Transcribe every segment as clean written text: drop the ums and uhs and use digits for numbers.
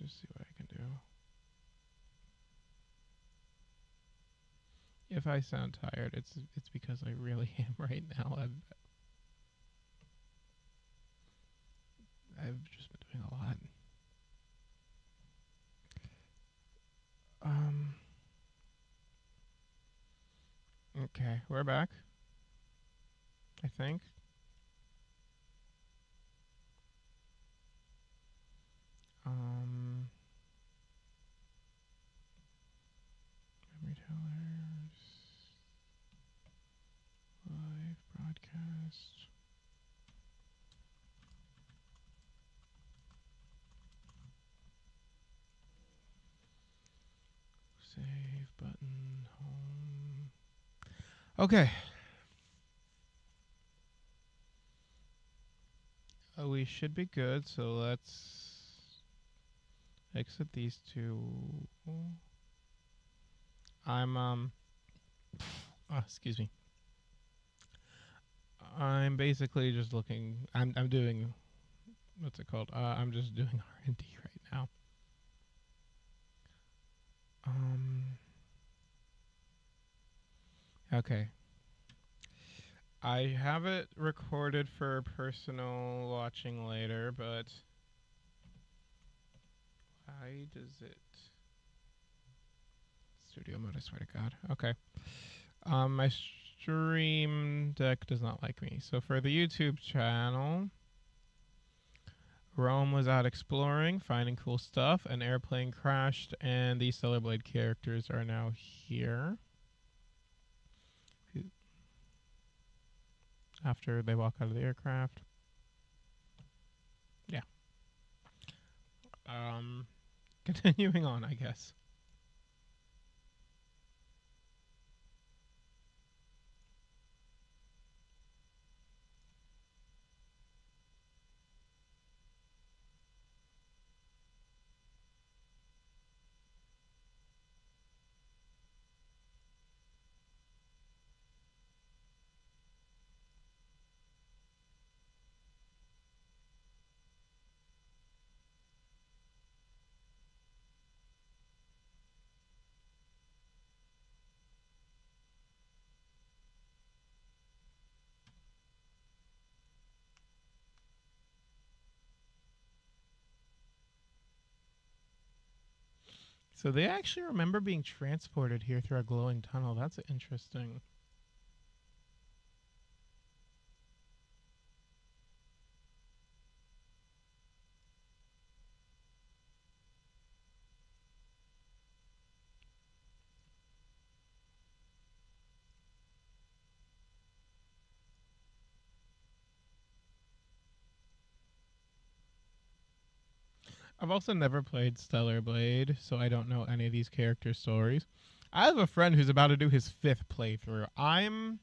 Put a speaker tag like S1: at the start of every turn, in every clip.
S1: just see what I can do. If I sound tired, it's because I really am right now. I've just been doing a lot. Okay, we're back. I think. Memory tellers. Live broadcast. Save button. Home. Okay. We should be good, so let's exit these two. I'm excuse me. I'm basically just looking. I'm doing. What's it called? I'm just doing R&D right now. Okay. I have it recorded for personal watching later, but why does it? Studio mode, I swear to God. Okay. My stream deck does not like me. So for the YouTube channel, Rome was out exploring, finding cool stuff. An airplane crashed, and the Stellar Blade characters are now here. After they walk out of the aircraft. Yeah. Continuing on, I guess. So they actually remember being transported here through a glowing tunnel. That's interesting. I've also never played Stellar Blade, so I don't know any of these character stories. I have a friend who's about to do his 5th playthrough. I'm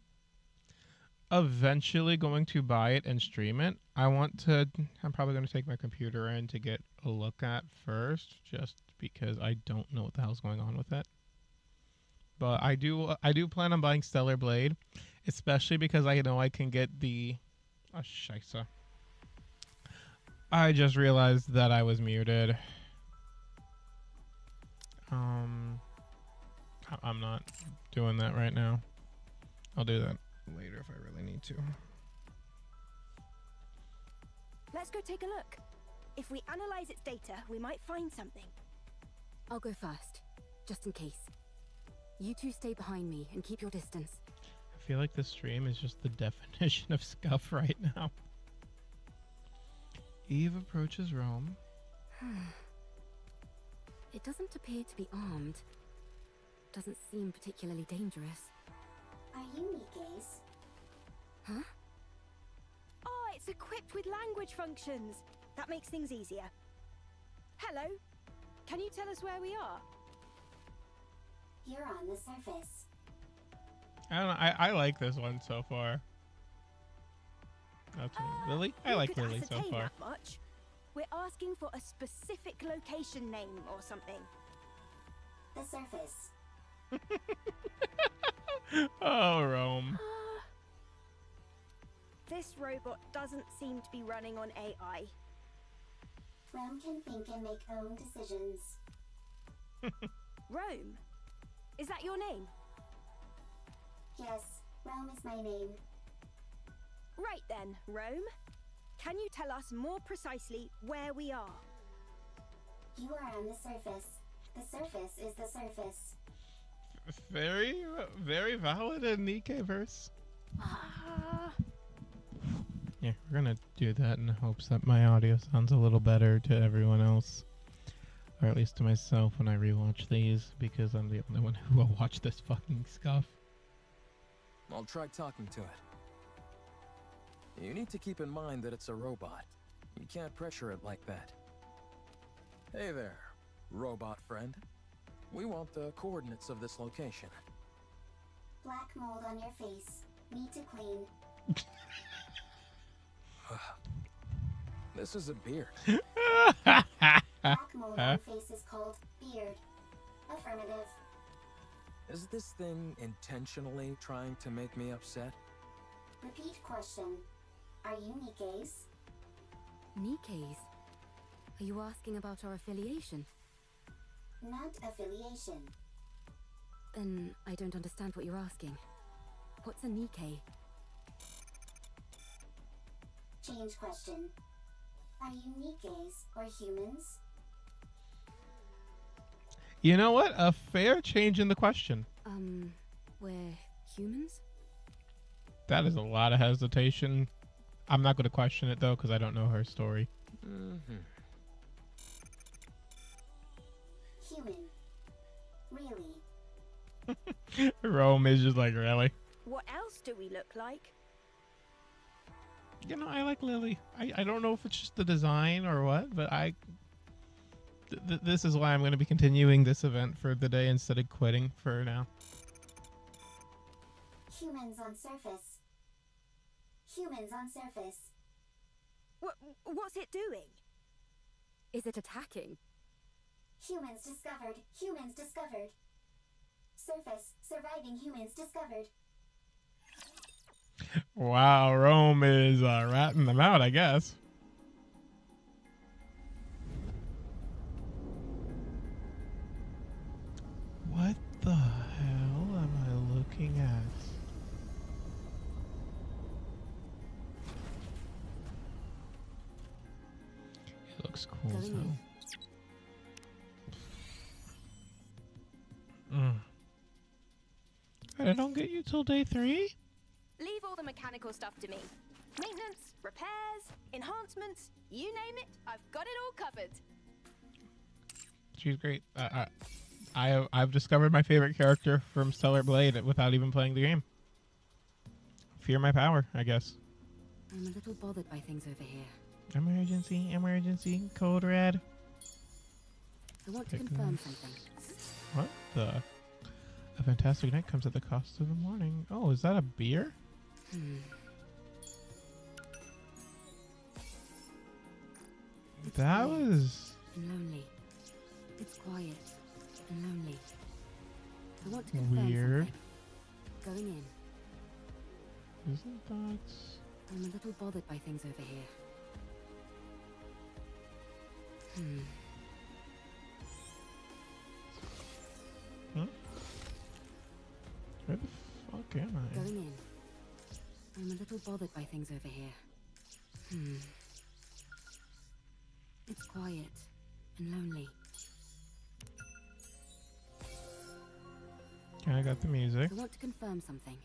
S1: eventually going to buy it and stream it. I'm probably going to take my computer in to get a look at first, just because I don't know what the hell's going on with it. But I do plan on buying Stellar Blade, especially because I know I can get the... Oh, scheisse. I just realized that I was muted. I'm not doing that right now. I'll do that later if I really need to.
S2: Let's go take a look. If we analyze its data, we might find something.
S3: I'll go first, just in case. You two stay behind me and keep your distance.
S1: I feel like this stream is just the definition of scuff right now. Eve approaches Rome.
S3: It doesn't appear to be armed. Doesn't seem particularly dangerous.
S4: Are you Nikke's?
S3: Huh?
S2: Oh, it's equipped with language functions. That makes things easier. Hello. Can you tell us where we are?
S4: You're on the surface.
S1: I don't know. I like this one so far. That's Lily? I like Lily so far.
S2: That much. We're asking for a specific location name or something.
S4: The surface.
S1: Oh, Rome.
S2: This robot doesn't seem to be running on AI.
S4: Rome can think and make own decisions.
S2: Rome? Is that your name?
S4: Yes, Rome is my name.
S2: Right then, Rome. Can you tell us more precisely where we are?
S4: You are on the surface. The surface is the surface.
S1: Very, very valid in Nikke verse.
S2: Ah.
S1: Yeah, we're gonna do that in hopes that my audio sounds a little better to everyone else. Or at least to myself when I rewatch these, because I'm the only one who will watch this fucking stuff.
S5: I'll try talking to it. You need to keep in mind that it's a robot. You can't pressure it like that. Hey there, robot friend. We want the coordinates of this location.
S4: Black mold on your face. Need to clean.
S5: This is a beard.
S4: Black mold on face is called beard. Affirmative.
S5: Is this thing intentionally trying to make me upset?
S4: Repeat question. Are you Nikke's?
S3: Nikke's? Are you asking about our affiliation?
S4: Not affiliation.
S3: Then I don't understand what you're asking. What's a Nikke?
S4: Change question. Are you Nikke's or humans?
S1: You know what? A fair change in the question.
S3: We're humans?
S1: That is a lot of hesitation. I'm not going to question it though, because I don't know her story.
S4: Human. Really?
S1: Rome is just like, really?
S2: What else do we look like?
S1: You know, I like Lily. I don't know if it's just the design or what, but this is why I'm going to be continuing this event for the day instead of quitting for now.
S4: Humans on surface. Humans on surface.
S2: What's it doing?
S3: Is it attacking?
S4: Humans discovered. Humans discovered. Surface. Surviving humans discovered.
S1: Wow, Rome is ratting them out, I guess. What the hell am I looking at? It looks cool as hell. I don't get you till day 3?
S2: Leave all the mechanical stuff to me. Maintenance, repairs, enhancements, you name it, I've got it all covered.
S1: She's great. I've discovered my favorite character from Stellar Blade without even playing the game. Fear my power, I guess.
S3: I'm a little bothered by things over here.
S1: Emergency, code red.
S3: I want to confirm something.
S1: What the? A fantastic night comes at the cost of the morning. Oh, is that a beer? That was
S3: lonely. It's quiet and lonely. I want to confirm
S1: weird.
S3: Something. Going in.
S1: Isn't that?
S3: I'm a little bothered by things over here.
S1: Where the fuck am I?
S3: Going in. I'm a little bothered by things over here. It's quiet and lonely.
S1: Okay, I got the music.
S3: I want to confirm something.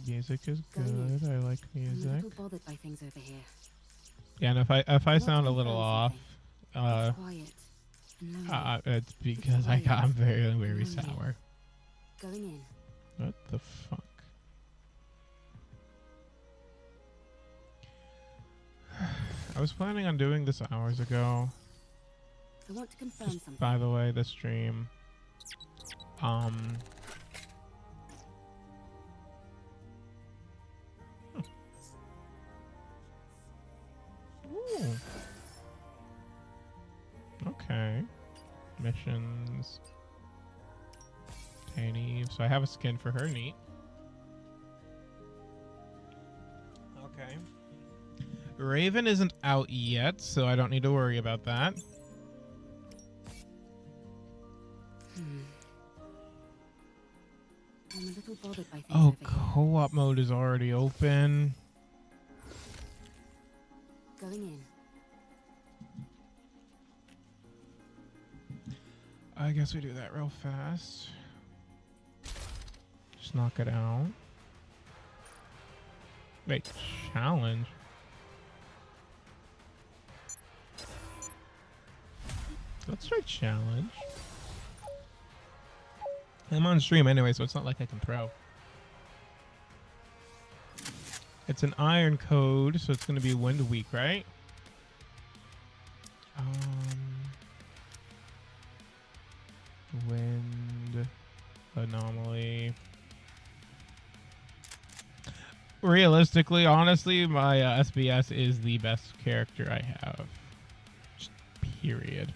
S1: Music is good. I like
S3: I'm a
S1: music.
S3: little bothered by things over here.
S1: Yeah, and if I sound a little off,
S3: It's quiet and lonely.
S1: it's because I'm very sour.
S3: Going in.
S1: What the fuck? I was planning on doing this hours ago.
S3: I want to confirm
S1: Just
S3: something.
S1: by the way, the stream. Ooh. Okay. Missions. Eve. So I have a skin for her. Neat. Okay. Raven isn't out yet, so I don't need to worry about that.
S3: I'm a little bothered by things
S1: Oh,
S3: over here.
S1: co-op mode is already open.
S3: Going in.
S1: I guess we do that real fast. Just knock it out. Wait, challenge? Let's try challenge. I'm on stream anyway, so it's not like I can throw. It's an iron code, so it's going to be wind weak, right? Wind anomaly. Realistically, honestly, my SBS is the best character I have. Just period.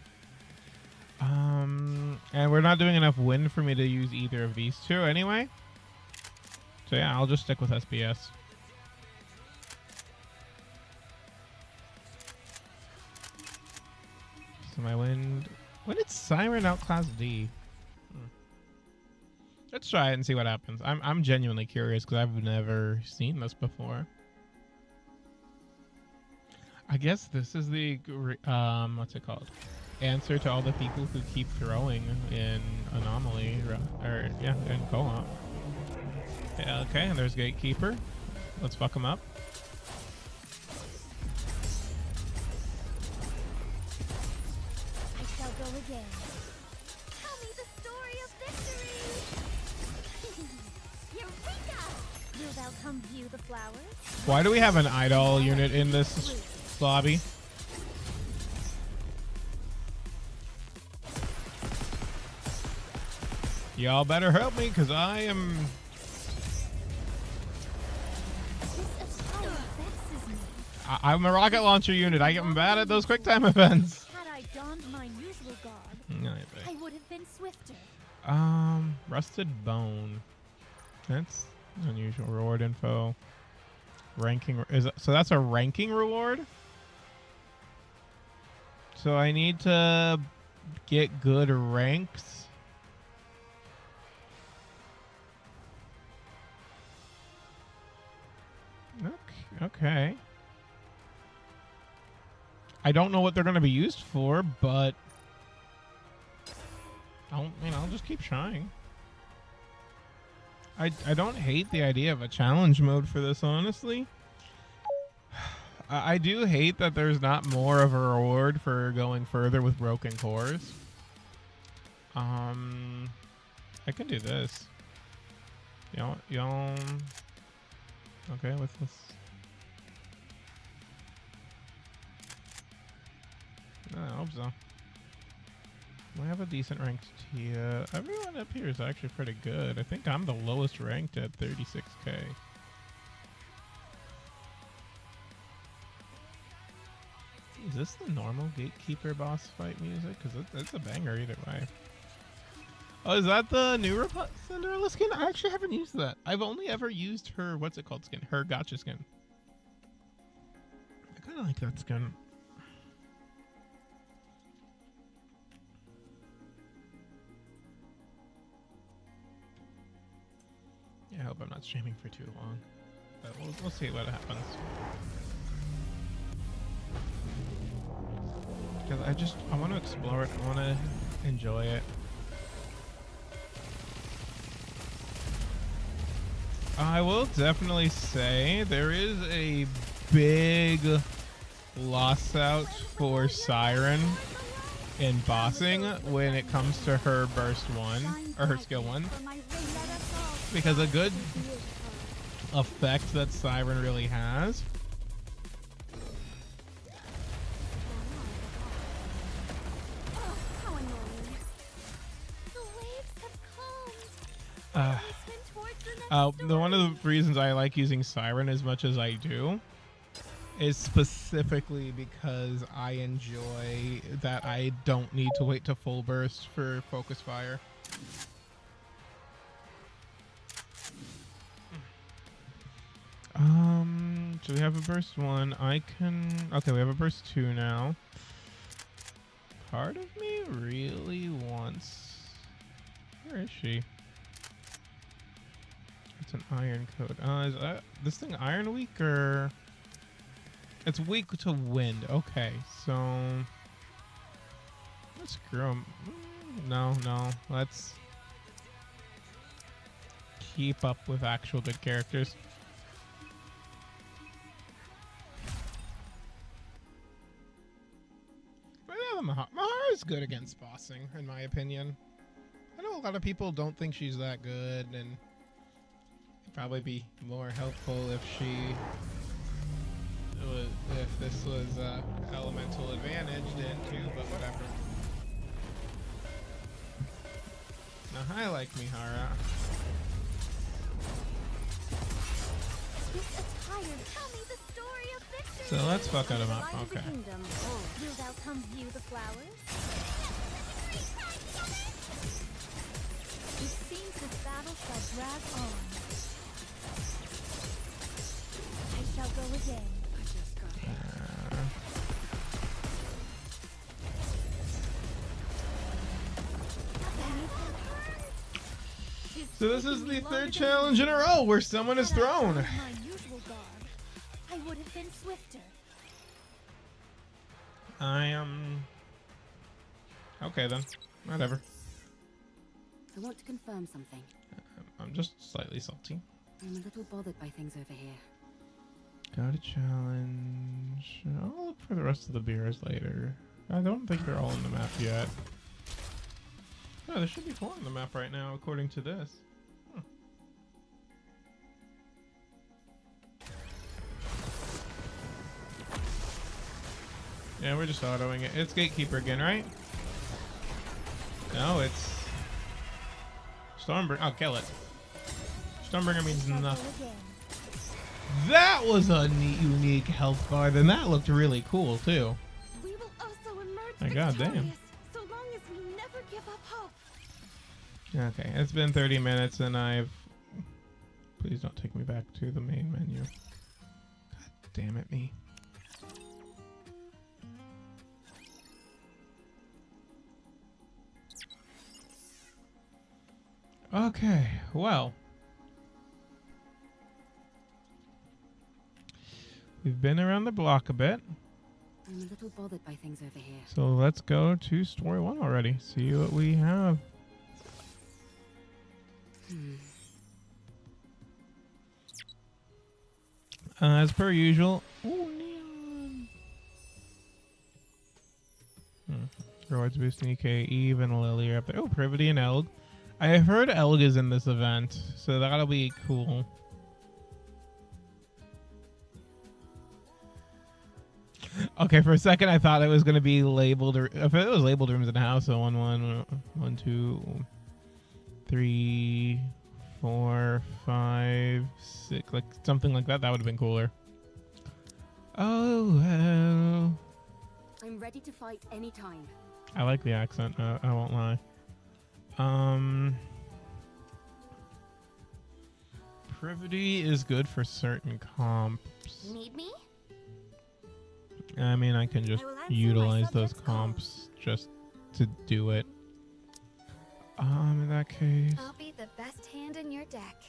S1: And we're not doing enough wind for me to use either of these two anyway. So yeah, I'll just stick with SBS. So my wind. When did Siren outclass D? Let's try it and see what happens. I'm genuinely curious because I've never seen this before. I guess this is the what's it called? Answer to all the people who keep throwing in Anomaly, or yeah, in co-op. Yeah, okay, and there's Gatekeeper. Let's fuck him up.
S2: I shall go again. Tell me the story of victory! Eureka! Wilt thou come view the flowers?
S1: Why do we have an idol unit in this lobby? Y'all better help me, because I am...
S2: This attack vexes me.
S1: I'm a rocket launcher unit. I'm bad at those quick time events.
S2: Had I donned my usual garb,
S1: No,
S2: I would have been swifter.
S1: Rusted bone. That's unusual reward info. Ranking so that's a ranking reward? So I need to get good ranks. Okay. I don't know what they're going to be used for, but I'll just keep trying. I don't hate the idea of a challenge mode for this, honestly. I do hate that there's not more of a reward for going further with broken cores. I can do this. Y'all okay with this? I hope so. We have a decent ranked tier. Everyone up here is actually pretty good. I think I'm the lowest ranked at 36k. Is this the normal Gatekeeper boss fight music? Because it's a banger either way. Oh, is that the new Cinderella skin? I actually haven't used that. I've only ever used her, what's it called skin? Her gotcha skin. I kind of like that skin. Yeah, I hope I'm not streaming for too long. But we'll see what happens. Because I want to explore it. I want to enjoy it. I will definitely say there is a big loss out for Siren in bossing when it comes to her burst 1 or her skill 1. Because a good effect that Siren really has one of the reasons I like using Siren as much as I do is specifically because I enjoy that I don't need to wait to full burst for focus fire. So we have a burst 1. Okay, we have a burst 2 now. Part of me really wants... Where is she? It's an iron code. Is this thing iron weak or... It's weak to wind. Okay, so... Let's screw 'em. No. Let's keep up with actual good characters. But yeah, Mahara's good against bossing, in my opinion. I know a lot of people don't think she's that good, and it'd probably be more helpful if this was elemental advantaged into, but whatever. Now I like Mihara.
S2: This attire, tell me the story of victory.
S1: So let's fuck out him up. Okay.
S2: Will thou come view the flowers? It seems this battle shall drag on. I shall go again. I just got here.
S1: So this is the third challenge in a row where someone is thrown.
S2: My usual guard, I would have been swifter.
S1: I am... Okay then. Whatever.
S3: I want to confirm something.
S1: I'm just slightly salty.
S3: I'm a little bothered by things over here.
S1: Got a challenge. I'll look for the rest of the beers later. I don't think they're all on the map yet. Oh, there should be 4 on the map right now, according to this. Yeah, we're just autoing it. It's Gatekeeper again, right? No, it's... Stormbringer. Oh, kill it. Stormbringer means nothing. That was a neat, unique health bar, and that looked really cool, too.
S2: We will also emerge
S1: My god damn.
S2: victorious, so long as we never give up hope.
S1: Okay, it's been 30 minutes and I've... Please don't take me back to the main menu. God damn it, me. Okay, well. We've been around the block a bit.
S3: I'm a little bothered by things over here.
S1: So let's go to story 1 already. See what we have. As per usual. Ooh, neon. Droids boost Nikke, Eve, and Lily are up there. Oh, Privity and Elg. I have heard Elg is in this event, so that'll be cool. Okay, for a second I thought it was going to be labeled. If it was labeled rooms in the house, so 1, 2, 3, 4, 5, 6, like something like that. That would have been cooler. Oh, well.
S3: I'm ready to fight anytime.
S1: I like the accent. I won't lie. Privity is good for certain comps.
S4: Need me?
S1: I mean, I can just
S4: I will answer
S1: utilize
S4: my
S1: those
S4: subject's
S1: comps just to do it. In that case,
S4: I'll be the best hand in your deck.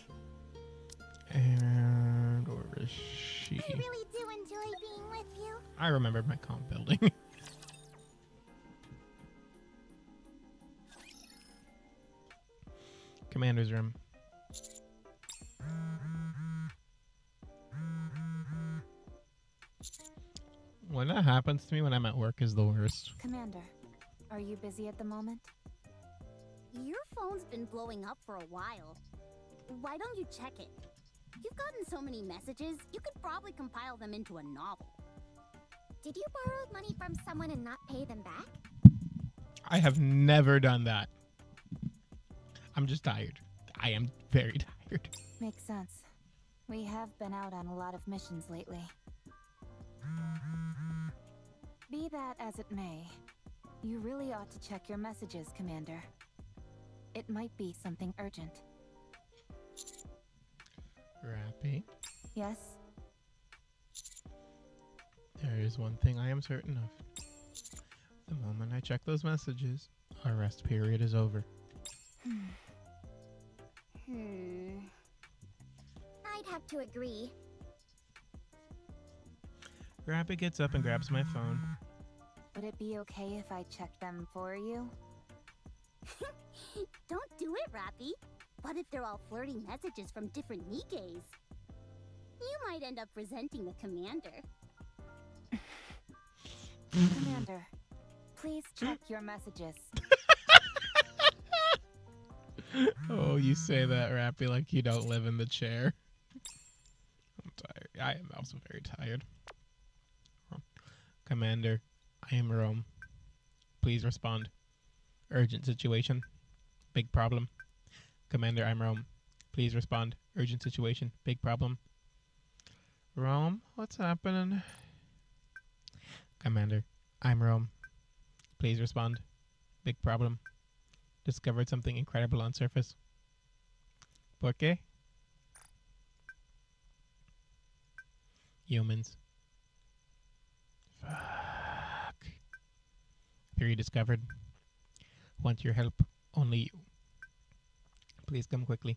S1: and where is she?
S4: I really do enjoy being with you.
S1: I remembered my comp building. Commander's room. When that happens to me when I'm at work is the worst.
S2: Commander, are you busy at the moment?
S4: Your phone's been blowing up for a while. Why don't you check it? You've gotten so many messages, you could probably compile them into a novel. Did you borrow money from someone and not pay them back?
S1: I have never done that. I'm just tired. I am very tired.
S2: Makes sense. We have been out on a lot of missions lately. Be that as it may, you really ought to check your messages, Commander. It might be something urgent.
S1: Rappy.
S2: Yes?
S1: There is one thing I am certain of. The moment I check those messages, our rest period is over.
S4: I'd have to agree.
S1: Rappy gets up and grabs my phone.
S6: Would it be okay if I checked them for you?
S4: Don't do it, Rappy. What if they're all flirty messages from different Nikkes? You might end up resenting the commander.
S6: Commander, please check your messages.
S1: Oh, you say that, Rappy, like you don't live in the chair. I'm tired. I am also very tired. Commander, I am Rome. Please respond. Urgent situation. Big problem. Commander, I'm Rome. Please respond. Urgent situation. Big problem. Rome, what's happening? Commander, I'm Rome. Please respond. Big problem. Discovered something incredible on surface. ¿Por qué? Humans. Fuck. Theory discovered. Want your help. Only you. Please come quickly.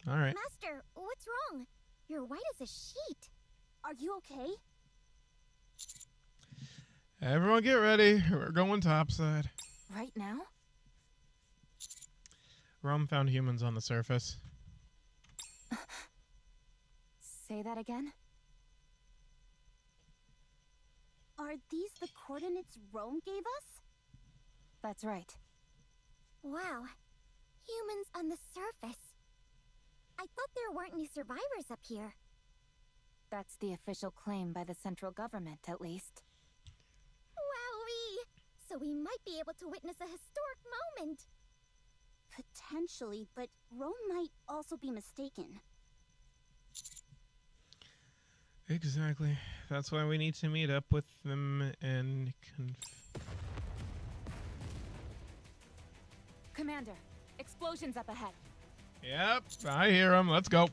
S1: Alright.
S4: Master, what's wrong? You're white as a sheet. Are you okay?
S1: Everyone get ready. We're going topside.
S6: Right now?
S1: Rome found humans on the surface.
S6: Say that again?
S4: Are these the coordinates Rome gave us?
S6: That's right.
S4: Wow. Humans on the surface. I thought there weren't any survivors up here.
S6: That's the official claim by the central government, at least.
S4: Wowee! So we might be able to witness a historic moment. Potentially, but Rome might also be mistaken.
S1: Exactly. That's why we need to meet up with them and
S6: Commander, explosions up ahead.
S1: Yep, I hear them. Let's go.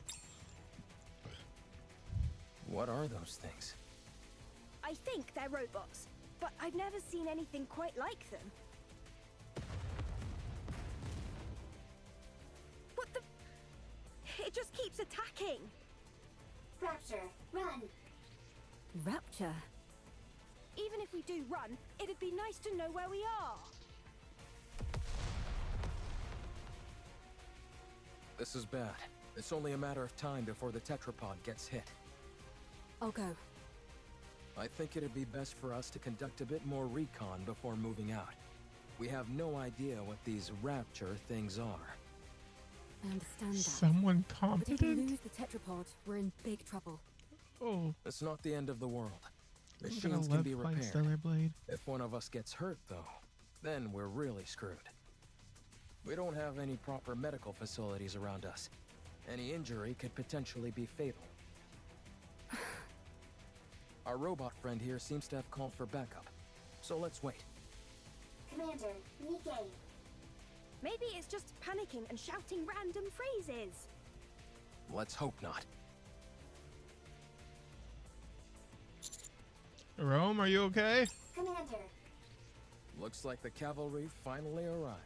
S5: What are those things?
S2: I think they're robots, but I've never seen anything quite like them. What the? It just keeps attacking.
S4: Rapture, run!
S3: Rapture?
S2: Even if we do run, it'd be nice to know where we are.
S5: This is bad. It's only a matter of time before the tetrapod gets hit.
S3: I'll go.
S5: I think it'd be best for us to conduct a bit more recon before moving out. We have no idea what these rapture things are.
S3: I understand that.
S1: Someone
S3: But if we
S1: competent.
S3: lose the tetrapod, we're in big trouble.
S1: Oh,
S5: It's not the end of the world.
S1: I'm gonna
S5: Machines can
S1: live
S5: be
S1: by
S5: repaired.
S1: Stellar Blade.
S5: If one of us gets hurt, though, then we're really screwed. We don't have any proper medical facilities around us. Any injury could potentially be fatal. Our robot friend here seems to have called for backup. So let's wait.
S4: Commander, Nikke.
S2: Maybe it's just panicking and shouting random phrases.
S5: Let's hope not.
S1: Rome, are you okay?
S4: Commander.
S5: Looks like the cavalry finally arrived.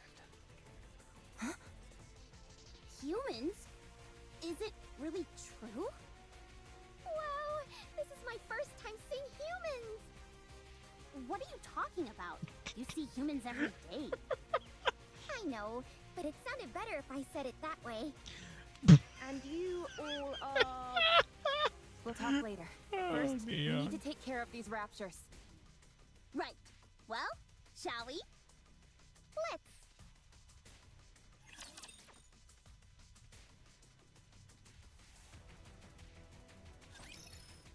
S4: Humans? Is it really true? Wow, this is my first time seeing humans! What are you talking about? You see humans every day. I know, but it sounded better if I said it that way.
S2: And you all are...
S6: We'll talk later. First, we
S1: dear.
S6: need to take care of these raptures.
S4: Right. Well, shall we? Let's.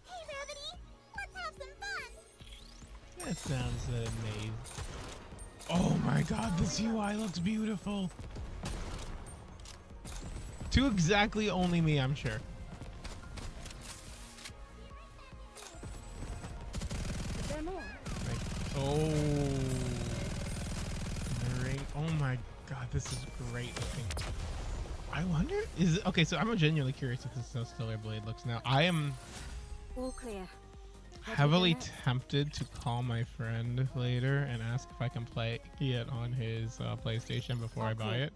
S4: Hey, Rabbity! Let's have some fun!
S1: That sounds amazing. Oh my god, this UI looks beautiful. To exactly only me, I'm sure.
S2: Is there more?
S1: Like, oh. The ring. Oh my god, this is great looking. I wonder, is it, okay, so I'm genuinely curious if this is how Stellar Blade looks now. I am,
S3: All clear.
S1: heavily tempted to call my friend later and ask if I can play it on his PlayStation before I buy it.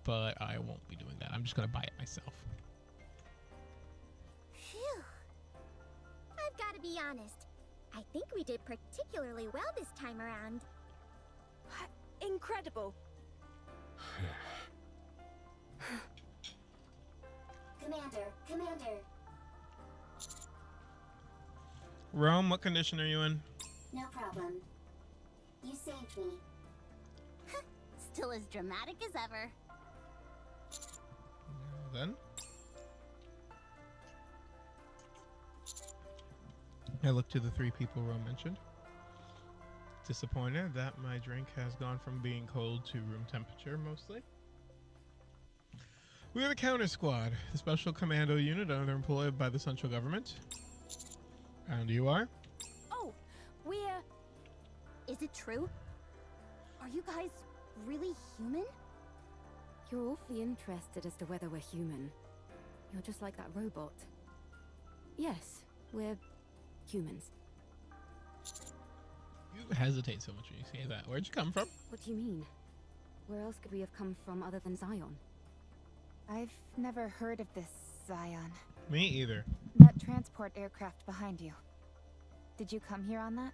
S1: But I won't be doing that. I'm just going to buy it myself.
S4: Phew. I've got to be honest. I think we did particularly well this time around.
S2: Incredible.
S4: Commander.
S1: Rome, what condition are you in?
S4: No problem. You saved me. Still as dramatic as ever.
S1: Now then. I look to the three people Rome mentioned. Disappointed that my drink has gone from being cold to room temperature mostly. We are the Counter Squad, the special commando unit employed by the central government. And you are?
S2: Oh, we're...
S4: Is it true? Are you guys really human?
S3: You're awfully interested as to whether we're human. You're just like that robot. Yes, we're humans.
S1: You hesitate so much when you say that. Where'd you come from?
S3: What do you mean? Where else could we have come from other than Zion?
S6: I've never heard of this Zion.
S1: Me either.
S6: That transport aircraft behind you. Did you come here on that?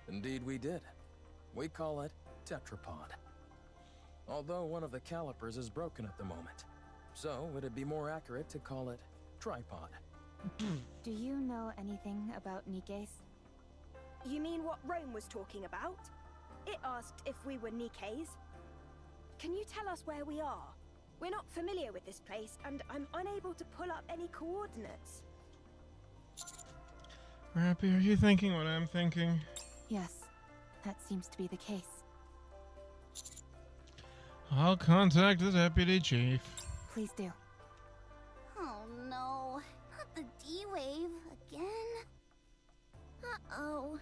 S5: Indeed we did. We call it tetrapod. Although one of the calipers is broken at the moment. So it'd be more accurate to call it tripod.
S6: Do you know anything about Nikke's?
S2: You mean what Rome was talking about? It asked if we were Nikke's. Can you tell us where we are? We're not familiar with this place, and I'm unable to pull up any coordinates.
S1: Rappy, are you thinking what I'm thinking?
S6: Yes, that seems to be the case.
S1: I'll contact the deputy chief.
S6: Please do.
S4: Oh no, not the D-Wave again. Uh-oh.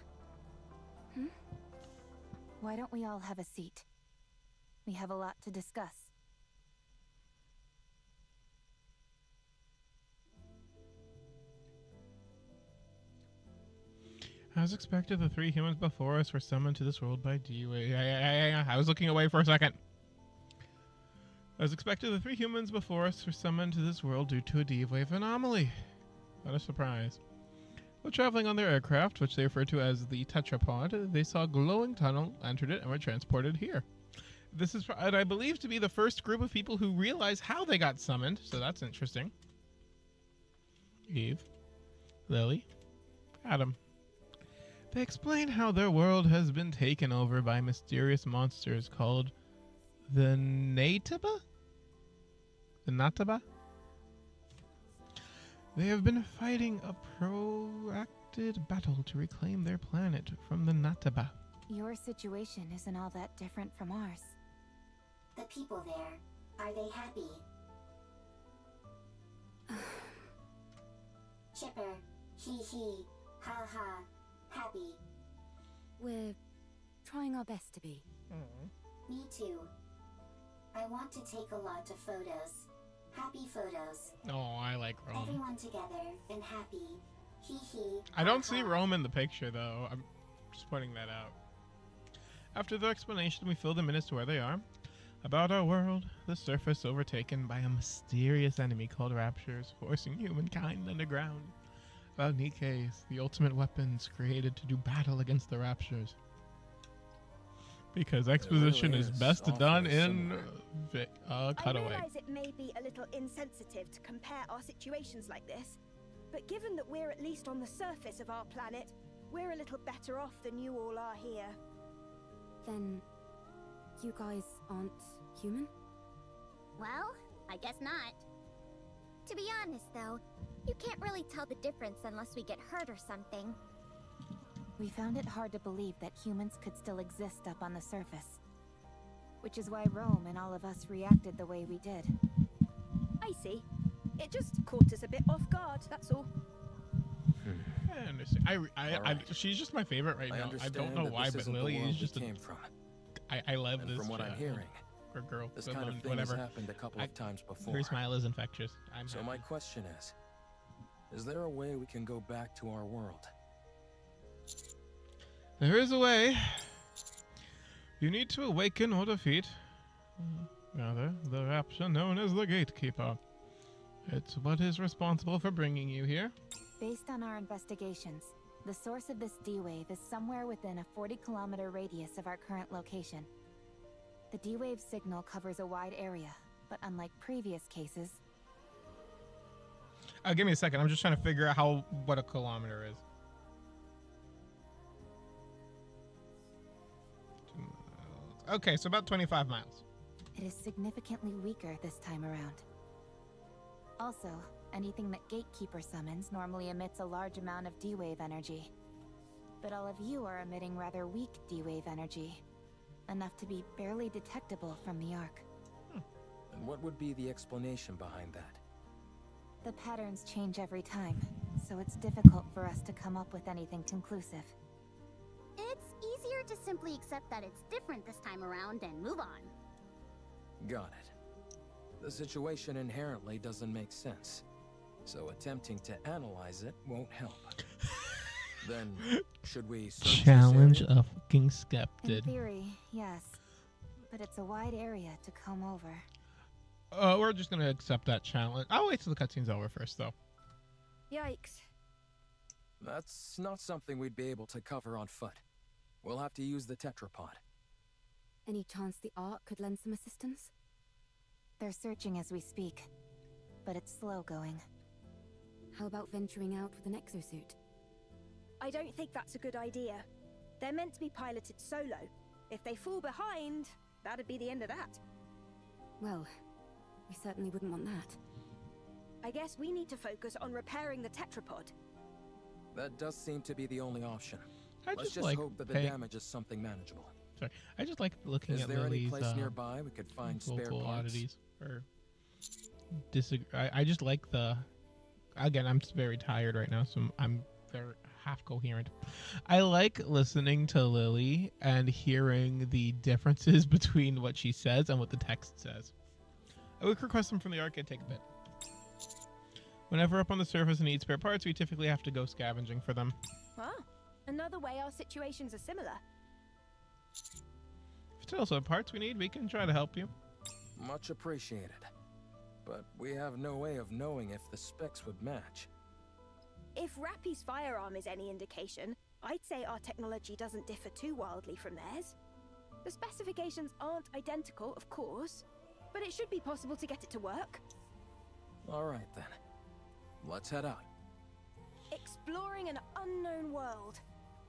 S6: Why don't we all have a seat? We have a lot to discuss.
S1: As expected, the three humans before us were summoned to this world by D-Wave. Yeah. I was looking away for a second. As expected, the three humans before us were summoned to this world due to a D-Wave anomaly. What a surprise. While traveling on their aircraft, which they refer to as the tetrapod, they saw a glowing tunnel, entered it, and were transported here. This is what I believe to be the first group of people who realize how they got summoned, so that's interesting. Eve, Lily, Adam. They explain how their world has been taken over by mysterious monsters called the Nataba? The Nataba? They have been fighting a protracted battle to reclaim their planet from the Nataba.
S6: Your situation isn't all that different from ours.
S4: The people there, are they happy? Chipper, hee, ha ha, happy.
S3: We're trying our best to be.
S4: Me too. I want to take a lot of photos. Happy photos.
S1: Oh, I like Rome.
S4: Everyone together and happy. Hee.
S1: I don't see Rome in the picture, though. I'm just pointing that out. After the explanation, we fill the minutes to where they are. About our world, the surface overtaken by a mysterious enemy called Raptures, forcing humankind underground. About Nikke's, the ultimate weapons created to do battle against the Raptures. Because exposition
S5: really
S1: is
S5: is
S1: best
S5: awfully
S1: done in
S2: I
S1: cutaway.
S2: realize it may be a little insensitive to compare our situations like this, but given that we're at least on the surface of our planet, we're a little better off than you all are here.
S3: Then, you guys aren't human?
S4: Well, I guess not. To be honest, though, you can't really tell the difference unless we get hurt or something.
S6: We found it hard to believe that humans could still exist up on the surface. Which is why Rome and all of us reacted the way we did.
S2: I see. It just caught us a bit off guard, that's all.
S1: I understand.
S5: Alright.
S1: She's just my favorite right now. I don't know
S5: that
S1: why,
S5: this
S1: but
S5: isn't the
S1: Lily
S5: world
S1: is
S5: we
S1: just
S5: came from.
S1: I love
S5: And
S1: this.
S5: from what I'm hearing,
S1: or girl,
S5: this
S1: woman,
S5: kind of thing
S1: whatever.
S5: has happened a couple of times before.
S1: Her smile is infectious. I'm
S5: So
S1: happy.
S5: my question is, Is there a way we can go back to our world?
S1: There is a way. You need to awaken or defeat, rather, the rapture known as the Gatekeeper. It's what is responsible for bringing you here.
S6: Based on our investigations, the source of this D-Wave is somewhere within a 40-kilometer radius of our current location. The D-Wave signal covers a wide area, but unlike previous cases...
S1: Give me a second. I'm just trying to figure out what a kilometer is. Okay, so about 25 miles.
S6: It is significantly weaker this time around. Also, anything that Gatekeeper summons normally emits a large amount of D-Wave energy. But all of you are emitting rather weak D-Wave energy. Enough to be barely detectable from the Ark.
S5: And what would be the explanation behind that?
S6: The patterns change every time, so it's difficult for us to come up with anything conclusive.
S4: It's easier to simply accept that it's different this time around and move on.
S5: Got it. The situation inherently doesn't make sense, so attempting to analyze it won't help. Then, should we search
S1: Challenge
S5: this area?
S1: a fucking
S6: In
S1: skeptic.
S6: theory, yes. But it's a wide area to comb over.
S1: We're just gonna accept that challenge. I'll wait till the cutscene's over first, though.
S2: Yikes.
S5: That's not something we'd be able to cover on foot. We'll have to use the tetrapod.
S3: Any chance the Ark could lend some assistance?
S6: They're searching as we speak, but it's slow going.
S3: How about venturing out with an exosuit?
S2: I don't think that's a good idea. They're meant to be piloted solo. If they fall behind, that'd be the end of that.
S3: Well, we certainly wouldn't want that.
S2: I guess we need to focus on repairing the tetrapod.
S5: That does seem to be the only option.
S1: I
S5: Let's just
S1: like
S5: hope that the
S1: paying-
S5: damage is something manageable.
S1: Sorry, I just like looking
S5: Is
S1: at
S5: there any
S1: Lily's
S5: place nearby we could find spare
S1: local
S5: parts?
S1: oddities. Or disagree. I just like the. Again, I'm very tired right now, so I'm very half coherent. I like listening to Lily and hearing the differences between what she says and what the text says. I would request them from the arcade. Take a bit. Whenever up on the surface and need spare parts, we typically have to go scavenging for them.
S2: Ah, another way our situations are similar.
S1: If it's also parts we need, we can try to help you.
S5: Much appreciated. But we have no way of knowing if the specs would match.
S2: If Rappy's firearm is any indication, I'd say our technology doesn't differ too wildly from theirs. The specifications aren't identical, of course, but it should be possible to get it to work.
S5: All right then. Let's head out.
S2: Exploring an unknown world.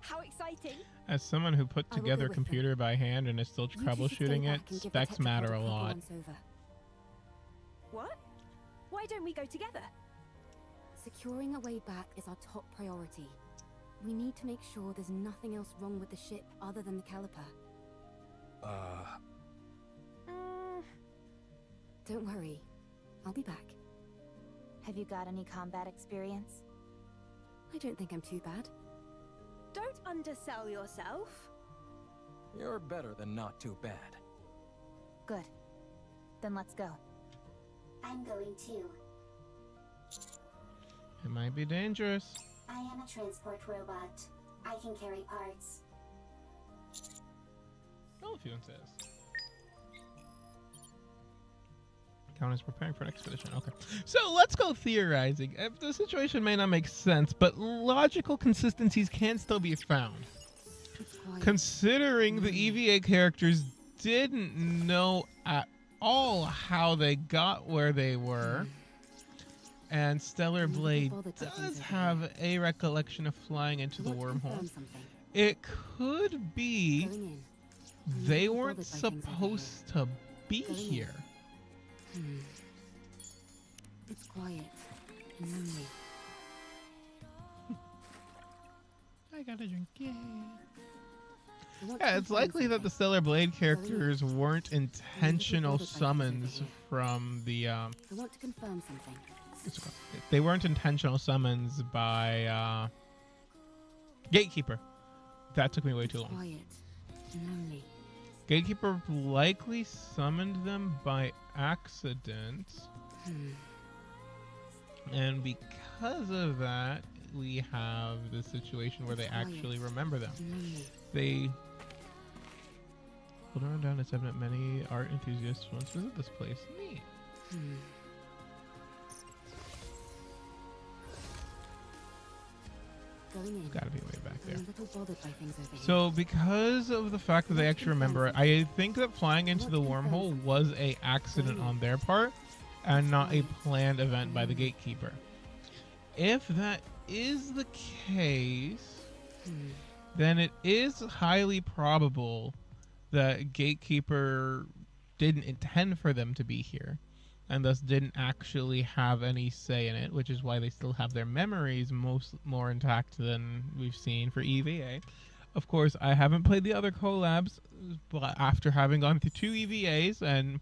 S2: How exciting!
S1: As someone who put
S3: I will go
S1: together a
S3: with them.
S1: computer by hand and is still
S3: You two should stay
S1: troubleshooting it,
S3: back and give the
S1: specs
S3: tetrapod
S1: matter a
S3: proper
S1: lot.
S3: once-over.
S2: What? Why don't we go together?
S3: Securing a way back is our top priority. We need to make sure there's nothing else wrong with the ship other than the caliper. Don't worry. I'll be back.
S6: Have you got any combat experience?
S3: I don't think I'm too bad.
S2: Don't undersell yourself.
S5: You're better than not too bad.
S6: Good. Then let's go.
S7: I'm going too.
S1: It might be dangerous.
S7: I am a transport robot. I can carry parts.
S1: Elfian says. Count as preparing for an expedition. Okay. So let's go theorizing. The situation may not make sense, but logical consistencies can still be found.
S3: It's quiet.
S1: Considering the EVA characters didn't know at all how they got where they were, and Stellar
S3: Never
S1: Blade
S3: bothered to
S1: does
S3: think
S1: have
S3: about
S1: a recollection of flying into the
S3: I want to confirm
S1: wormhole.
S3: something.
S1: It could be
S3: Going in.
S1: they
S3: never
S1: weren't
S3: bothered by things over here.
S1: supposed to be
S3: Going in.
S1: here.
S3: It's quiet and lonely.
S1: I got a drink. Yay.
S3: I want to
S1: Yeah, it's
S3: confirm
S1: likely that the
S3: something.
S1: Stellar Blade characters weren't intentional
S3: bothered by things over
S1: summons
S3: here.
S1: from the.
S3: I want to confirm something.
S1: They weren't intentional summons by Gatekeeper. That took me way too long.
S3: Quiet and lonely.
S1: Gatekeeper likely summoned them by accident. And because of that, we have the situation where they actually remember them. They hold on down. It's evident many art enthusiasts once visit this place. Neat. It's gotta be way back there. So because of the fact that they actually remember it, I think that flying into the wormhole was a accident on their part and not a planned event by the gatekeeper. If that is the case, then it is highly probable that gatekeeper didn't intend for them to be here and thus didn't actually have any say in it, which is why they still have their memories more intact than we've seen for EVA. Of course, I haven't played the other collabs, but after having gone through 2 EVAs and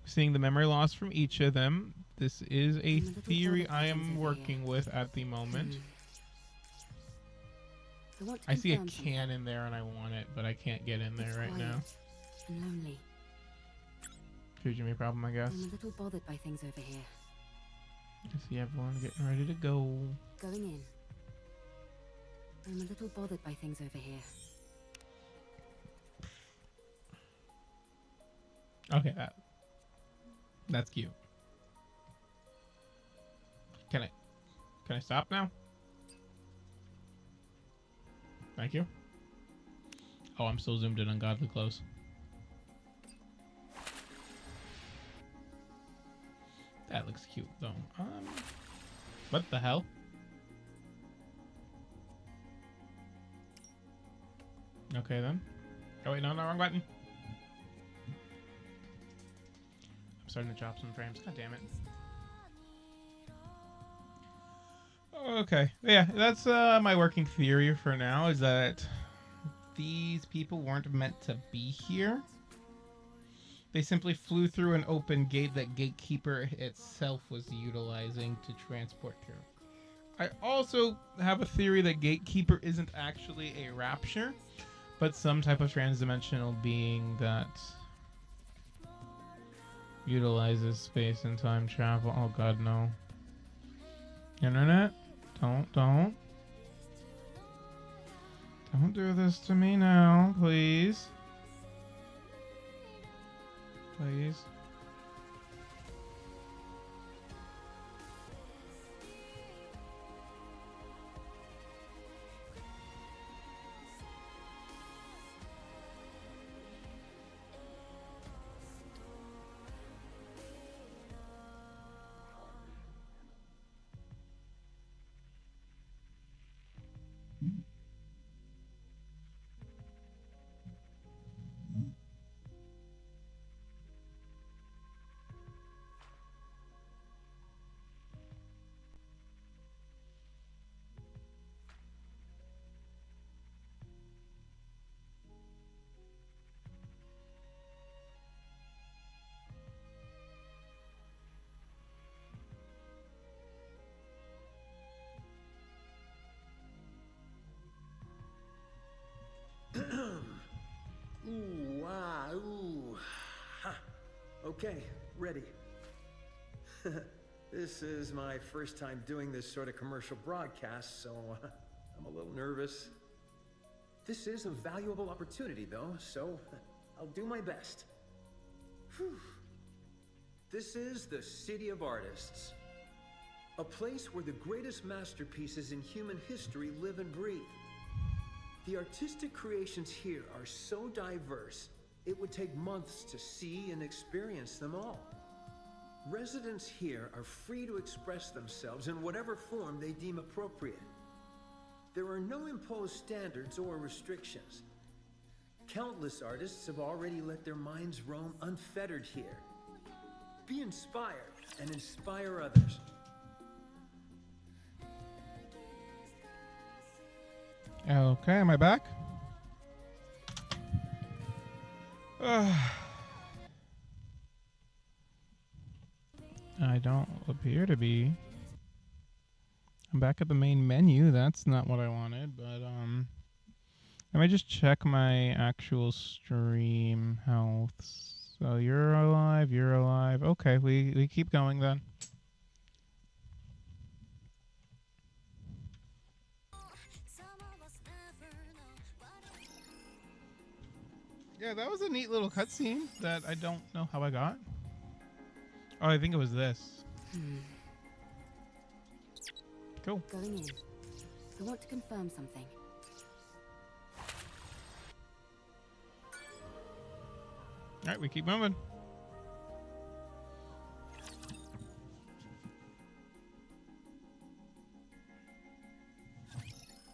S1: seeing the memory loss from each of them, this is a theory I am working with at the moment. I see a can in there and I want it, but I can't get in there right now.
S3: Lonely.
S1: Jimmy problem, I guess.
S3: I'm a little bothered by things over here.
S1: I see everyone getting ready to go.
S3: Going in. I'm a little bothered by things over here.
S1: Okay, that's cute. Can I stop now? Thank you. Oh, I'm still zoomed in ungodly close. That looks cute though. What the hell? Okay then. Oh wait, no, wrong button. I'm starting to chop some frames. God damn it. Okay, yeah, that's my working theory for now, is that these people weren't meant to be here. They simply flew through an open gate that Gatekeeper itself was utilizing to transport through. I also have a theory that Gatekeeper isn't actually a Rapture, but some type of transdimensional being that utilizes space and time travel. Oh god, no. Internet? Don't do this to me now, please. Please.
S8: Ooh, ah, ooh. Ha. Okay, ready. This is my first time doing this sort of commercial broadcast, so I'm a little nervous. This is a valuable opportunity, though, so I'll do my best. Whew. This is the City of Artists. A place where the greatest masterpieces in human history live and breathe. The artistic creations here are so diverse, it would take months to see and experience them all. Residents here are free to express themselves in whatever form they deem appropriate. There are no imposed standards or restrictions. Countless artists have already let their minds roam unfettered here. Be inspired and inspire others.
S1: Okay, am I back? I don't appear to be. I'm back at the main menu. That's not what I wanted, but let me just check my actual stream health. So you're alive, you're alive. Okay, we keep going then. Yeah, that was a neat little cutscene that I don't know how I got. Oh, I think it was this. Cool.
S3: Going in. I want to confirm something.
S1: All right, we keep moving.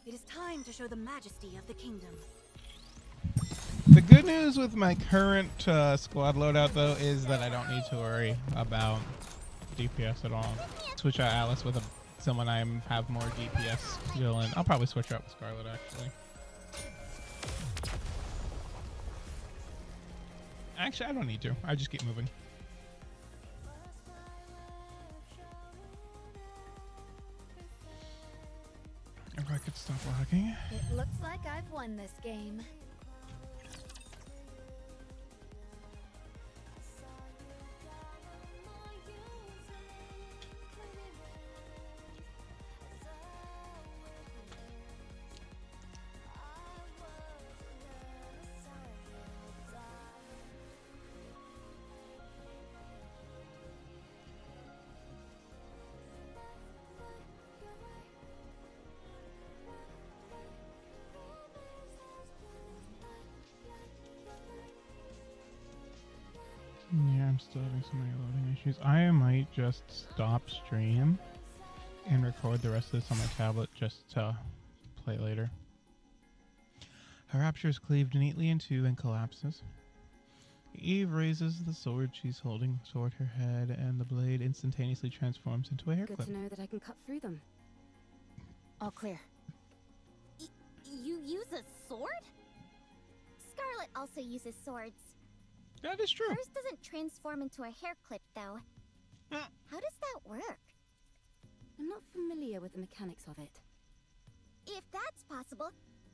S2: It is time to show the majesty of the kingdom.
S1: The good news with my current squad loadout, though, is that I don't need to worry about DPS at all. Switch out Alice with someone I have more DPS villain. I'll probably switch out with Scarlet, actually. Actually, I don't need to. I just keep moving. If I could stop lagging.
S6: It looks like I've won this game.
S1: Yeah, I'm still having so many loading issues. I might just stop stream and record the rest of this on my tablet just to play later. Her rapture is cleaved neatly in two and collapses. Eve raises the sword she's holding toward her head, and the blade instantaneously transforms into a hair
S3: Good
S1: clip.
S3: to know that I can cut through them.
S6: All clear.
S4: You use a sword?
S9: Scarlet also uses swords.
S1: That is true.
S9: Hers doesn't transform into a hair clip, though.
S1: Hmm.
S9: How does that work?
S3: I'm not familiar with the mechanics of it.
S9: If that's possible,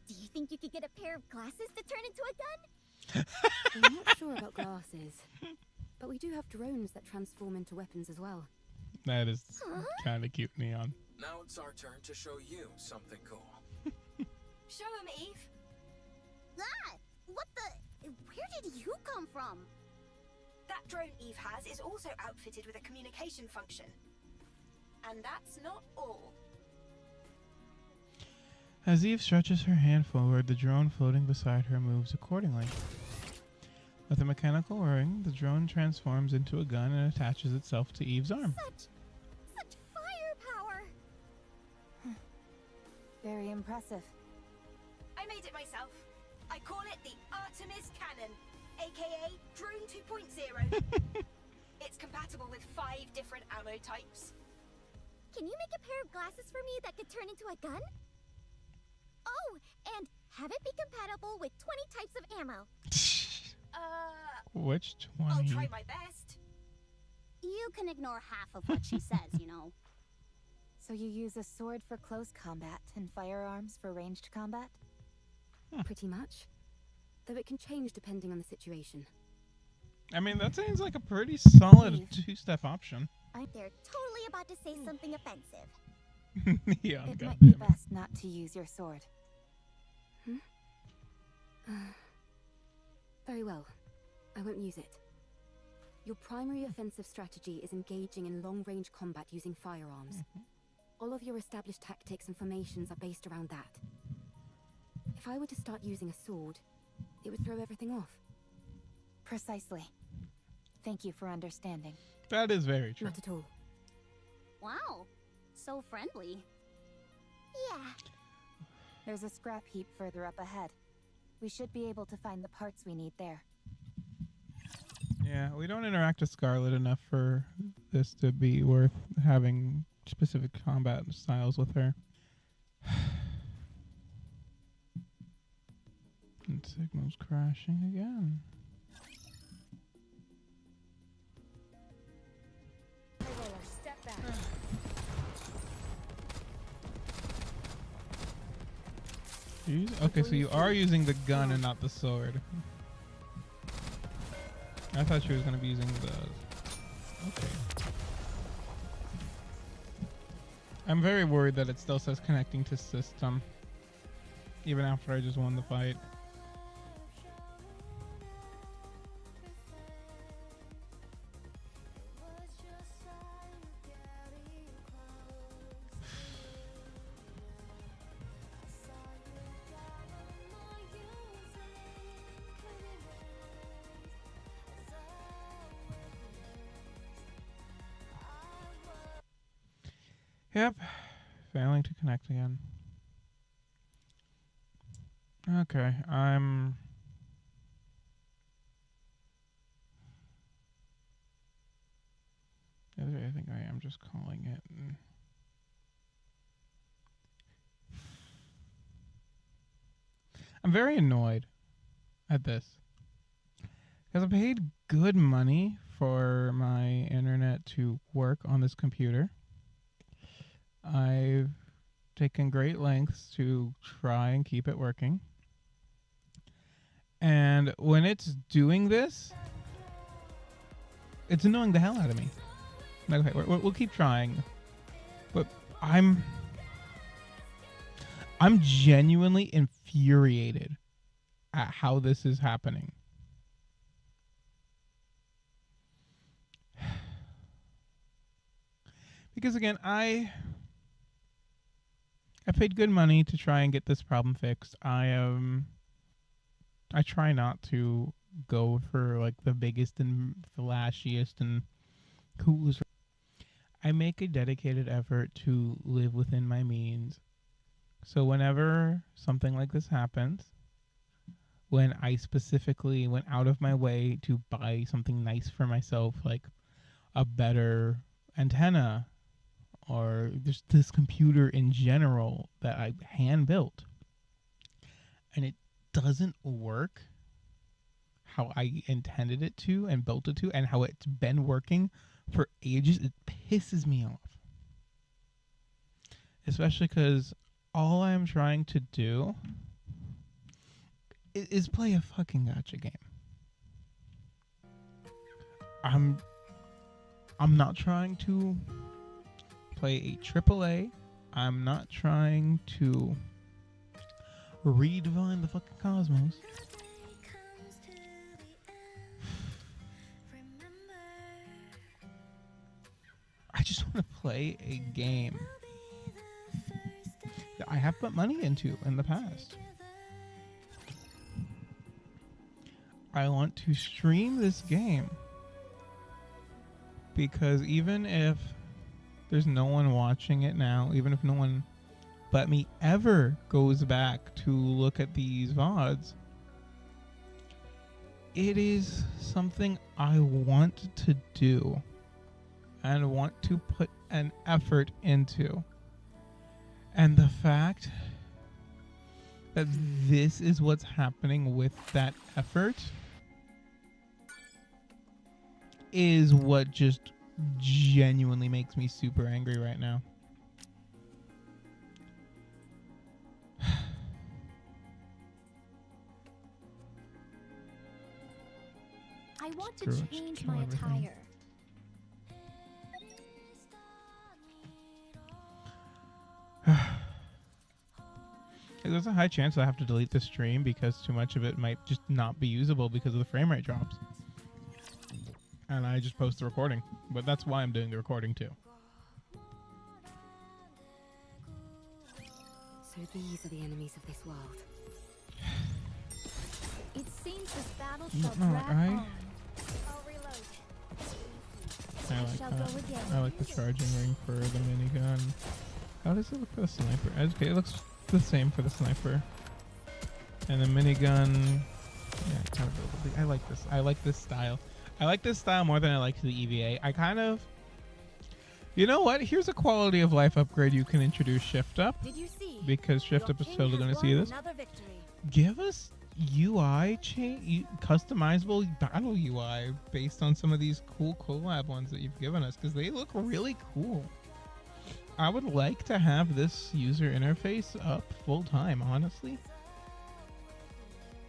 S9: do you think you could get a pair of glasses to turn into a gun?
S3: I'm not sure about glasses, but we do have drones that transform into weapons as well.
S1: That is kind of cute, Neon.
S5: Now it's our turn to show you something cool.
S2: Show him, Eve.
S4: Ah! What the? Where did you come from?
S2: That drone Eve has is also outfitted with a communication function. And that's not all.
S1: As Eve stretches her hand forward, the drone floating beside her moves accordingly. With a mechanical whirring, the drone transforms into a gun and attaches itself to Eve's arm.
S9: Such firepower!
S6: Very impressive.
S2: I made it myself. I call it the Artemis Cannon, aka Drone 2.0. It's compatible with 5 different ammo types.
S9: Can you make a pair of glasses for me that could turn into a gun? Oh, and have it be compatible with 20 types of ammo.
S1: Which 20?
S2: I'll try my best.
S4: You can ignore half of what she says, you know.
S6: So you use a sword for close combat and firearms for ranged combat?
S3: Pretty much. Though it can change depending on the situation.
S1: I mean, that seems like a pretty solid
S6: Eve.
S1: two-step option.
S9: They're totally about to say something offensive.
S1: Neon,
S6: It might be
S1: goddammit.
S6: best not to use your sword.
S3: Very well. I won't use it. Your primary offensive strategy is engaging in long-range combat using firearms. All of your established tactics and formations are based around that. If I were to start using a sword, it would throw everything off.
S6: Precisely. Thank you for understanding.
S1: That is very true.
S3: Not at all.
S4: Wow, so friendly.
S9: Yeah.
S6: There's a scrap heap further up ahead. We should be able to find the parts we need there.
S1: Yeah, we don't interact with Scarlet enough for this to be worth having specific combat styles with her. And signal's crashing again.
S6: Step back.
S1: Okay, so you are using the gun and not the sword. I thought she was going to be using the... Okay. I'm very worried that it still says connecting to system. Even after I just won the fight. Yep. Failing to connect again. Okay, I think I am just calling it. I'm very annoyed at this because I paid good money for my internet to work on this computer. I've taken great lengths to try and keep it working. And when it's doing this, it's annoying the hell out of me. Okay, we'll keep trying. But I'm genuinely infuriated at how this is happening. Because again, I paid good money to try and get this problem fixed. I try not to go for like the biggest and flashiest and coolest. I make a dedicated effort to live within my means. So whenever something like this happens, when I specifically went out of my way to buy something nice for myself, like a better antenna or just this computer in general that I hand built, and it doesn't work how I intended it to and built it to and how it's been working for ages, it pisses me off. Especially because all I'm trying to do is play a fucking gacha game. I'm not trying to play a AAA. I'm not trying to redefine the fucking cosmos. I just want to play a game that I have put money into in the past. I want to stream this game because even if there's no one watching it now, even if no one but me ever goes back to look at these VODs, it is something I want to do and want to put an effort into. And the fact that this is what's happening with that effort is what just genuinely makes me super angry right now.
S9: I want to change my attire.
S1: There's a high chance I have to delete the stream because too much of it might just not be usable because of the frame rate drops. And I just post the recording. But that's why I'm doing the recording too.
S3: So these are the enemies of this world.
S9: It seems this battle shall
S1: No,
S9: drag on. I'll reload.
S1: I like that. I like the charging ring for the minigun. How does it look for the sniper? Okay, it looks the same for the sniper. And the minigun, yeah, kind of. I like this. I like this style. I like this style more than I like the EVA. I kind of, you know what? Here's a quality of life upgrade you can introduce Shift Up.
S9: Did you see?
S1: Because Shift Up is totally going to see this. Give us UI change, customizable battle UI based on some of these cool collab ones that you've given us because they look really cool. I would like to have this user interface up full time, honestly.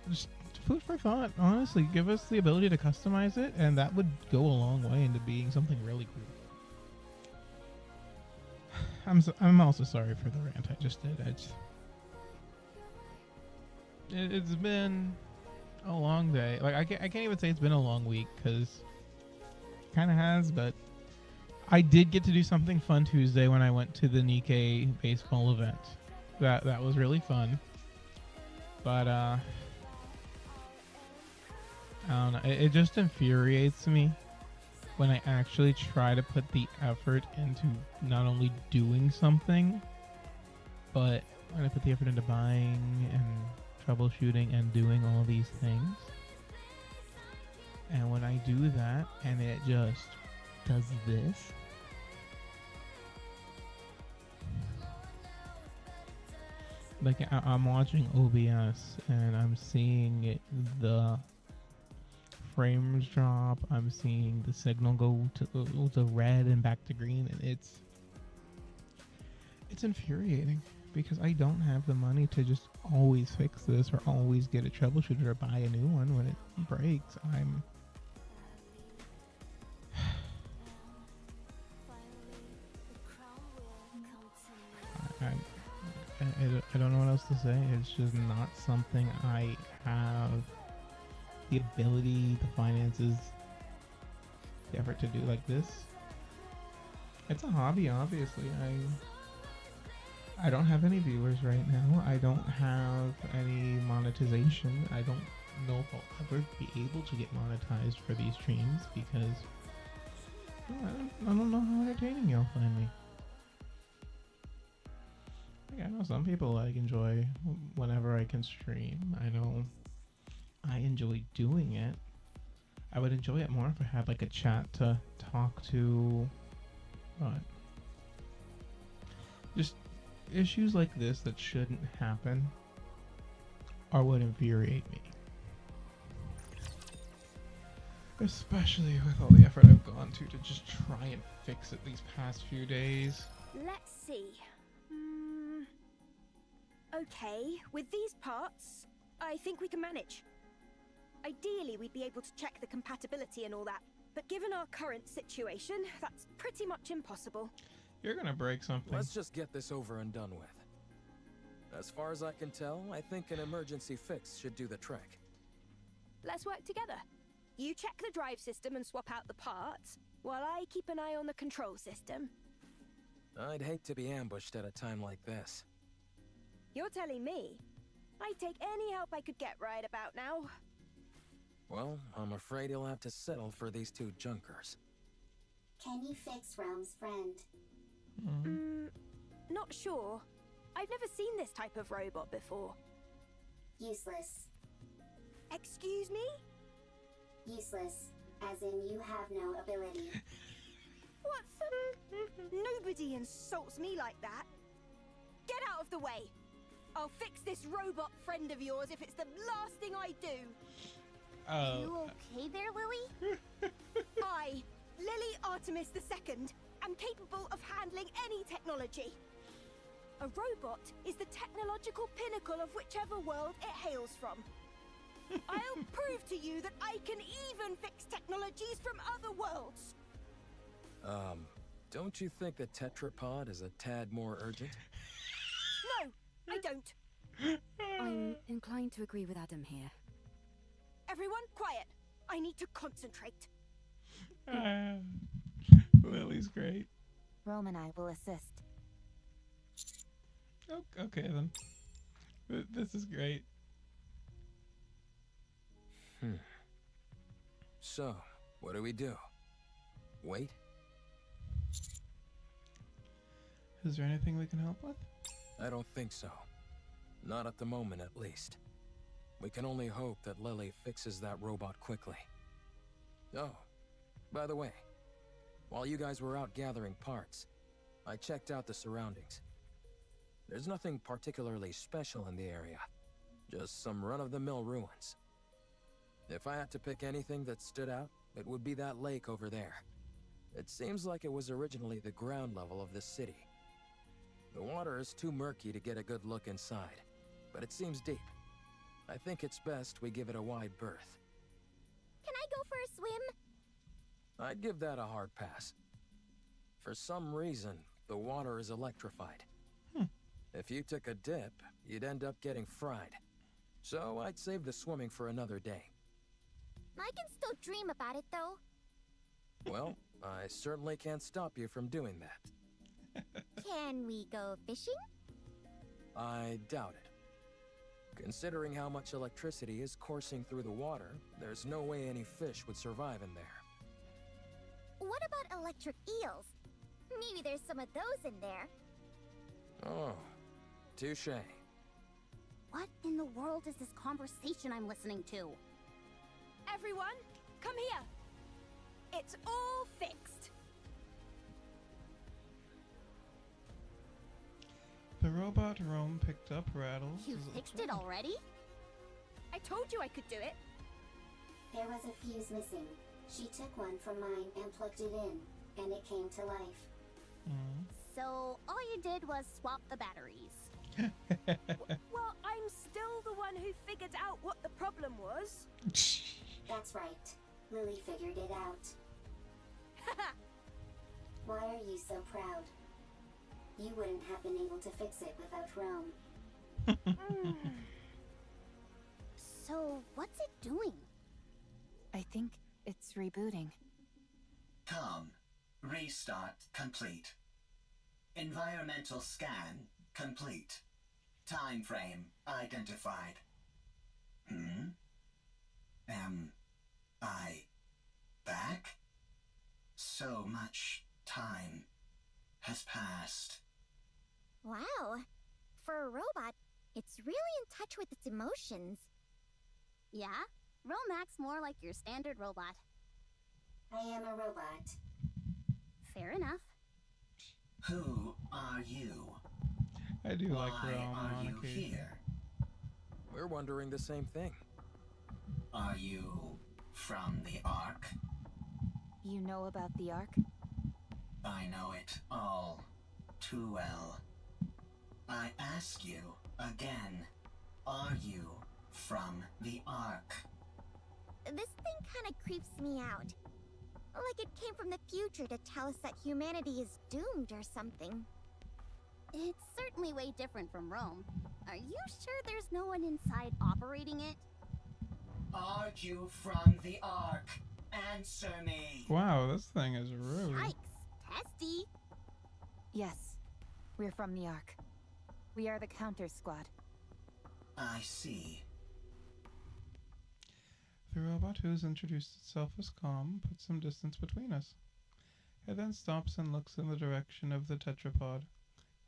S1: Just food for thought, honestly. Give us the ability to customize it, and that would go a long way into being something really cool. I'm also sorry for the rant I just did. It's been a long day. Like I can't even say it's been a long week because it kind of has, but I did get to do something fun Tuesday when I went to the Nikke baseball event. That was really fun. But I don't know. It just infuriates me when I actually try to put the effort into not only doing something, but when I put the effort into buying and troubleshooting and doing all these things, and when I do that and it just does this, like I'm watching OBS and I'm seeing the frames drop, I'm seeing the signal go to red and back to green, and it's infuriating because I don't have the money to just always fix this or always get a troubleshooter or buy a new one when it breaks. I don't know what else to say. It's just not something I have the ability, the finances, the effort to do like this. It's a hobby, obviously. I don't have any viewers right now. I don't have any monetization. I don't know if I'll ever be able to get monetized for these streams because I don't know how entertaining y'all find me. Like, I know some people enjoy whenever I can stream. I know I enjoy doing it. I would enjoy it more if I had like a chat to talk to, but just issues like this that shouldn't happen are what infuriate me. Especially with all the effort I've gone to just try and fix it these past few days.
S2: Let's see. Okay, with these parts, I think we can manage. Ideally, we'd be able to check the compatibility and all that, but given our current situation, that's pretty much impossible.
S1: You're gonna break something.
S5: Let's just get this over and done with. As far as I can tell, I think an emergency fix should do the trick.
S2: Let's work together. You check the drive system and swap out the parts, while I keep an eye on the control system.
S5: I'd hate to be ambushed at a time like this.
S2: You're telling me? I'd take any help I could get right about now.
S5: Well, I'm afraid you'll have to settle for these two junkers.
S7: Can you fix Realm's friend?
S2: Not sure. I've never seen this type of robot before.
S7: Useless.
S2: Excuse me?
S7: Useless, as in you have no ability.
S2: What the? Nobody insults me like that. Get out of the way. I'll fix this robot friend of yours if it's the last thing I do.
S4: You okay there, Lily?
S2: I, Lily Artemis II, am capable of handling any technology. A robot is the technological pinnacle of whichever world it hails from. I'll prove to you that I can even fix technologies from other worlds.
S5: Don't you think the tetrapod is a tad more urgent?
S2: No, I don't.
S3: I'm inclined to agree with Adam here.
S2: Everyone, quiet. I need to concentrate.
S1: Lily's great.
S6: Rome and I will assist.
S1: Okay then. This is great.
S5: So, what do we do? Wait?
S1: Is there anything we can help with?
S5: I don't think so. Not at the moment, at least. We can only hope that Lily fixes that robot quickly. Oh, by the way, while you guys were out gathering parts, I checked out the surroundings. There's nothing particularly special in the area, just some run-of-the-mill ruins. If I had to pick anything that stood out, it would be that lake over there. It seems like it was originally the ground level of the city. The water is too murky to get a good look inside, but it seems deep. I think it's best we give it a wide berth.
S4: Can I go for a swim?
S5: I'd give that a hard pass. For some reason, the water is electrified. If you took a dip, you'd end up getting fried. So I'd save the swimming for another day.
S4: I can still dream about it, though.
S5: Well, I certainly can't stop you from doing that.
S4: Can we go fishing?
S5: I doubt it. Considering how much electricity is coursing through the water, there's no way any fish would survive in there.
S9: What about electric eels? Maybe there's some of those in there.
S5: Oh, touche.
S4: What in the world is this conversation I'm listening to?
S2: Everyone, come here. It's all fixed.
S1: The robot Rome picked up Rattles.
S4: You fixed it already?
S2: I told you I could do it.
S7: There was a fuse missing. She took one from mine and plugged it in, and it came to life.
S4: So all you did was swap the batteries.
S2: Well, I'm still the one who figured out what the problem was.
S7: That's right. Lily figured it out. Why are you so proud? You wouldn't have been able to fix it without Rome.
S4: So what's it doing?
S6: I think it's rebooting.
S10: Com. Restart complete. Environmental scan complete. Time frame identified. Am I back? So much time has passed.
S9: Wow. For a robot, it's really in touch with its emotions.
S4: Yeah? Rome acts more like your standard robot.
S7: I am a robot.
S4: Fair enough.
S10: Who are you?
S1: I do like
S10: Why
S1: Rome
S10: are
S1: on
S10: you
S1: occasion.
S10: here?
S5: We're wondering the same thing.
S10: Are you from the Ark?
S6: You know about the Ark?
S10: I know it all too well. I ask you again, are you from the Ark?
S9: This thing kinda creeps me out. Like it came from the future to tell us that humanity is doomed or something.
S4: It's certainly way different from Rome. Are you sure there's no one inside operating it?
S10: Are you from the Ark? Answer me.
S1: Wow, this thing is rude.
S4: Yikes! Testy!
S6: Yes. We're from the Ark. We are the counter squad.
S10: I see.
S1: The robot who's introduced itself as calm puts some distance between us. It then stops and looks in the direction of the tetrapod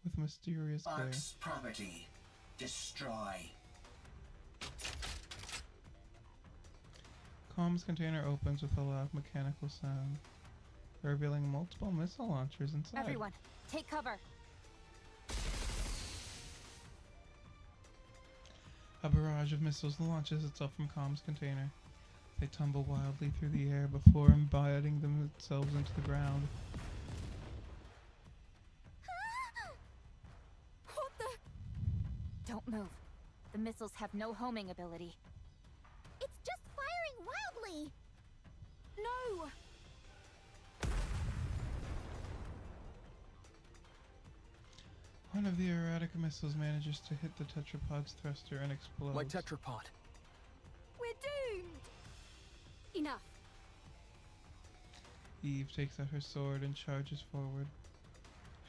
S1: with mysterious glare.
S10: Ark's property. Destroy.
S1: Comms container opens with a loud mechanical sound, revealing multiple missile launchers inside.
S6: Everyone, take cover.
S1: A barrage of missiles launches itself from comms container. They tumble wildly through the air before embedding themselves into the ground.
S2: What the?
S6: Don't move. The missiles have no homing ability.
S9: It's just firing wildly!
S2: No!
S1: One of the erratic missiles manages to hit the tetrapod's thruster and explodes.
S5: My tetrapod.
S2: We're doomed!
S3: Enough.
S1: Eve takes out her sword and charges forward.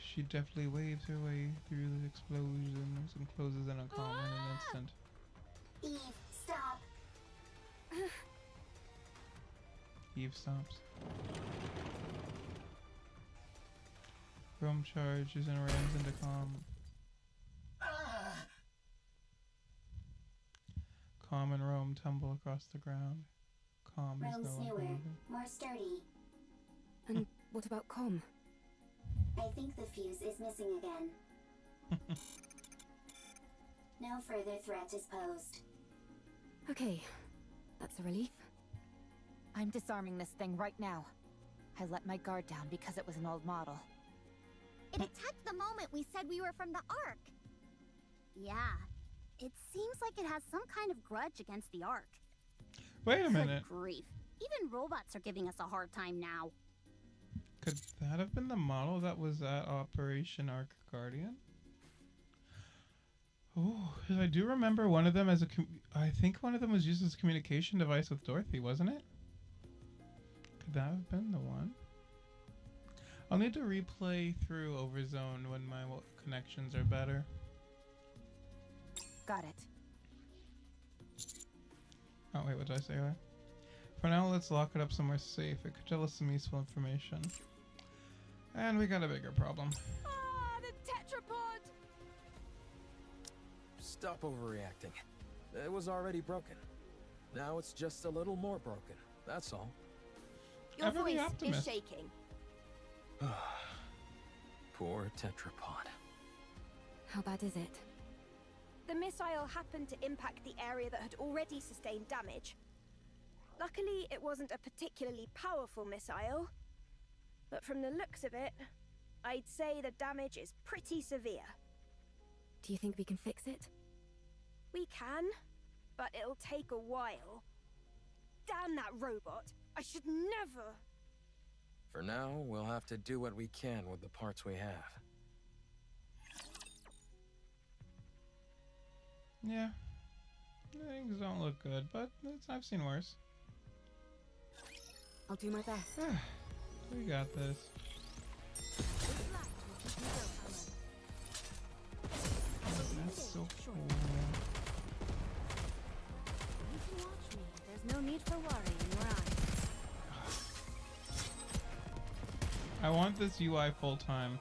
S1: She deftly waves her way through the explosions and closes in on Calm in an instant.
S7: Eve, stop.
S1: Eve stops. Rome charges and rams into Calm.
S10: Ah!
S1: Calm and Rome tumble across the ground. Calm is
S7: Rome's
S1: no longer
S7: newer,
S1: moving.
S7: more sturdy.
S3: And what about Com?
S7: I think the fuse is missing again. No further threat is posed.
S3: Okay, that's a relief.
S6: I'm disarming this thing right now. I let my guard down because it was an old model.
S9: It attacked the moment we said we were from the Ark.
S4: Yeah. It seems like it has some kind of grudge against the Ark.
S1: Wait a
S4: Good
S1: minute.
S4: grief. Even robots are giving us a hard time now.
S1: Could that have been the model that was at Operation Ark Guardian? Oh, I do remember one of them as a. I think one of them was used as a communication device with Dorothy, wasn't it? Could that have been the one? I'll need to replay through Overzone when my connections are better.
S6: Got it.
S1: Oh wait, what did I say?
S11: For now, let's lock it up somewhere safe. It could tell us some useful information. And we got a bigger problem.
S2: Ah, the tetrapod!
S5: Stop overreacting. It was already broken. Now it's just a little more broken. That's all.
S2: Your
S11: Ever the
S2: voice is
S11: optimist.
S2: shaking.
S5: Poor tetrapod.
S3: How bad is it?
S2: The missile happened to impact the area that had already sustained damage. Luckily, it wasn't a particularly powerful missile. But from the looks of it, I'd say the damage is pretty severe.
S3: Do you think we can fix it?
S2: We can, but it'll take a while. Damn that robot! I should never...
S5: For now, we'll have to do what we can with the parts we have.
S11: Yeah. Things don't look good, but I've seen worse.
S3: I'll do my best.
S11: We got this. That's so cool.
S3: You can watch me. There's no need for worry in your eyes.
S11: I want this UI full time.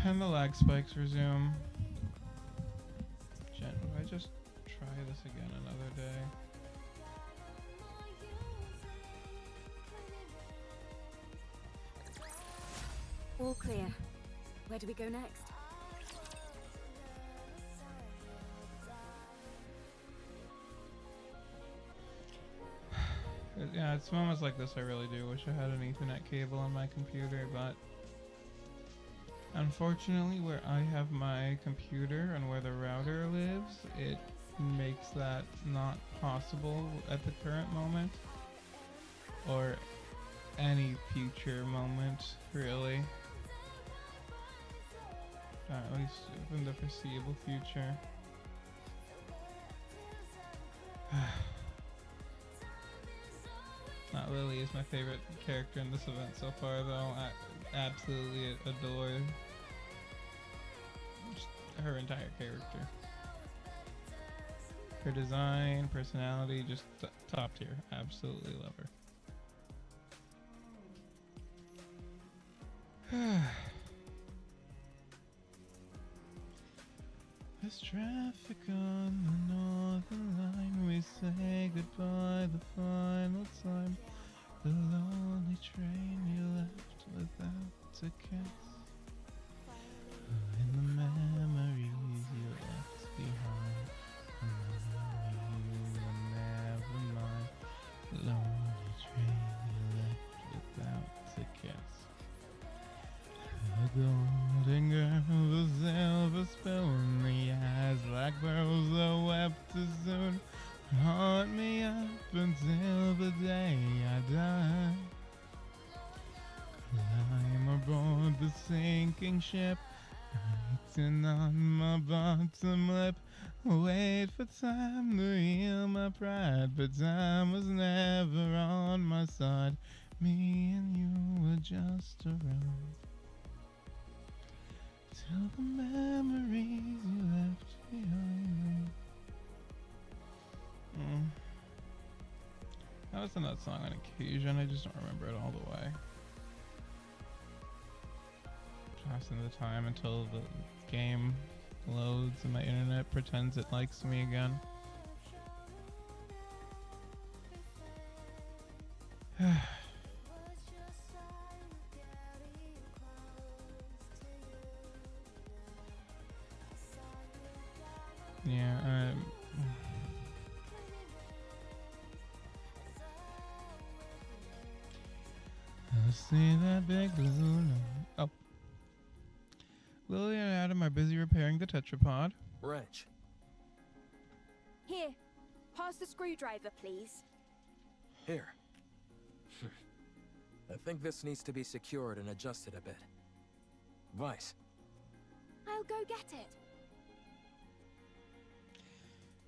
S11: And the lag spikes resume. Jen, would I just try this again another day?
S3: All clear. Where do we go next?
S11: Yeah, it's moments like this I really do wish I had an Ethernet cable on my computer, but unfortunately where I have my computer and where the router lives, it makes that not possible at the current moment. Or any future moment, really. At least in the foreseeable future. Lily is my favorite character in this event so far, though. I absolutely adore just her entire character. Her design, personality, just top tier. Absolutely love her. There's traffic on the northern line. We say goodbye the final time. The lonely train you left without a kiss. In the memories you left behind. You will never mind. The lonely train you left without a kiss. The golden girl, the silver spoon, the eyes like pearls that wept too soon. Haunt me up until the day I die. Climb aboard the sinking ship, writing on my bottom lip. Wait for time to heal my pride, but time was never on my side. Me and you were just around. Till the memories you left behind. I listen to that song on occasion, I just don't remember it all the way. Passing the time until the game loads and my internet pretends it likes me again. Yeah, I see that big balloon. Oh. Lily and Adam are busy repairing the tetrapod.
S5: Wrench.
S2: Here, pass the screwdriver, please.
S5: Here. I think this needs to be secured and adjusted a bit. Vice.
S2: I'll go get it.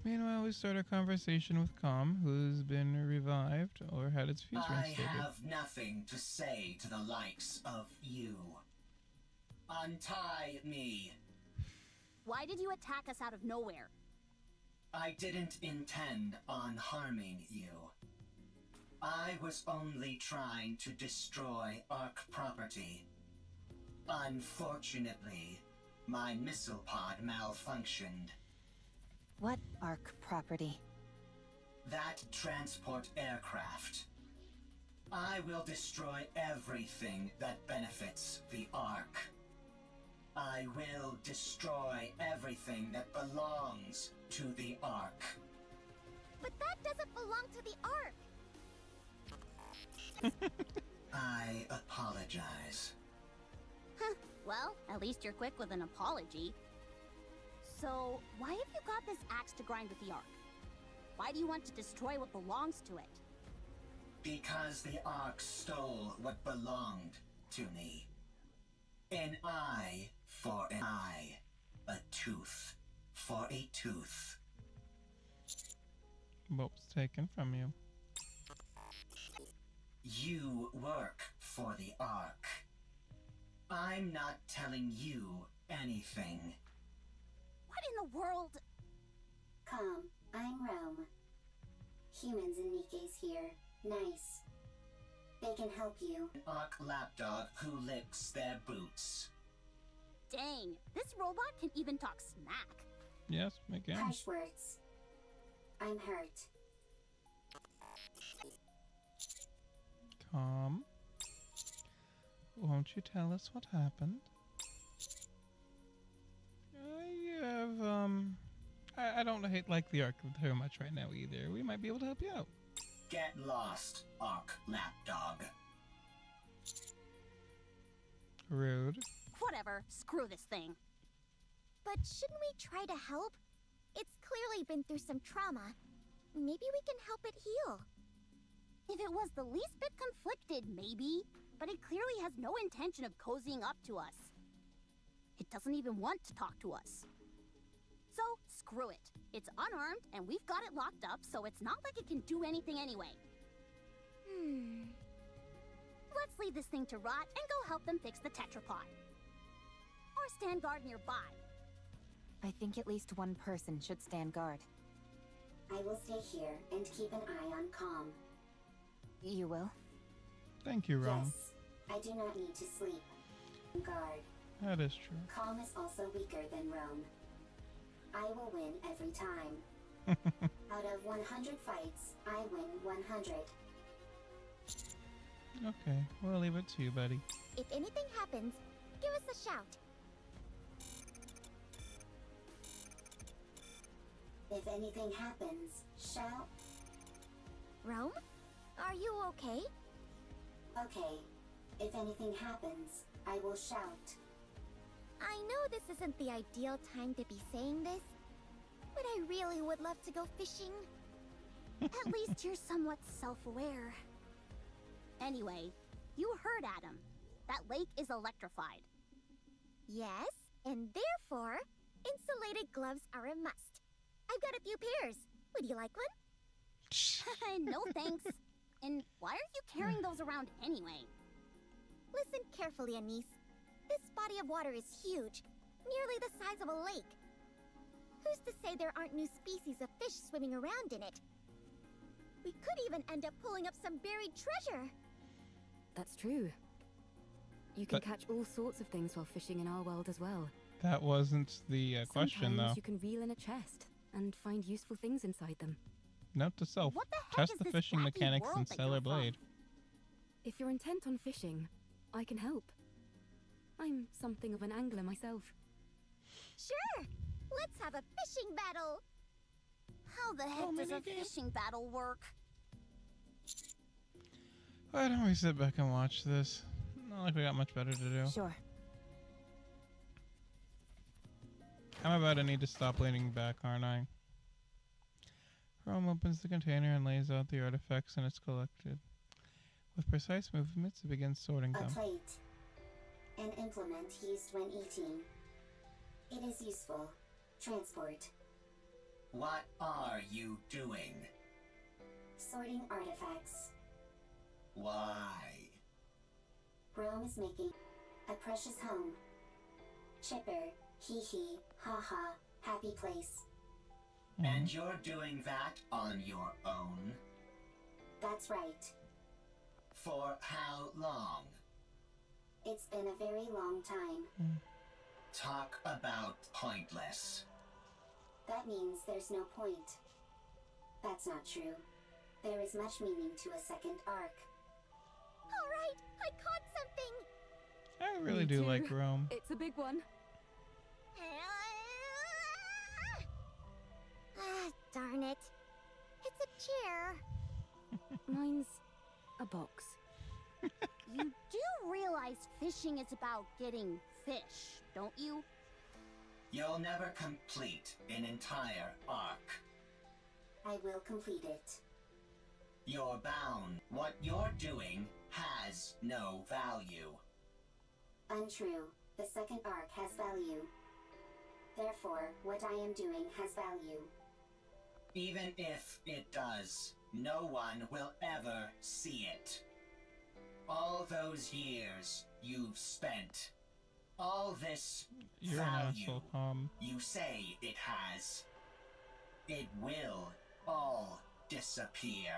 S11: Meanwhile, we start a conversation with Calm, who's been revived or had its future
S10: I
S11: instated.
S10: have nothing to say to the likes of you. Untie me.
S4: Why did you attack us out of nowhere?
S10: I didn't intend on harming you. I was only trying to destroy Ark property. Unfortunately, my missile pod malfunctioned.
S6: What Ark property?
S10: That transport aircraft. I will destroy everything that benefits the Ark. I will destroy everything that belongs to the Ark.
S9: But that doesn't belong to the Ark.
S10: I apologize.
S4: Huh. Well, at least you're quick with an apology. So, why have you got this axe to grind with the Ark? Why do you want to destroy what belongs to it?
S10: Because the Ark stole what belonged to me. An eye for an eye. A tooth for a tooth.
S11: What was taken from you?
S10: You work for the Ark. I'm not telling you anything.
S4: What in the world?
S7: Calm, I'm Rome. Humans and Nikke's here. Nice. They can help you.
S10: An Ark lapdog who licks their boots.
S4: Dang, this robot can even talk smack.
S11: Yes, again.
S7: Harsh words. I'm hurt.
S11: Calm. Won't you tell us what happened? I don't like the Ark very much right now either. We might be able to help you out.
S10: Get lost, Ark lapdog.
S11: Rude.
S4: Whatever, screw this thing.
S9: But shouldn't we try to help? It's clearly been through some trauma. Maybe we can help it heal.
S4: If it was the least bit conflicted, maybe. But it clearly has no intention of cozying up to us. It doesn't even want to talk to us. So, screw it. It's unarmed, and we've got it locked up, so it's not like it can do anything anyway. Let's leave this thing to rot and go help them fix the tetrapod. Or stand guard nearby.
S6: I think at least one person should stand guard.
S7: I will stay here and keep an eye on Calm.
S6: You will?
S11: Thank you, Rome.
S7: Yes, I do not need to sleep. Guard.
S11: That is true.
S7: Calm is also weaker than Rome. I will win every time. Out of 100 fights, I win 100.
S11: Okay, we'll leave it to you, buddy.
S9: If anything happens, give us a shout.
S7: If anything happens, shout.
S9: Rome? Are you okay?
S7: Okay. If anything happens, I will shout.
S9: I know this isn't the ideal time to be saying this, but I really would love to go fishing.
S4: At least you're somewhat self-aware. Anyway, you heard Adam. That lake is electrified.
S9: Yes, and therefore, insulated gloves are a must. I've got a few pairs. Would you like one?
S4: No thanks. And why are you carrying those around anyway?
S9: Listen carefully, Anise. This body of water is huge, nearly the size of a lake. Who's to say there aren't new species of fish swimming around in it? We could even end up pulling up some buried treasure.
S3: That's true. You can
S11: But-
S3: catch all sorts of things while fishing in our world as well.
S11: That wasn't the question,
S3: Sometimes
S11: though.
S3: you can reel in a chest and find useful things inside them.
S11: Note to self:
S4: What the heck
S11: test
S4: is
S11: the
S4: this
S11: fishing
S4: wacky
S11: mechanics
S4: world
S11: in
S4: that
S11: Stellar
S4: you're from?
S11: Blade.
S3: If you're intent on fishing, I can help. I'm something of an angler myself.
S9: Sure! Let's have a fishing battle!
S4: How the heck does a fishing battle work?
S11: Why don't we sit back and watch this? Not like we got much better to do.
S6: Sure.
S11: I'm about to need to stop leaning back, aren't I? Rome opens the container and lays out the artifacts in its collected. With precise movements, it begins sorting
S7: A
S11: them.
S7: plate. An implement used when eating. It is useful. Transport.
S10: What are you doing?
S7: Sorting artifacts.
S10: Why?
S7: Rome is making a precious home. Chipper, hee hee, ha ha, happy place.
S10: And you're doing that on your own?
S7: That's right.
S10: For how long?
S7: It's been a very long time.
S10: Talk about pointless.
S7: That means there's no point. That's not true. There is much meaning to a second arc.
S9: Alright, I caught something!
S11: I really
S3: Me
S11: do
S3: too.
S11: like Rome.
S3: It's a big one.
S9: Ah, darn it. It's a chair.
S3: Mine's a box.
S4: You do realize fishing is about getting fish, don't you?
S10: You'll never complete an entire arc.
S7: I will complete it.
S10: You're bound. What you're doing has no value.
S7: Untrue. The second arc has value. Therefore, what I am doing has value.
S10: Even if it does, no one will ever see it. All those years you've spent, all this
S11: You're an
S10: value
S11: asshole,
S10: you say it has, it will all disappear.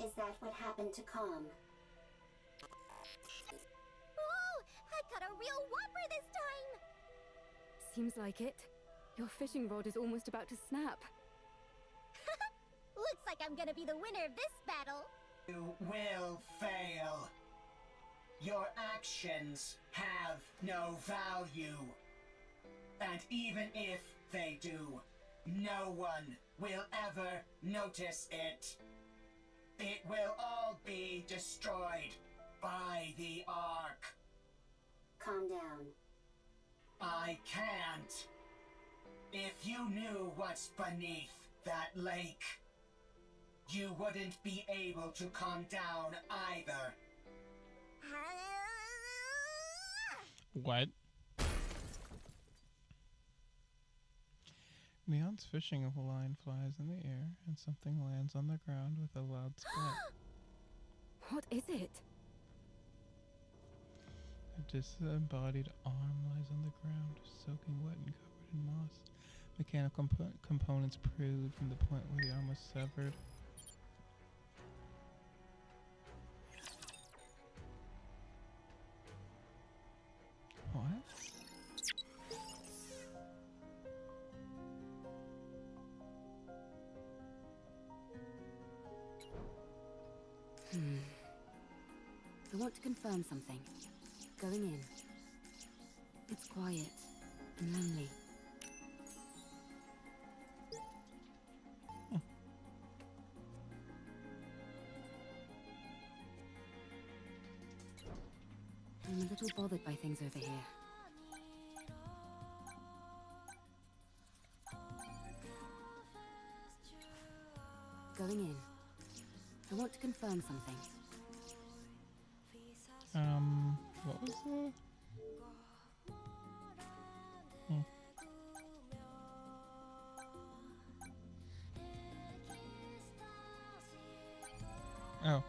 S7: Is that what happened to Calm?
S9: Oh, I got a real whopper this time!
S3: Seems like it. Your fishing rod is almost about to snap.
S9: Looks like I'm gonna be the winner of this battle.
S10: You will fail. Your actions have no value. And even if they do, no one will ever notice it. It will all be destroyed by the Ark.
S7: Calm down.
S10: I can't. If you knew what's beneath that lake, you wouldn't be able to calm down either.
S11: What? Neon's fishing line flies in the air, and something lands on the ground with a loud splat.
S3: What is it?
S11: A disembodied arm lies on the ground, soaking wet and covered in moss. Mechanical components protrude from the point where the arm was severed. What?
S3: I want to confirm something. Going in. It's quiet and lonely. I'm a little bothered by things over here. Going in. I want to confirm something.
S11: What was that? Oh.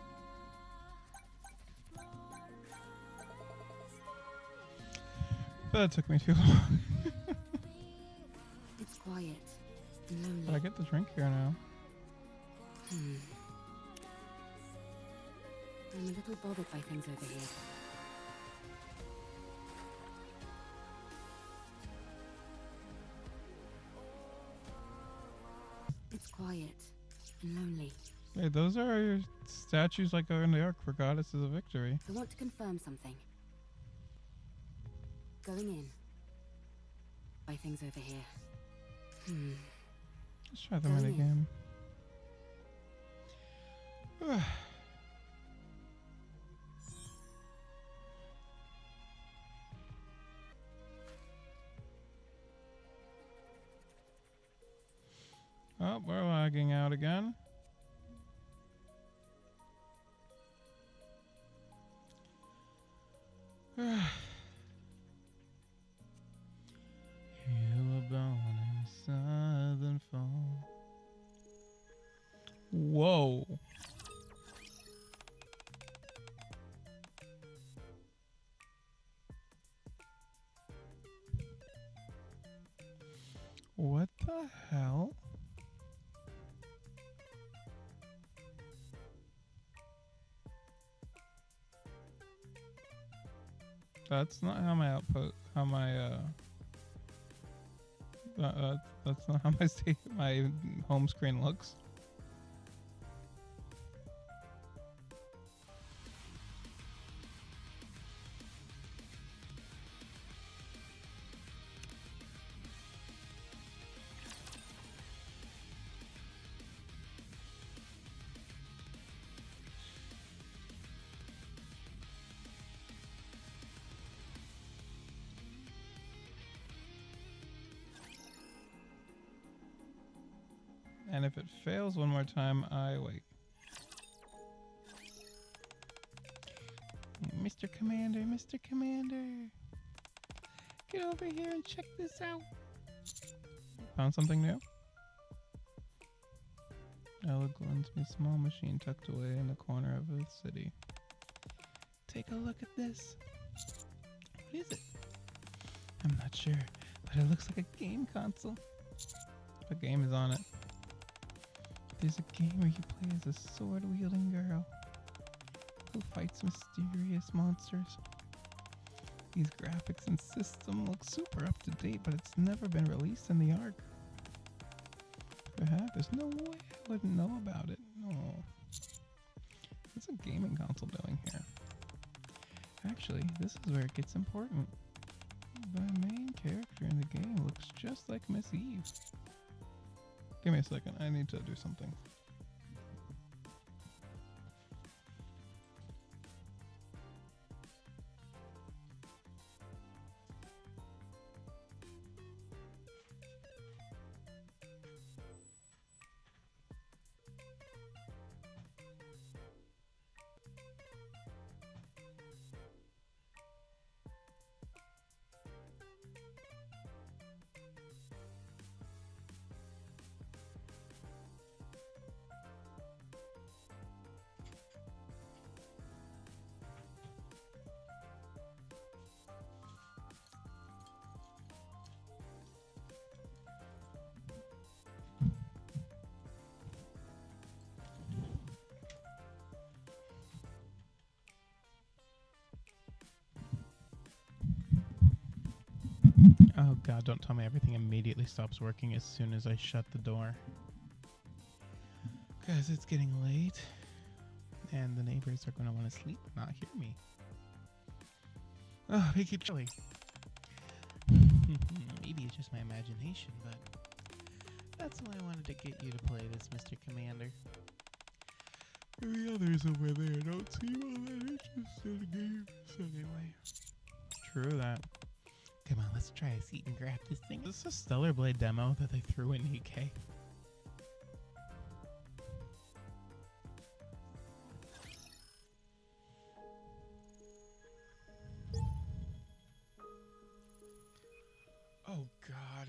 S11: That took me too long.
S3: It's quiet and lonely.
S11: But I get the drink here now.
S3: I'm a little bothered by things over here. It's quiet and lonely.
S11: Hey, those are statues like in the Ark for goddesses of victory.
S3: I want to confirm something. Going in. By things over here.
S11: Let's try the
S3: Going
S11: minigame. Oh, we're lagging out again. You were born in southern fall. What the hell? That's not how my output, how my that's not how my home screen looks. And if it fails one more time, I wait. Mr. Commander, Mr. Commander. Get over here and check this out. Found something new? Ella glints me small machine tucked away in the corner of the city. Take a look at this. What is it? I'm not sure, but it looks like a game console. What game is on it? There's a game where you play as a sword-wielding girl who fights mysterious monsters. These graphics and system look super up to date, but it's never been released in the ARC. Perhaps there's no way I wouldn't know about it. No. What's a gaming console doing here? Actually, this is where it gets important. The main character in the game looks just like Miss Eve. Give me a second, I need to do something. Oh god, don't tell me everything immediately stops working as soon as I shut the door. Because it's getting late, and the neighbors are going to want to sleep and not hear me. Oh, they keep chilly. Maybe it's just my imagination, but that's why I wanted to get you to play this, Mr. Commander. The others over there don't seem all that interested in games anyway. True that. Come on, let's try a seat and grab this thing. Is this a Stellar Blade demo that they threw in Nikke? Oh god.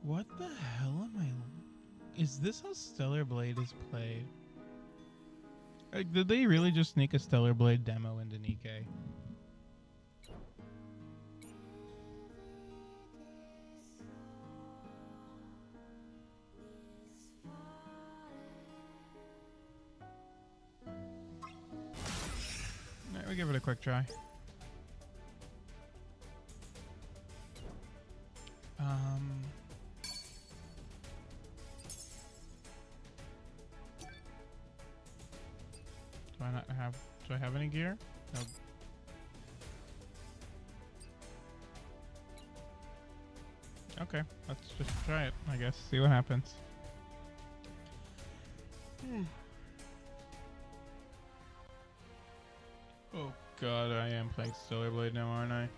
S11: What the hell am I... Is this how Stellar Blade is played? Like, did they really just sneak a Stellar Blade demo into Nikke? Alright, we'll give it a quick try. Do I have any gear? No. Okay, let's just try it, I guess. See what happens. Oh god, I am playing Stellar Blade now, aren't I?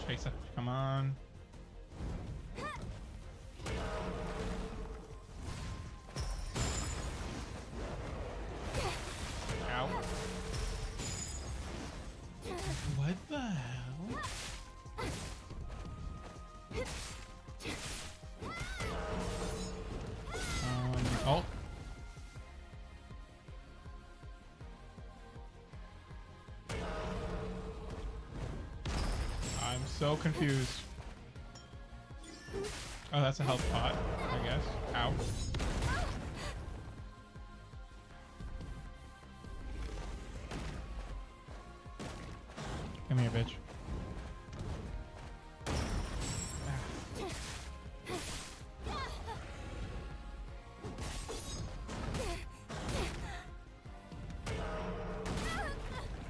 S11: Chaser, come on. Ow. What the hell? Oh. I'm so confused. Oh, that's a health pot, I guess. Ow. Come here, bitch.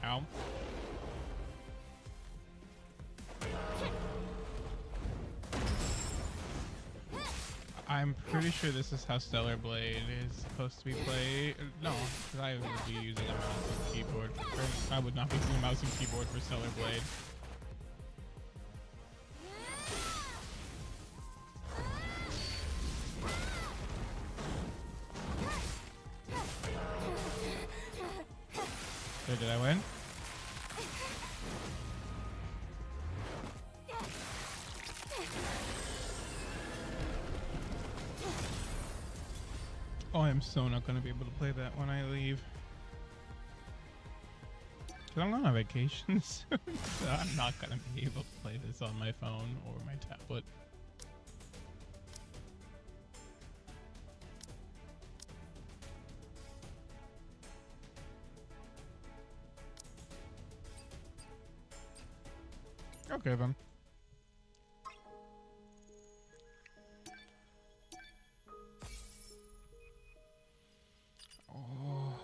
S11: Ow. I'm pretty sure this is how Stellar Blade is supposed to be played. No, because I would be using a mouse and keyboard. I would not be using a mouse and keyboard for Stellar Blade. So did I win? Oh, I'm so not going to be able to play that when I leave. Because I'm going on vacation soon, so I'm not going to be able to play this on my phone or my tablet. Okay, then. Oh.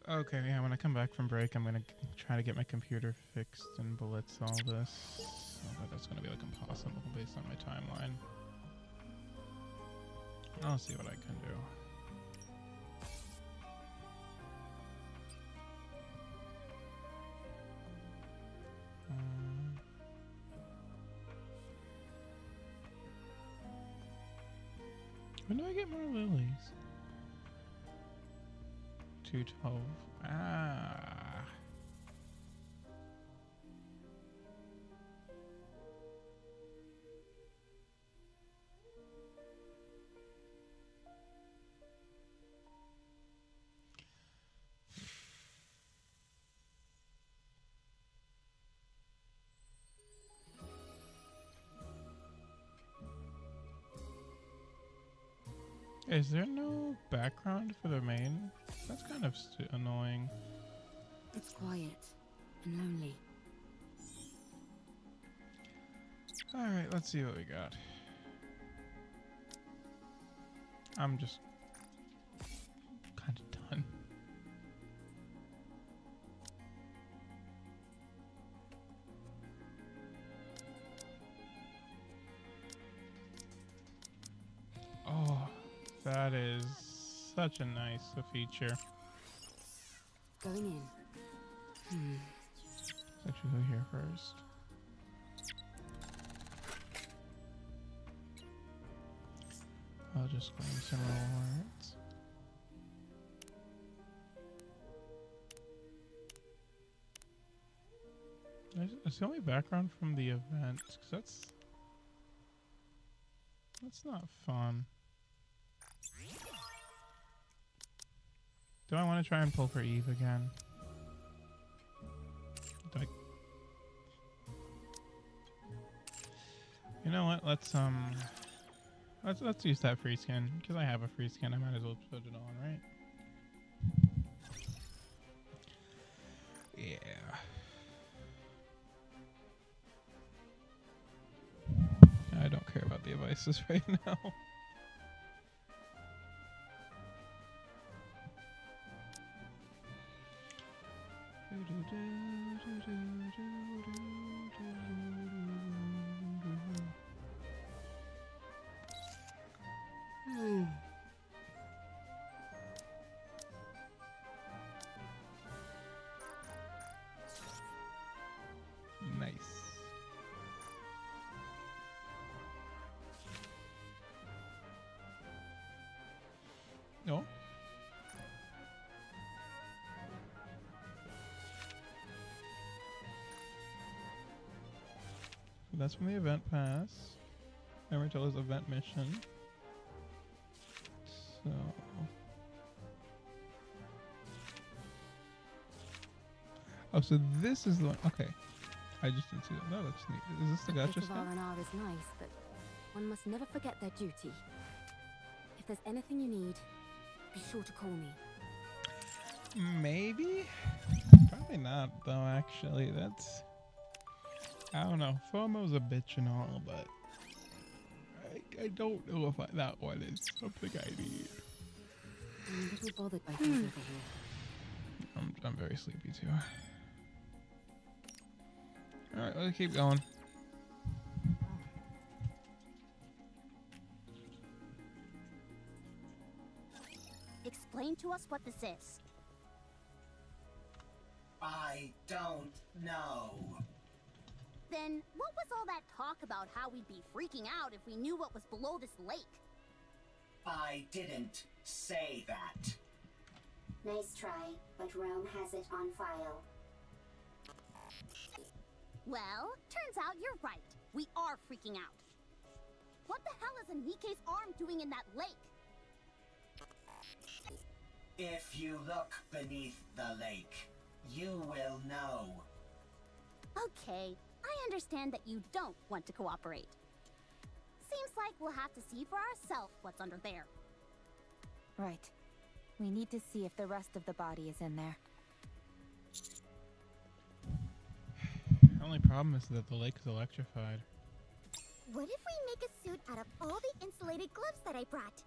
S11: Okay, yeah, when I come back from break, I'm gonna try to get my computer fixed and blitz all this. But that's gonna be like impossible based on my timeline. I'll see what I can do. When do I get more lilies? 212. Ah. Is there no background for the main? That's kind of annoying.
S3: It's quiet and lonely.
S11: Alright, let's see what we got. I'm just kind of done. Oh, that is such a nice feature.
S3: Going in.
S11: Let's actually go here first. I'll just claim some rewards. It's the only background from the event, 'cause that's not fun. Do I want to try and pull for Eve again? You know what? Let's use that free skin because I have a free skin. I might as well put it on, right? Yeah. I don't care about the devices right now. Nice. No? So that's from the event pass. Emerald's event mission. So... Oh, so this is the one. Okay. I just didn't see that. That looks neat. Is this the
S3: A bit
S11: gotcha
S3: of
S11: stuff?
S3: R&R is nice, but one must never forget their duty. If there's anything you need, be sure to call me.
S11: Maybe? Probably not, though, actually. That's... I don't know. FOMO's a bitch and all, but... I don't know if that one is something I need.
S3: I'm a little bothered by things over here.
S11: I'm very sleepy, too. Alright, let's keep going.
S4: Explain to us what this is.
S10: I don't know.
S4: Then, what was all that talk about how we'd be freaking out if we knew what was below this lake?
S10: I didn't say that.
S7: Nice try, but Rome has it on file.
S4: Well, turns out you're right. We are freaking out. What the hell is a Nikke's arm doing in that lake?
S10: If you look beneath the lake, you will know.
S4: Okay, I understand that you don't want to cooperate. Seems like we'll have to see for ourselves what's under there.
S6: Right. We need to see if the rest of the body is in there.
S11: The only problem is that the lake is electrified.
S9: What if we make a suit out of all the insulated gloves that I brought?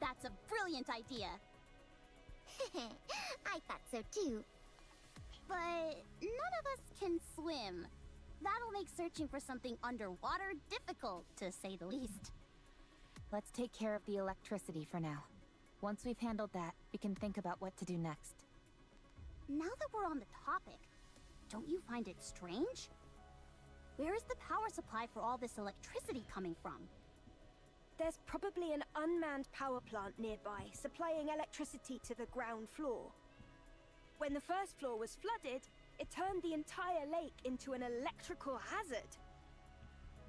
S4: That's a brilliant idea.
S9: I thought so too.
S4: But none of us can swim. That'll make searching for something underwater difficult, to say the least.
S6: Let's take care of the electricity for now. Once we've handled that, we can think about what to do next.
S4: Now that we're on the topic, don't you find it strange? Where is the power supply for all this electricity coming from?
S2: There's probably an unmanned power plant nearby, supplying electricity to the ground floor. When the first floor was flooded, it turned the entire lake into an electrical hazard.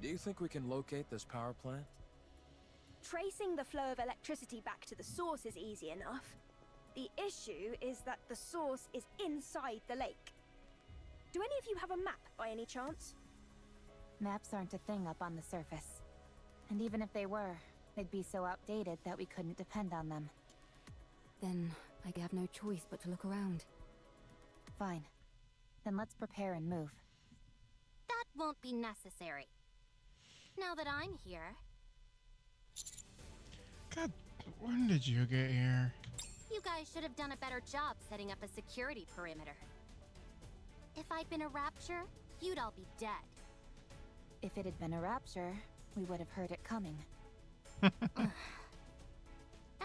S5: Do you think we can locate this power plant?
S2: Tracing the flow of electricity back to the source is easy enough. The issue is that the source is inside the lake. Do any of you have a map by any chance?
S6: Maps aren't a thing up on the surface. And even if they were, they'd be so outdated that we couldn't depend on them.
S3: Then I have no choice but to look around.
S6: Fine. Then let's prepare and move.
S4: That won't be necessary. Now that I'm here...
S11: God, when did you get here?
S4: You guys should have done a better job setting up a security perimeter. If I'd been a rapture, you'd all be dead.
S6: If it had been a rapture, we would have heard it coming.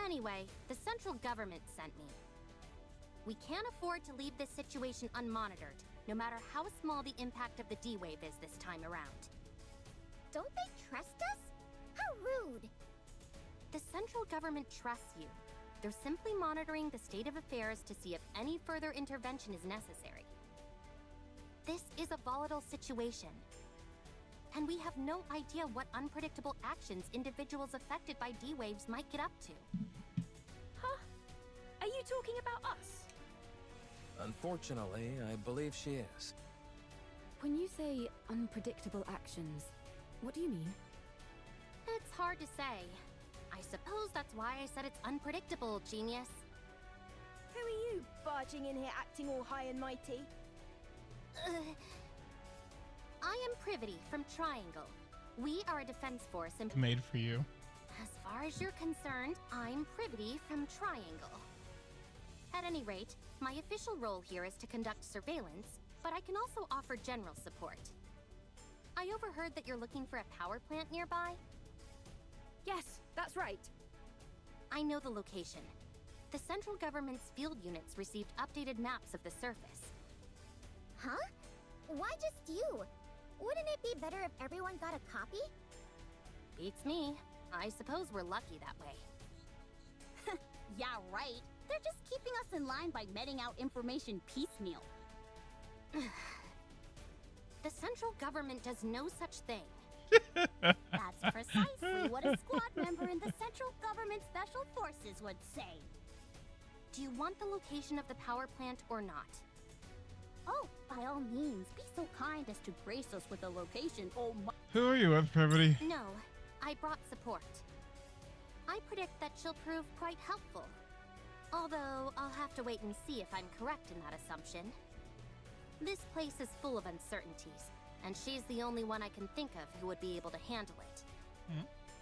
S4: Anyway, the central government sent me. We can't afford to leave this situation unmonitored, no matter how small the impact of the D-Wave is this time around.
S9: Don't they trust us? How rude!
S4: The central government trusts you. They're simply monitoring the state of affairs to see if any further intervention is necessary. This is a volatile situation. And we have no idea what unpredictable actions individuals affected by D-Waves might get up to.
S2: Huh? Are you talking about us?
S5: Unfortunately, I believe she is.
S3: When you say unpredictable actions, what do you mean?
S4: It's hard to say. I suppose that's why I said it's unpredictable, genius.
S2: Who are you, barging in here acting all high and mighty?
S4: I am Privity from Triangle. We are a defense force and
S1: Made for you.
S4: as far as you're concerned, I'm Privity from Triangle. At any rate, my official role here is to conduct surveillance, but I can also offer general support. I overheard that you're looking for a power plant nearby.
S2: Yes, that's right.
S4: I know the location. The central government's field units received updated maps of the surface.
S9: Huh? Why just you? Wouldn't it be better if everyone got a copy?
S4: Beats me. I suppose we're lucky that way.
S12: Yeah, right. They're just keeping us in line by meting out information piecemeal.
S4: The central government does no such thing.
S12: That's precisely what a squad member in the Central Government Special Forces would say.
S4: Do you want the location of the power plant or not?
S12: Oh, by all means, be so kind as to grace us with the location, oh my—
S11: Who are you with, Privity?
S4: No, I brought support. I predict that she'll prove quite helpful. Although, I'll have to wait and see if I'm correct in that assumption. This place is full of uncertainties, and she's the only one I can think of who would be able to handle it.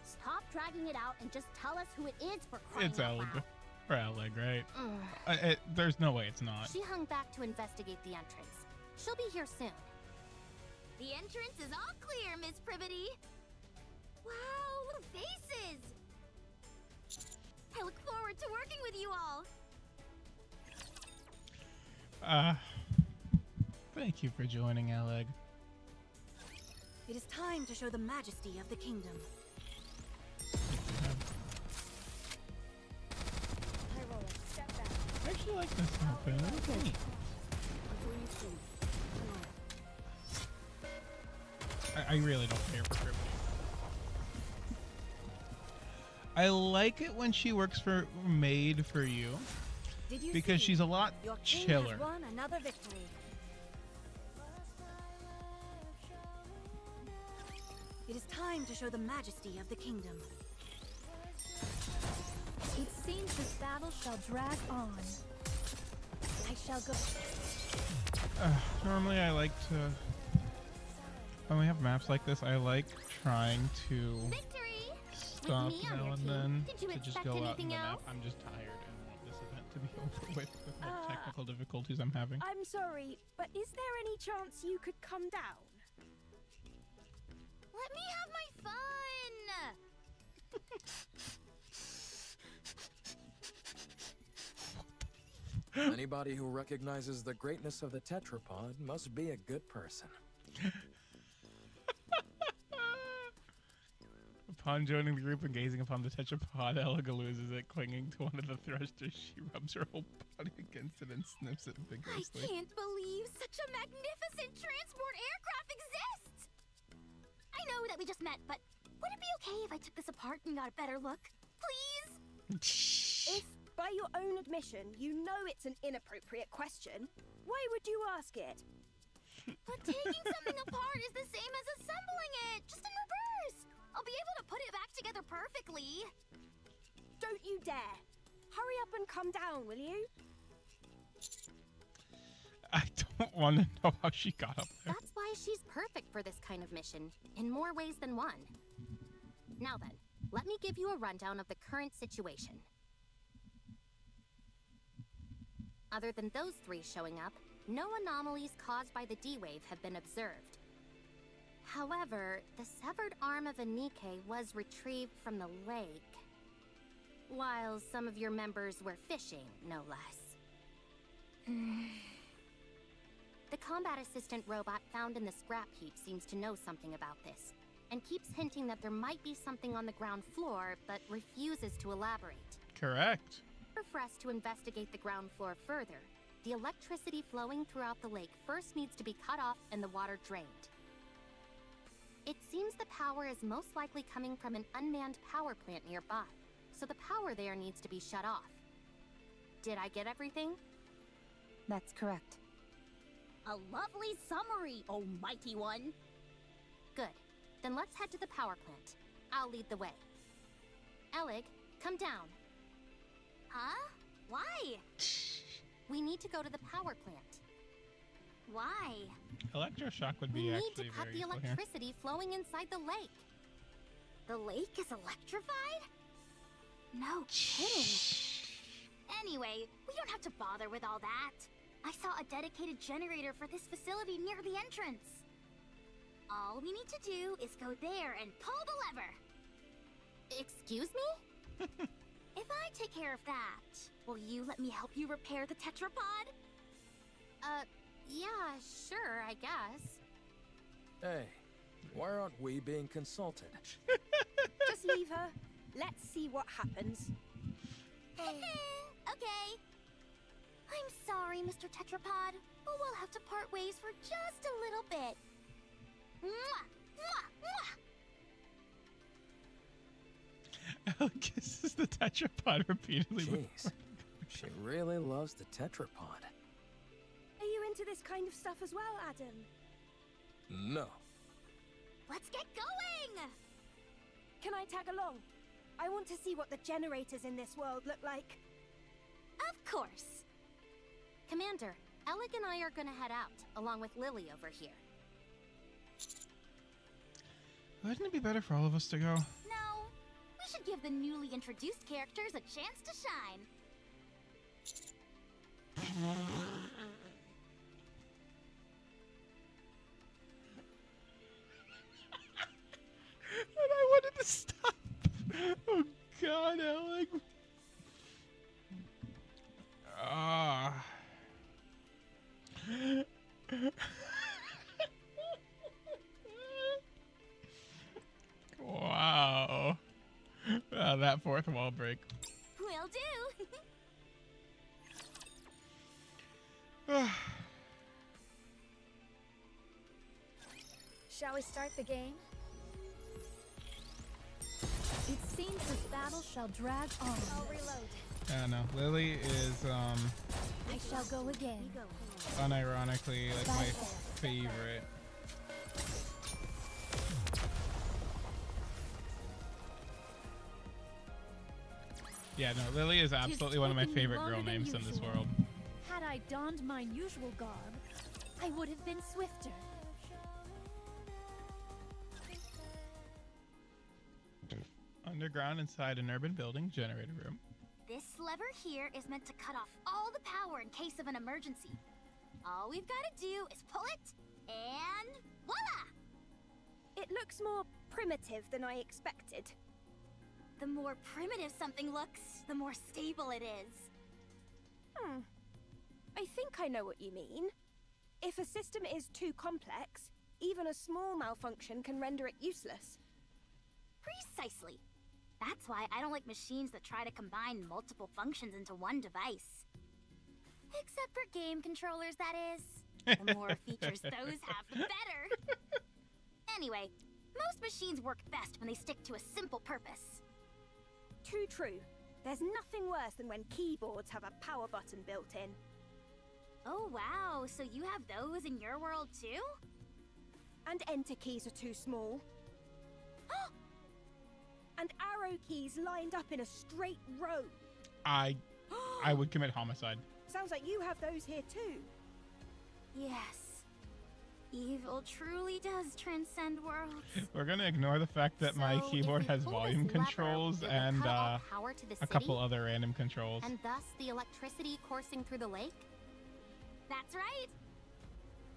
S12: Stop dragging it out and just tell us who it is for crying
S11: It's
S12: out
S11: Alec.
S12: loud.
S11: Or Alec, right? There's no way it's not.
S4: She hung back to investigate the entrance. She'll be here soon.
S12: The entrance is all clear, Miss Privity. Wow, little faces! I look forward to working with you all.
S11: Thank you for joining, Alec.
S3: It is time to show the majesty of the kingdom.
S2: High roller, step back.
S11: I actually like this outfit. It's neat.
S3: Until you see. Come on.
S11: I really don't care for Privity. I like it when she works for Made for You
S3: Did you
S11: because
S3: see?
S11: she's a lot
S3: Your king
S11: chiller.
S3: has won another victory. It is time to show the majesty of the kingdom.
S13: It seems this battle shall drag on. I shall go.
S11: Normally I like to, when we have maps like this, I like trying to
S12: Victory!
S11: stop
S12: me on
S11: now
S12: your
S11: and
S12: team.
S11: then
S12: Did you
S11: to just
S12: expect
S11: go out in
S12: anything
S11: the map.
S12: else?
S11: I'm just tired and want this event to be over with the technical difficulties I'm having.
S2: I'm sorry, but is there any chance you could come down?
S12: Let me have my fun!
S5: Anybody who recognizes the greatness of the tetrapod must be a good person.
S11: Upon joining the group and gazing upon the tetrapod, Eliga loses it, clinging to one of the thrusters. She rubs her whole body against it and sniffs it
S12: I
S11: vigorously.
S12: can't believe such a magnificent transport aircraft exists! I know that we just met, but would it be okay if I took this apart and got a better look? Please?
S2: If, by your own admission, you know it's an inappropriate question, why would you ask it?
S12: But taking something apart is the same as assembling it, just in reverse. I'll be able to put it back together perfectly.
S2: Don't you dare! Hurry up and come down, will you?
S11: I don't want to know how she got up there.
S4: That's why she's perfect for this kind of mission, in more ways than one. Now then, let me give you a rundown of the current situation. Other than those three showing up, no anomalies caused by the D-Wave have been observed. However, the severed arm of a Nikke was retrieved from the lake, while some of your members were fishing, no less. The combat assistant robot found in the scrap heap seems to know something about this, and keeps hinting that there might be something on the ground floor, but refuses to elaborate.
S11: Correct.
S4: For us to investigate the ground floor further, the electricity flowing throughout the lake first needs to be cut off and the water drained. It seems the power is most likely coming from an unmanned power plant nearby, so the power there needs to be shut off. Did I get everything?
S6: That's correct.
S12: A lovely summary, oh mighty one.
S4: Good. Then let's head to the power plant. I'll lead the way. Elig, come down.
S12: Huh? Why?
S14: We need to go to the power plant.
S4: Why?
S11: Electroshock would
S14: We
S11: be
S14: need
S11: actually
S14: to cut
S11: very
S14: the
S11: useful here.
S14: electricity flowing inside the lake.
S4: The lake is electrified? No kidding. Anyway, we don't have to bother with all that. I saw a dedicated generator for this facility near the entrance. All we need to do is go there and pull the lever.
S14: Excuse me?
S4: If I take care of that, will you let me help you repair the tetrapod?
S14: Yeah, sure, I guess.
S5: Hey, why aren't we being consulted?
S2: Just leave her. Let's see what happens.
S4: Okay. I'm sorry, Mr. Tetrapod, but we'll have to part ways for just a little bit. Mwah! Mwah! Mwah!
S11: Elle kisses the tetrapod repeatedly.
S5: Jeez, she really loves the tetrapod.
S2: Are you into this kind of stuff as well, Adam?
S5: No.
S4: Let's get going!
S2: Can I tag along? I want to see what the generators in this world look like.
S4: Of course.
S14: Commander, Alec and I are gonna head out, along with Lily over here.
S11: Wouldn't it be better for all of us to go?
S4: No, we should give the newly introduced characters a chance to shine.
S11: And I wanted to stop. Oh God, Alec. Ah. Wow. That fourth wall break.
S4: Will do.
S13: Shall we start the game? It seems this battle shall drag on. I'll reload.
S11: Yeah, no. Lily is,
S13: I shall go again.
S11: unironically, like, my favorite. Yeah, no, Lily is absolutely one of my favorite girl names in this world.
S13: Had I donned mine usual garb, I would have been swifter.
S11: Underground inside an urban building, generator room.
S4: This lever here is meant to cut off all the power in case of an emergency. All we've got to do is pull it, and voila!
S2: It looks more primitive than I expected.
S4: The more primitive something looks, the more stable it is.
S2: I think I know what you mean. If a system is too complex, even a small malfunction can render it useless.
S4: Precisely. That's why I don't like machines that try to combine multiple functions into one device. Except for game controllers, that is. The more features those have, the better. Anyway, most machines work best when they stick to a simple purpose.
S2: Too true. There's nothing worse than when keyboards have a power button built in.
S4: Oh wow, so you have those in your world too?
S2: And enter keys are too small. And arrow keys lined up in a straight row.
S11: I would commit homicide.
S2: Sounds like you have those here too.
S4: Yes. Evil truly does transcend worlds.
S11: We're gonna ignore the fact that my
S14: So,
S11: keyboard
S14: if we
S11: has
S14: pull this
S11: volume
S14: lever,
S11: controls
S14: it will
S11: and
S14: cut all power to the
S11: a couple
S14: city,
S11: other random controls.
S14: and thus the electricity coursing through the lake?
S4: That's right.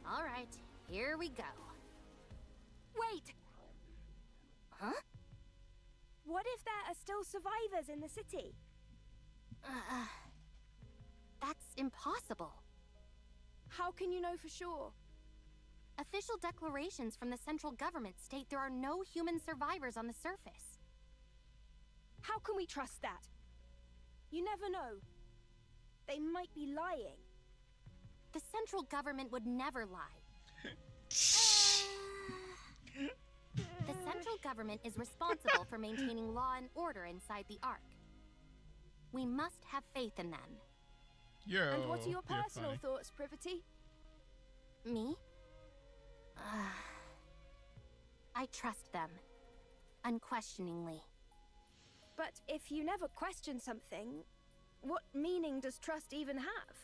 S14: All right, here we go.
S2: Wait!
S14: Huh?
S2: What if there are still survivors in the city?
S14: That's impossible.
S2: How can you know for sure?
S14: Official declarations from the central government state there are no human survivors on the surface.
S2: How can we trust that? You never know. They might be lying.
S14: The central government would never lie. The central government is responsible for maintaining law and order inside the Ark. We must have faith in them.
S2: And what are your
S11: you're
S2: personal
S11: funny.
S2: thoughts, Privity?
S14: Me? I trust them. Unquestioningly.
S2: But if you never question something, what meaning does trust even have?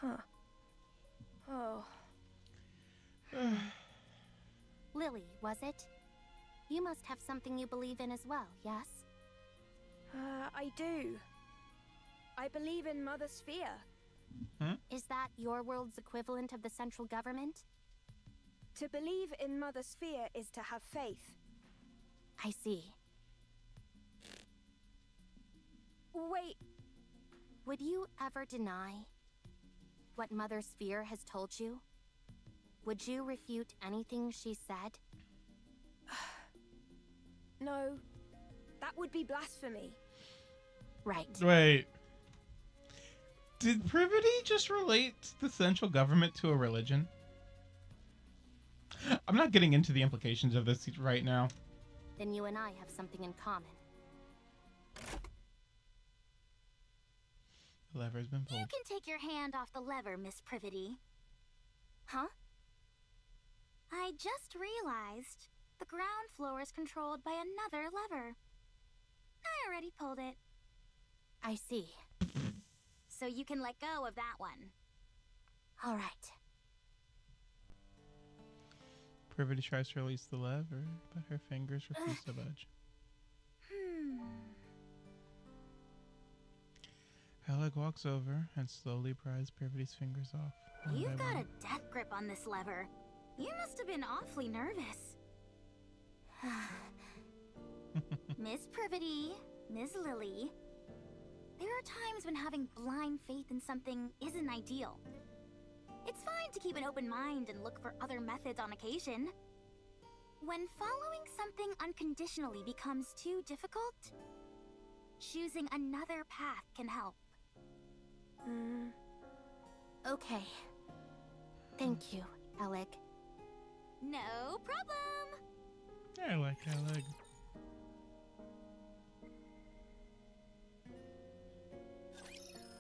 S2: Huh. Oh.
S14: Lily, was it? You must have something you believe in as well, yes?
S2: I do. I believe in Mother Sphere.
S14: Is that your world's equivalent of the central government?
S2: To believe in Mother Sphere is to have faith.
S14: I see.
S2: Wait.
S14: Would you ever deny what Mother Sphere has told you? Would you refute anything she said?
S2: No. That would be blasphemy.
S14: Right.
S11: Wait. Did Privity just relate the central government to a religion? I'm not getting into the implications of this right now.
S14: Then you and I have something in common.
S11: The lever's been pulled.
S12: You can take your hand off the lever, Miss Privity.
S14: Huh?
S12: I just realized the ground floor is controlled by another lever. I already pulled it.
S14: I see.
S12: So you can let go of that one.
S14: All right.
S11: Privity tries to release the lever, but her fingers refuse to budge. Alec walks over and slowly pries Privity's fingers off.
S12: You've got a death grip on this lever. You must have been awfully nervous. Miss Privity, Miss Lily, there are times when having blind faith in something isn't ideal. It's fine to keep an open mind and look for other methods on occasion. When following something unconditionally becomes too difficult, choosing another path can help.
S14: Okay. Thank you, Alec.
S12: No problem.
S11: I like Alec.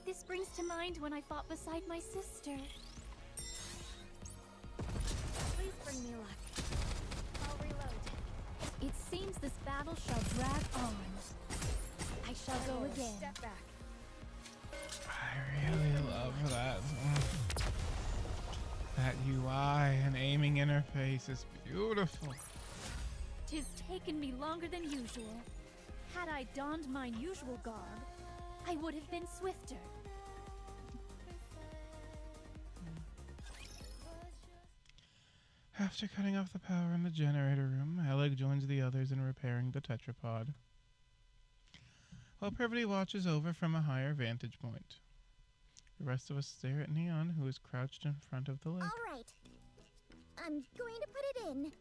S13: This brings to mind when I fought beside my sister. Please bring me luck. I'll reload. It seems this battle shall drag on. I shall go again.
S2: Step back.
S11: I really love that. That UI and aiming interface is beautiful.
S13: 'Tis taken me longer than usual. Had I donned mine usual garb, I would have been swifter.
S11: After cutting off the power in the generator room, Alec joins the others in repairing the tetrapod, while Privity watches over from a higher vantage point. The rest of us stare at Neon, who is crouched in front of the lake.
S9: All right. I'm going to put it in.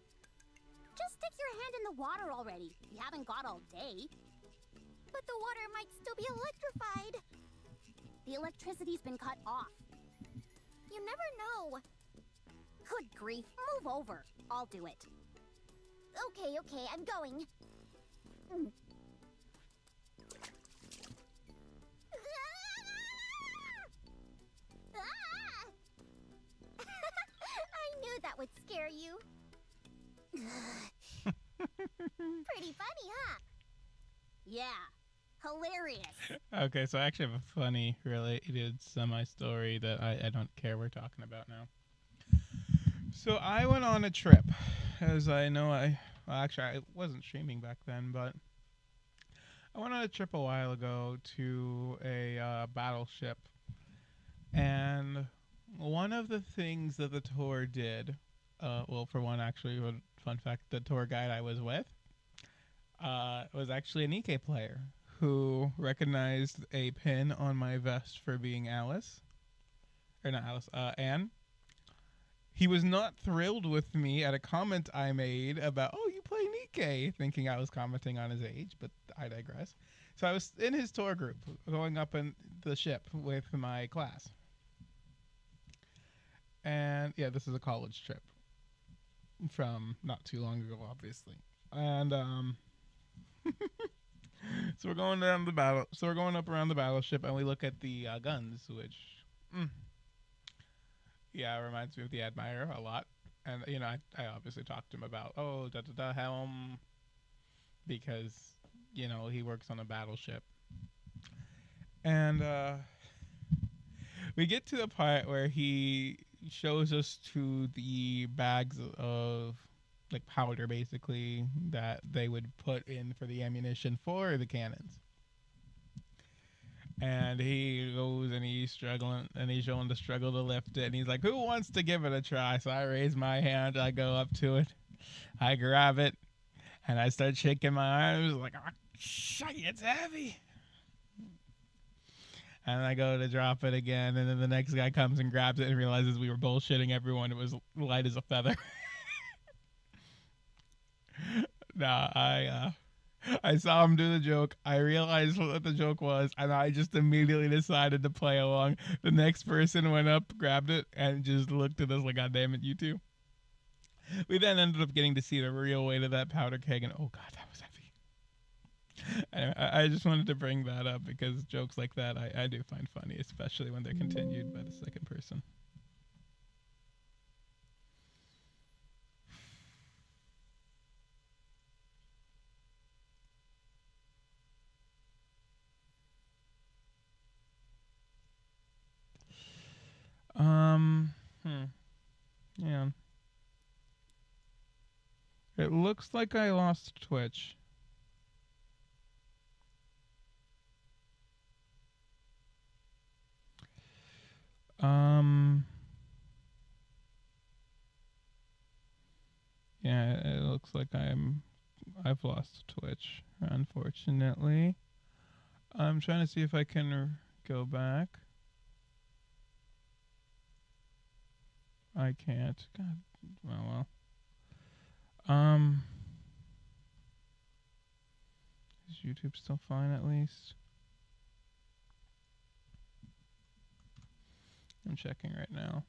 S9: Just stick your hand in the water already. You haven't got all day. But the water might still be electrified. The electricity's been cut off. You never know. Good grief, move over. I'll do it. Okay, I'm going. I knew that would scare you. Pretty funny, huh? Yeah, hilarious.
S11: Okay, so I actually have a funny related semi-story that I don't care we're talking about now. So I went on a trip, as I know actually I wasn't streaming back then, but I went on a trip a while ago to a battleship, and one of the things that the tour did, well, for one, actually, fun fact, the tour guide I was with was actually a Nikke player who recognized a pin on my vest for being Alice, or not Alice, Anne. He was not thrilled with me at a comment I made about, oh, you play Nikke, thinking I was commenting on his age, but I digress. So I was in his tour group, going up in the ship with my class. And, yeah, this is a college trip from not too long ago, obviously. And, so we're going down the battle. So we're going up around the battleship, and we look at the guns, which... yeah, it reminds me of the Admirer a lot. And, you know, I obviously talked to him about, oh, helm, because, you know, he works on a battleship. And we get to the part where he shows us to the bags of like powder, basically, that they would put in for the ammunition for the cannons. And he goes and he's struggling and he's showing the struggle to lift it. And he's like, who wants to give it a try? So I raise my hand. I go up to it. I grab it. And I start shaking my arms like, oh, shit, it's heavy. And I go to drop it again. And then the next guy comes and grabs it and realizes we were bullshitting everyone. It was light as a feather. I saw him do the joke. I realized what the joke was, and I just immediately decided to play along. The next person went up, grabbed it, and just looked at us like, God damn it, you two. We then ended up getting to see the real weight of that powder keg, and oh god, that was heavy. Anyway, I just wanted to bring that up because jokes like that I do find funny, especially when they're continued by the second person. Yeah. It looks like I lost Twitch. Yeah, it looks like I've lost Twitch, unfortunately. I'm trying to see if I can go back. I can't. God, well. Is YouTube still fine at least? I'm checking right now.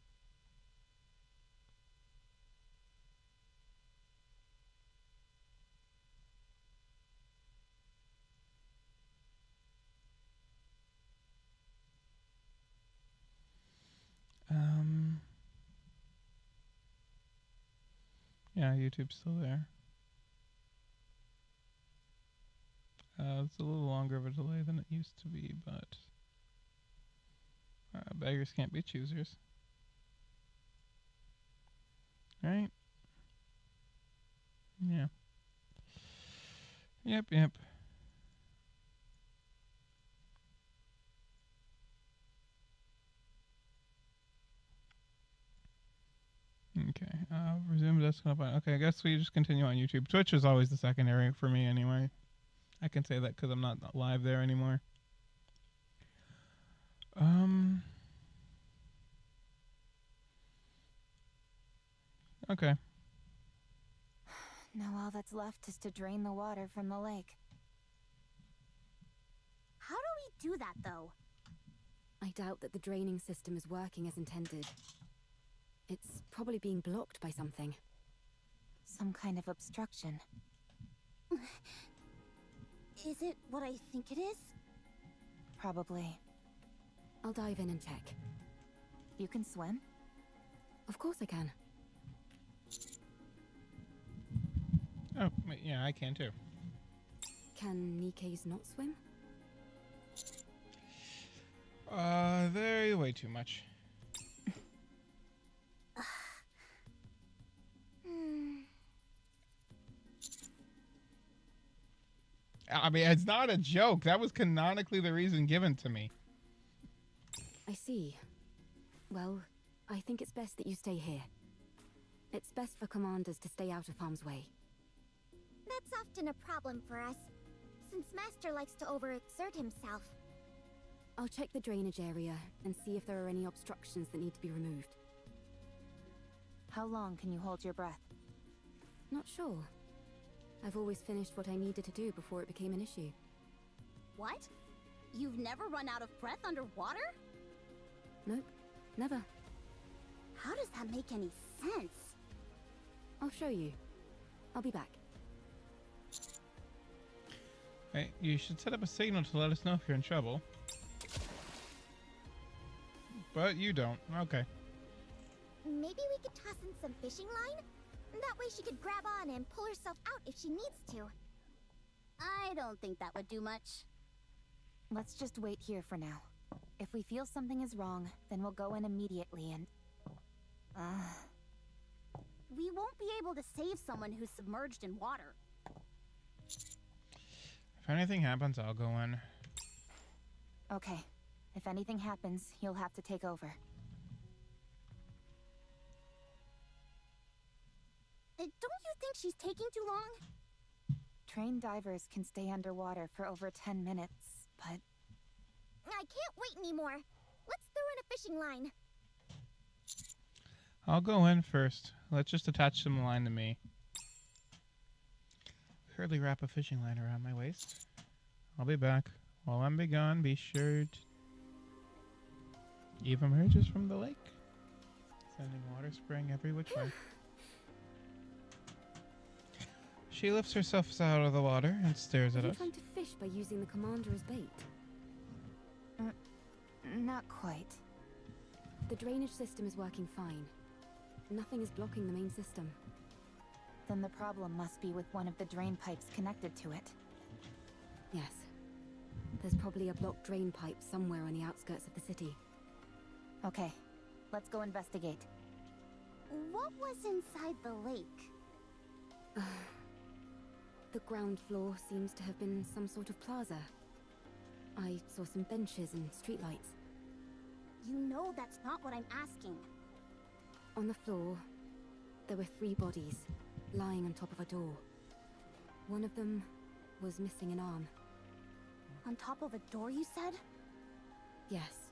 S11: Yeah, YouTube's still there. It's a little longer of a delay than it used to be, but beggars can't be choosers. Right? Yeah. Yep. Okay, resume desktop. Okay, I guess we just continue on YouTube. Twitch is always the secondary for me anyway. I can say that because I'm not live there anymore. Okay.
S6: Now all that's left is to drain the water from the lake.
S4: How do we do that, though?
S3: I doubt that the draining system is working as intended. It's probably being blocked by something.
S6: Some kind of obstruction.
S4: Is it what I think it is?
S6: Probably.
S3: I'll dive in and check.
S6: You can swim?
S3: Of course I can.
S11: Oh, yeah, I can too.
S3: Can Nikke's not swim?
S11: They're way too much. I mean, it's not a joke. That was canonically the reason given to me.
S3: I see. Well, I think it's best that you stay here. It's best for commanders to stay out of harm's way.
S9: That's often a problem for us, since Master likes to overexert himself.
S3: I'll check the drainage area and see if there are any obstructions that need to be removed.
S6: How long can you hold your breath?
S3: Not sure. I've always finished what I needed to do before it became an issue.
S4: What? You've never run out of breath underwater?
S3: Nope, never.
S4: How does that make any sense?
S3: I'll show you. I'll be back.
S11: Hey, you should set up a signal to let us know if you're in trouble. But you don't. Okay.
S9: Maybe we could toss in some fishing line? That way she could grab on and pull herself out if she needs to.
S4: I don't think that would do much.
S6: Let's just wait here for now. If we feel something is wrong, then we'll go in immediately and...
S4: We won't be able to save someone who's submerged in water.
S11: If anything happens, I'll go in.
S6: Okay. If anything happens, you'll have to take over.
S4: Don't you think she's taking too long?
S6: Trained divers can stay underwater for over 10 minutes, but...
S9: I can't wait anymore. Let's throw in a fishing line.
S11: I'll go in first. Let's just attach some line to me. Hurriedly wrap a fishing line around my waist. I'll be back. While I'm be gone, be sure to... Eve emerges from the lake, sending water spraying every which way. She lifts herself out of the water and stares at
S3: Are
S11: us.
S3: you trying to fish by using the commander as bait?
S6: Not quite.
S3: The drainage system is working fine. Nothing is blocking the main system.
S6: Then the problem must be with one of the drain pipes connected to it.
S3: Yes. There's probably a blocked drain pipe somewhere on the outskirts of the city.
S6: Okay, let's go investigate.
S4: What was inside the lake?
S3: The ground floor seems to have been some sort of plaza. I saw some benches and streetlights.
S4: You know that's not what I'm asking.
S3: On the floor, there were 3 bodies, lying on top of a door. One of them was missing an arm.
S4: On top of a door, you said?
S3: Yes.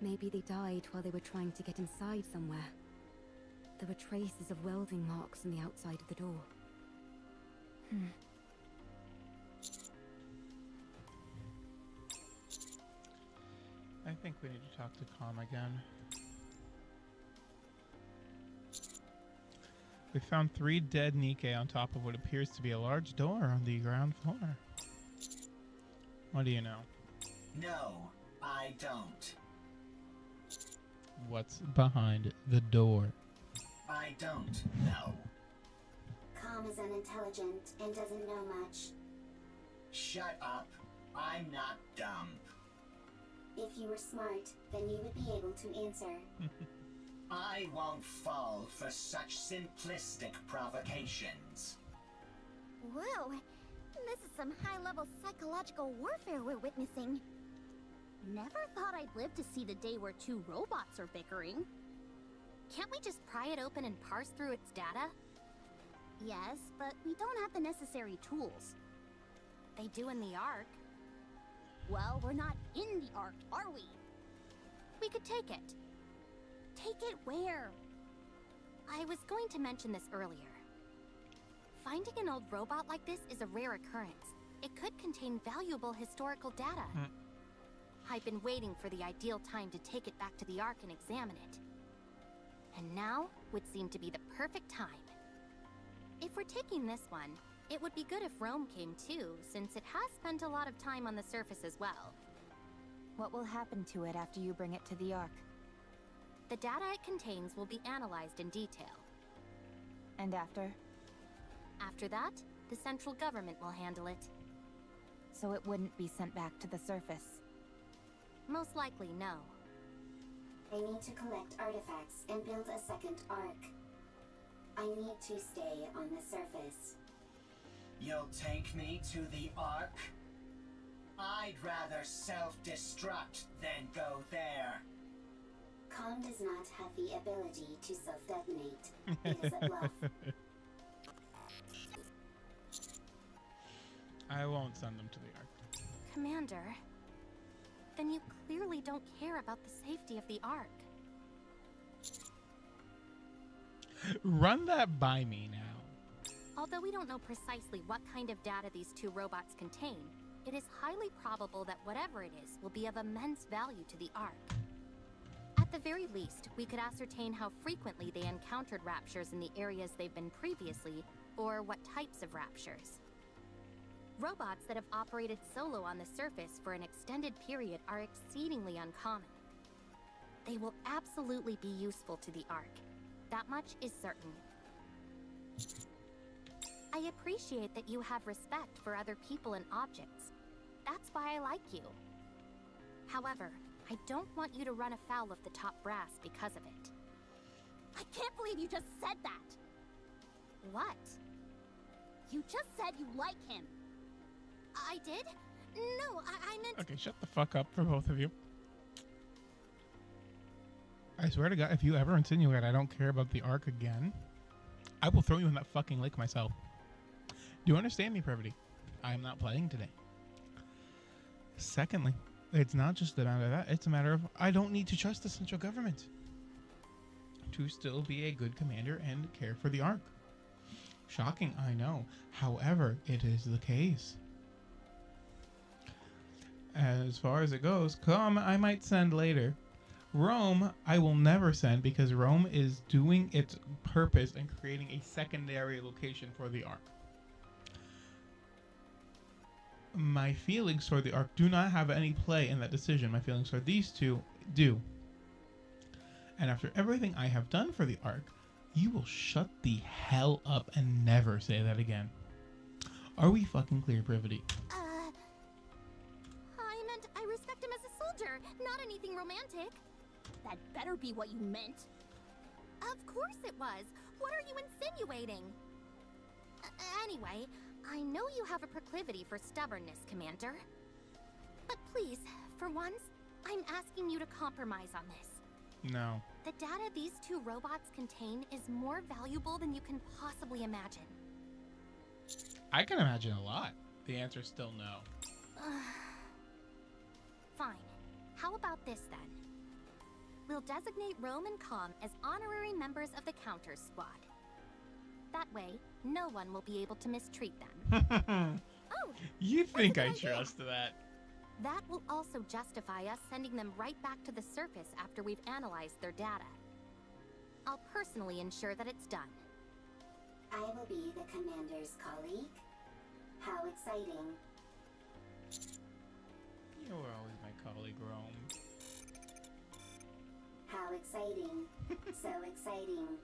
S3: Maybe they died while they were trying to get inside somewhere. There were traces of welding marks on the outside of the door.
S11: I think we need to talk to Calm again. We found 3 dead Nikke on top of what appears to be a large door on the ground floor. What do you know?
S10: No, I don't.
S11: What's behind the door?
S10: I don't know.
S7: Calm is unintelligent and doesn't know much.
S10: Shut up. I'm not dumb.
S7: If you were smart, then you would be able to answer.
S10: I won't fall for such simplistic provocations.
S9: Whoa, this is some high-level psychological warfare we're witnessing.
S4: Never thought I'd live to see the day where 2 robots are bickering.
S14: Can't we just pry it open and parse through its data?
S4: Yes, but we don't have the necessary tools.
S14: They do in the Ark.
S4: Well, we're not in the Ark, are we?
S14: We could take it.
S4: Take it where?
S14: I was going to mention this earlier. Finding an old robot like this is a rare occurrence. It could contain valuable historical data. I've been waiting for the ideal time to take it back to the Ark and examine it. And now would seem to be the perfect time. If we're taking this one, it would be good if Rome came too, since it has spent a lot of time on the surface as well.
S6: What will happen to it after you bring it to the Ark?
S14: The data it contains will be analyzed in detail.
S6: And after?
S14: After that, the central government will handle it.
S6: So it wouldn't be sent back to the surface?
S14: Most likely, no.
S7: I need to collect artifacts and build a second Ark. I need to stay on the surface.
S10: You'll take me to the Ark? I'd rather self-destruct than go there.
S7: Calm does not have the ability to self-detonate. It is a bluff.
S11: I won't send them to the Ark.
S14: Commander, then you clearly don't care about the safety of the Ark.
S11: Run that by me now.
S14: Although we don't know precisely what kind of data these 2 robots contain, it is highly probable that whatever it is will be of immense value to the Ark. At the very least, we could ascertain how frequently they encountered raptures in the areas they've been previously, or what types of raptures. Robots that have operated solo on the surface for an extended period are exceedingly uncommon. They will absolutely be useful to the Ark. That much is certain. I appreciate that you have respect for other people and objects. That's why I like you. However, I don't want you to run afoul of the top brass because of it.
S4: I can't believe you just said that!
S14: What?
S4: You just said you like him.
S14: I did? No, I meant...
S1: Okay, shut the fuck up for both of you. I swear to God, if you ever insinuate I don't care about the Ark again, I will throw you in that fucking lake myself. Do you understand me, Privity? I am not playing today. Secondly, it's not just a matter of that. It's a matter of I don't need to trust the central government to still be a good commander and care for the Ark. Shocking, I know. However, it is the case. As far as it goes, Come, I might send later. Rome, I will never send because Rome is doing its purpose and creating a secondary location for the Ark. My feelings toward the Ark do not have any play in that decision. My feelings toward these two do. And after everything I have done for the Ark, you will shut the hell up and never say that again. Are we fucking clear, Privity?
S4: I meant I respect him as a soldier, not anything romantic. That better be what you meant.
S14: Of course it was. What are you insinuating? Anyway, I know you have a proclivity for stubbornness, Commander. But please, for once, I'm asking you to compromise on this.
S1: No.
S14: The data these two robots contain is more valuable than you can possibly imagine.
S1: I can imagine a lot. The answer is still no.
S14: Fine. How about this then? We'll designate Rome and Com as honorary members of the Counter Squad. That way, no one will be able to mistreat them.
S4: Oh,
S1: you think I trust that?
S14: That will also justify us sending them right back to the surface after we've analyzed their data. I'll personally ensure that it's done.
S7: I will be the commander's colleague. How exciting.
S1: You were always my colleague, Rome.
S7: How exciting. So exciting.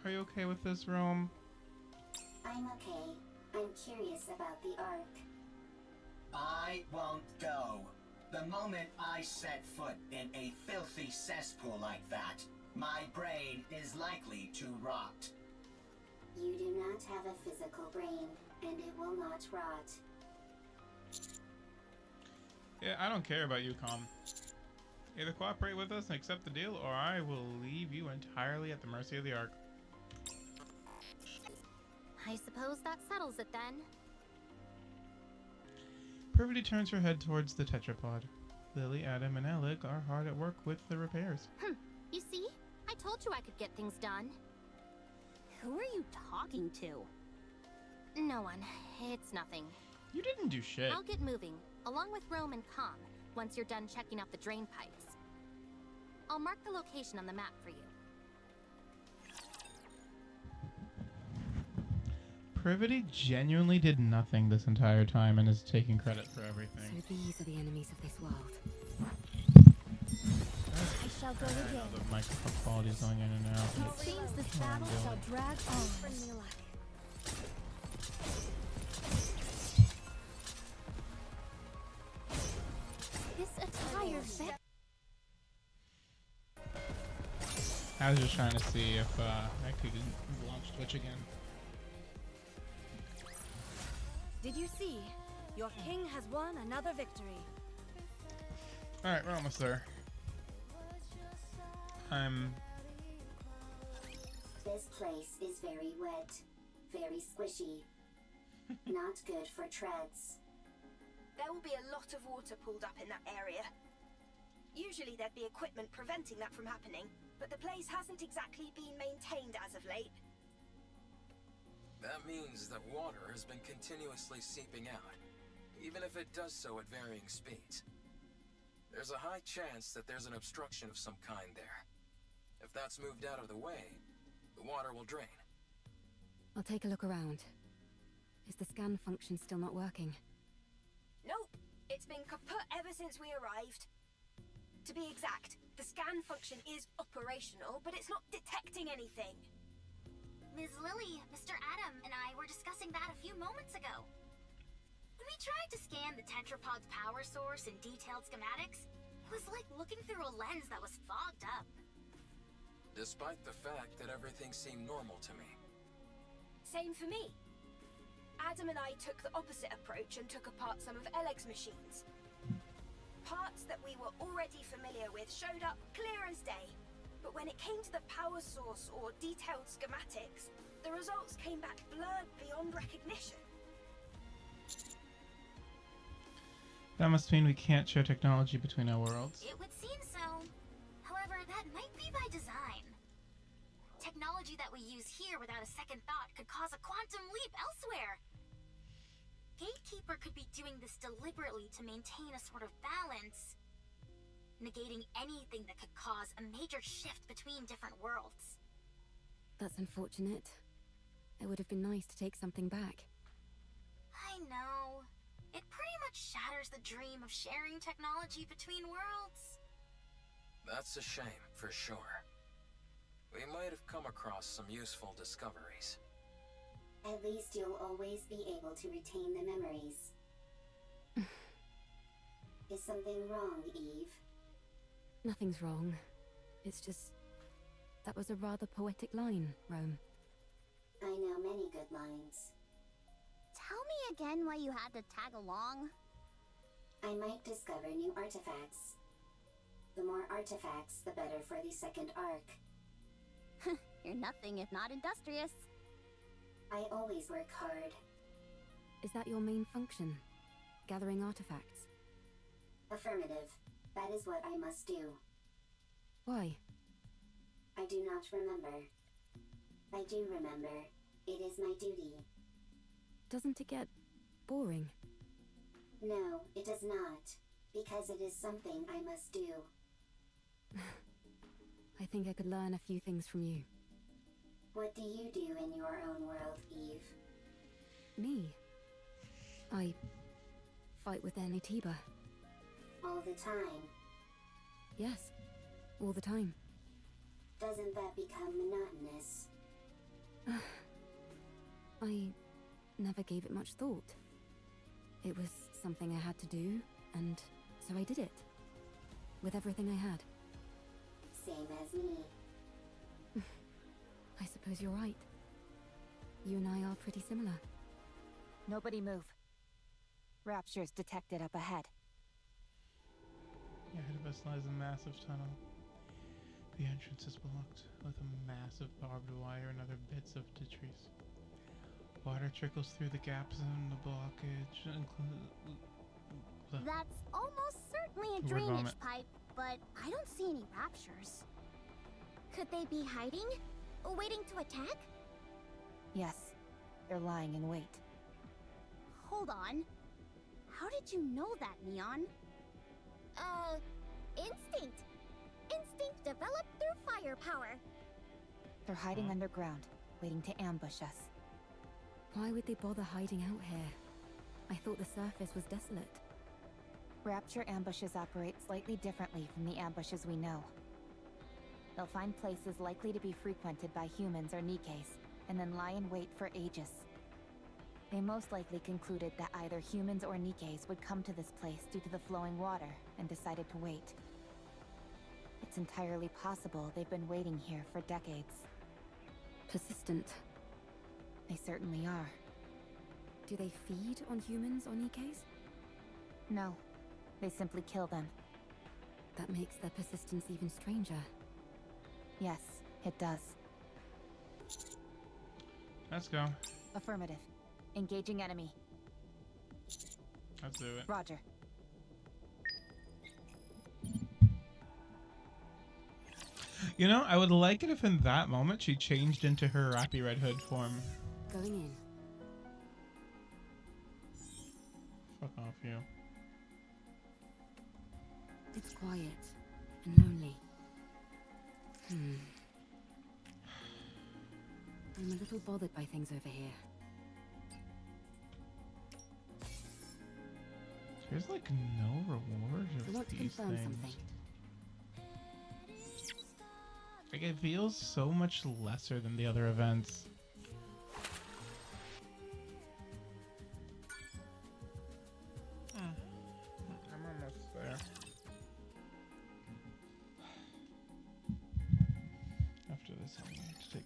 S1: Are you okay with this, Rome?
S7: I'm okay. I'm curious about the Ark.
S10: I won't go. The moment I set foot in a filthy cesspool like that, my brain is likely to rot.
S7: You do not have a physical brain, and it will not rot.
S1: Yeah, I don't care about you, Com. Either cooperate with us and accept the deal, or I will leave you entirely at the mercy of the Ark.
S14: I suppose that settles it then.
S1: Privity turns her head towards the tetrapod. Lily, Adam, and Alec are hard at work with the repairs.
S14: You see? I told you I could get things done.
S4: Who are you talking to?
S14: No one. It's nothing.
S1: You didn't do shit.
S14: I'll get moving, along with Rome and Com, once you're done checking out the drain pipes. I'll mark the location on the map for you.
S1: Privity genuinely did nothing this entire time and is taking credit for everything.
S3: So these are the enemies of this world.
S13: I shall go again.
S1: The microphone quality is going in and out.
S13: It seems this battle shall drag on. For Nikke. This attire fit.
S1: I was just trying to see if I could launch Twitch again.
S2: Did you see? Your king has won another victory.
S1: Alright, we're almost there.
S7: This place is very wet, very squishy. Not good for treads.
S2: There will be a lot of water pulled up in that area. Usually there'd be equipment preventing that from happening, but the place hasn't exactly been maintained as of late.
S5: That means that water has been continuously seeping out, even if it does so at varying speeds. There's a high chance that there's an obstruction of some kind there. If that's moved out of the way, the water will drain.
S3: I'll take a look around. Is the scan function still not working?
S2: Nope, it's been kaput ever since we arrived. To be exact, the scan function is operational, but it's not detecting anything.
S12: Ms. Lily, Mr. Adam, and I were discussing that a few moments ago. We we tried to scan the tetrapod's power source and detailed schematics, it was like looking through a lens that was fogged up.
S5: Despite the fact that everything seemed normal to me.
S2: Same for me. Adam and I took the opposite approach and took apart some of Eleg's machines. Parts that we were already familiar with showed up clear as day. But when it came to the power source or detailed schematics, the results came back blurred beyond recognition.
S11: That must mean we can't share technology between our worlds.
S12: It would seem so. However, that might be by design. Technology that we use here without a second thought could cause a quantum leap elsewhere. Gatekeeper could be doing this deliberately to maintain a sort of balance, negating anything that could cause a major shift between different worlds.
S3: That's unfortunate. It would have been nice to take something back.
S12: I know. It pretty much shatters the dream of sharing technology between worlds.
S5: That's a shame, for sure. We might have come across some useful discoveries.
S7: At least you'll always be able to retain the memories. Is something wrong, Eve?
S3: Nothing's wrong. It's just... that was a rather poetic line, Rome.
S7: I know many good lines.
S4: Tell me again why you had to tag along.
S7: I might discover new artifacts. The more artifacts, the better for the second arc.
S4: You're nothing if not industrious.
S7: I always work hard.
S3: Is that your main function? Gathering artifacts?
S7: Affirmative. That is what I must do.
S3: Why?
S7: I do not remember. I do remember. It is my duty.
S3: Doesn't it get boring?
S7: No, it does not. Because it is something I must do.
S3: I think I could learn a few things from you.
S7: What do you do in your own world, Eve?
S3: Me? I fight with Anitiba.
S7: All the time?
S3: Yes, all the time.
S7: Doesn't that become monotonous?
S3: I never gave it much thought. It was something I had to do, and so I did it. With everything I had.
S7: Same as me.
S3: I suppose you're right. You and I are pretty similar.
S6: Nobody move. Rapture's detected up ahead.
S11: Ahead of us lies a massive tunnel. The entrance is blocked with a massive barbed wire and other bits of detritus. Water trickles through the gaps in the blockage,
S4: That's almost certainly a
S11: Word
S4: drainage
S11: vomit.
S4: pipe, but I don't see any raptures. Could they be hiding? Waiting to attack?
S6: Yes, they're lying in wait.
S4: Hold on. How did you know that, Neon? Instinct. Instinct developed through firepower.
S6: They're hiding underground, waiting to ambush us.
S3: Why would they bother hiding out here? I thought the surface was desolate.
S6: Rapture ambushes operate slightly differently from the ambushes we know. They'll find places likely to be frequented by humans or Nikkes, and then lie in wait for ages. They most likely concluded that either humans or Nikkes would come to this place due to the flowing water, and decided to wait. It's entirely possible they've been waiting here for decades.
S3: Persistent.
S6: They certainly are.
S3: Do they feed on humans or Nikkes?
S6: No, they simply kill them.
S3: That makes their persistence even stranger.
S6: Yes, it does.
S11: Let's go.
S6: Affirmative. Engaging enemy.
S11: Let's do it.
S6: Roger.
S11: You know, I would like it if in that moment she changed into her Rappy Red Hood form.
S3: Going in.
S11: Fuck off, you.
S3: It's quiet and lonely. I'm a little bothered by things over here.
S11: There's like no reward
S3: I
S11: of
S3: want to
S11: these
S3: confirm
S11: things.
S3: something.
S11: Like it feels so much lesser than the other events.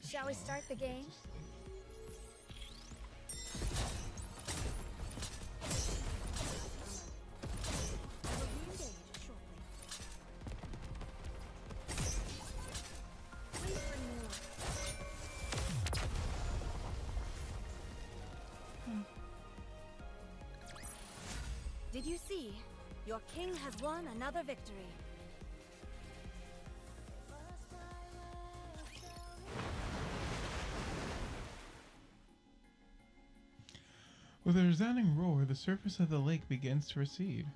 S13: Shall we start the game?
S2: Did you see? Your king has won another victory.
S11: With a resounding roar, the surface of the lake begins to recede.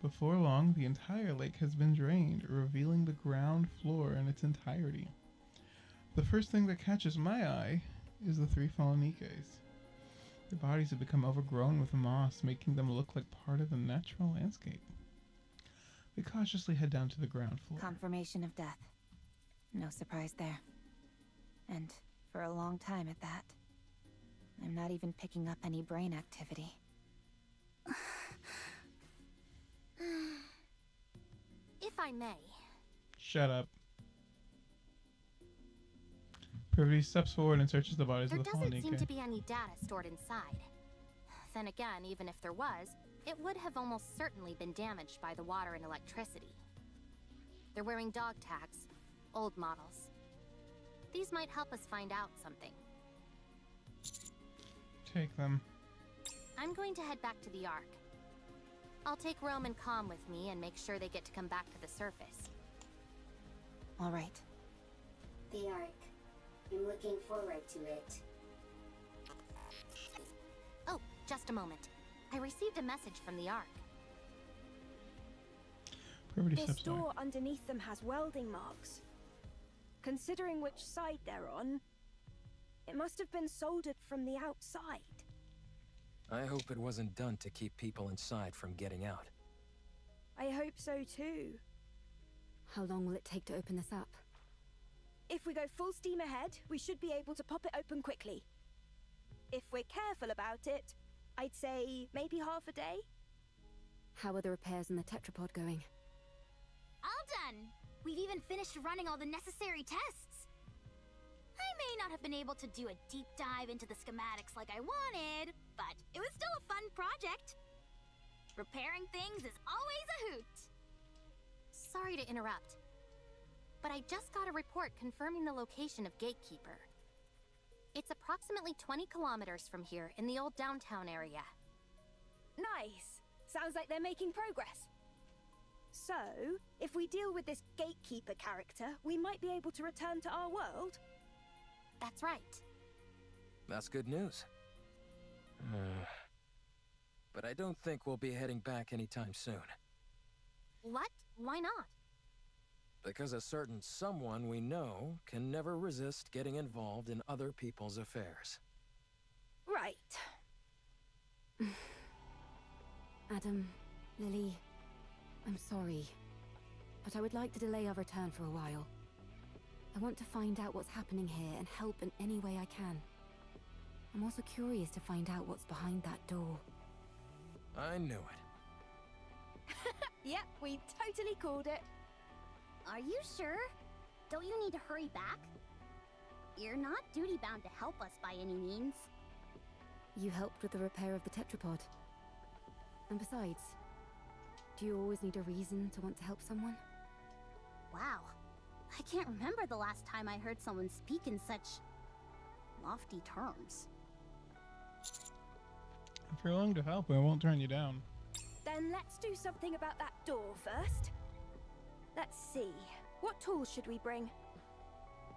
S11: Before long, the entire lake has been drained, revealing the ground floor in its entirety. The first thing that catches my eye is the three fallen Nikkes. Their bodies have become overgrown with moss, making them look like part of the natural landscape. We cautiously head down to the ground floor.
S6: Confirmation of death. No surprise there. And for a long time at that. I'm not even picking up any brain activity.
S14: If I may.
S11: Shut up. Privity steps forward and searches the bodies
S14: There
S11: of the fallen
S14: doesn't seem
S11: Nikke.
S14: to be any data stored inside. Then again, even if there was, it would have almost certainly been damaged by the water and electricity. They're wearing dog tags, old models. These might help us find out something.
S11: Take them.
S14: I'm going to head back to the Ark. I'll take Rome and Calm with me and make sure they get to come back to the surface.
S6: All right.
S7: The Ark. I'm looking forward to it.
S14: Oh, just a moment. I received a message from the Ark.
S11: Privity
S2: This
S11: steps
S2: door
S11: forward.
S2: underneath them has welding marks. Considering which side they're on, it must have been soldered from the outside.
S5: I hope it wasn't done to keep people inside from getting out.
S2: I hope so too.
S3: How long will it take to open this up?
S2: If we go full steam ahead, we should be able to pop it open quickly. If we're careful about it, I'd say maybe half a day.
S3: How are the repairs in the tetrapod going?
S12: All done! We've even finished running all the necessary tests. I may not have been able to do a deep dive into the schematics like I wanted, but it was still a fun project. Repairing things is always a hoot.
S14: Sorry to interrupt, but I just got a report confirming the location of Gatekeeper. It's approximately 20 kilometers from here in the old downtown area.
S2: Nice. Sounds like they're making progress. So, if we deal with this Gatekeeper character, we might be able to return to our world?
S14: That's right.
S5: That's good news. But I don't think we'll be heading back anytime soon.
S14: What? Why not?
S5: Because a certain someone we know can never resist getting involved in other people's affairs.
S2: Right.
S3: Adam, Lily, I'm sorry, but I would like to delay our return for a while. I want to find out what's happening here and help in any way I can. I'm also curious to find out what's behind that door.
S5: I knew it.
S2: Yep, we totally called it.
S4: Are you sure? Don't you need to hurry back? You're not duty-bound to help us by any means.
S3: You helped with the repair of the tetrapod. And besides, do you always need a reason to want to help someone?
S4: Wow. I can't remember the last time I heard someone speak in such lofty terms.
S11: If you're willing to help, I won't turn you down.
S2: Then let's do something about that door first. Let's see. What tools should we bring?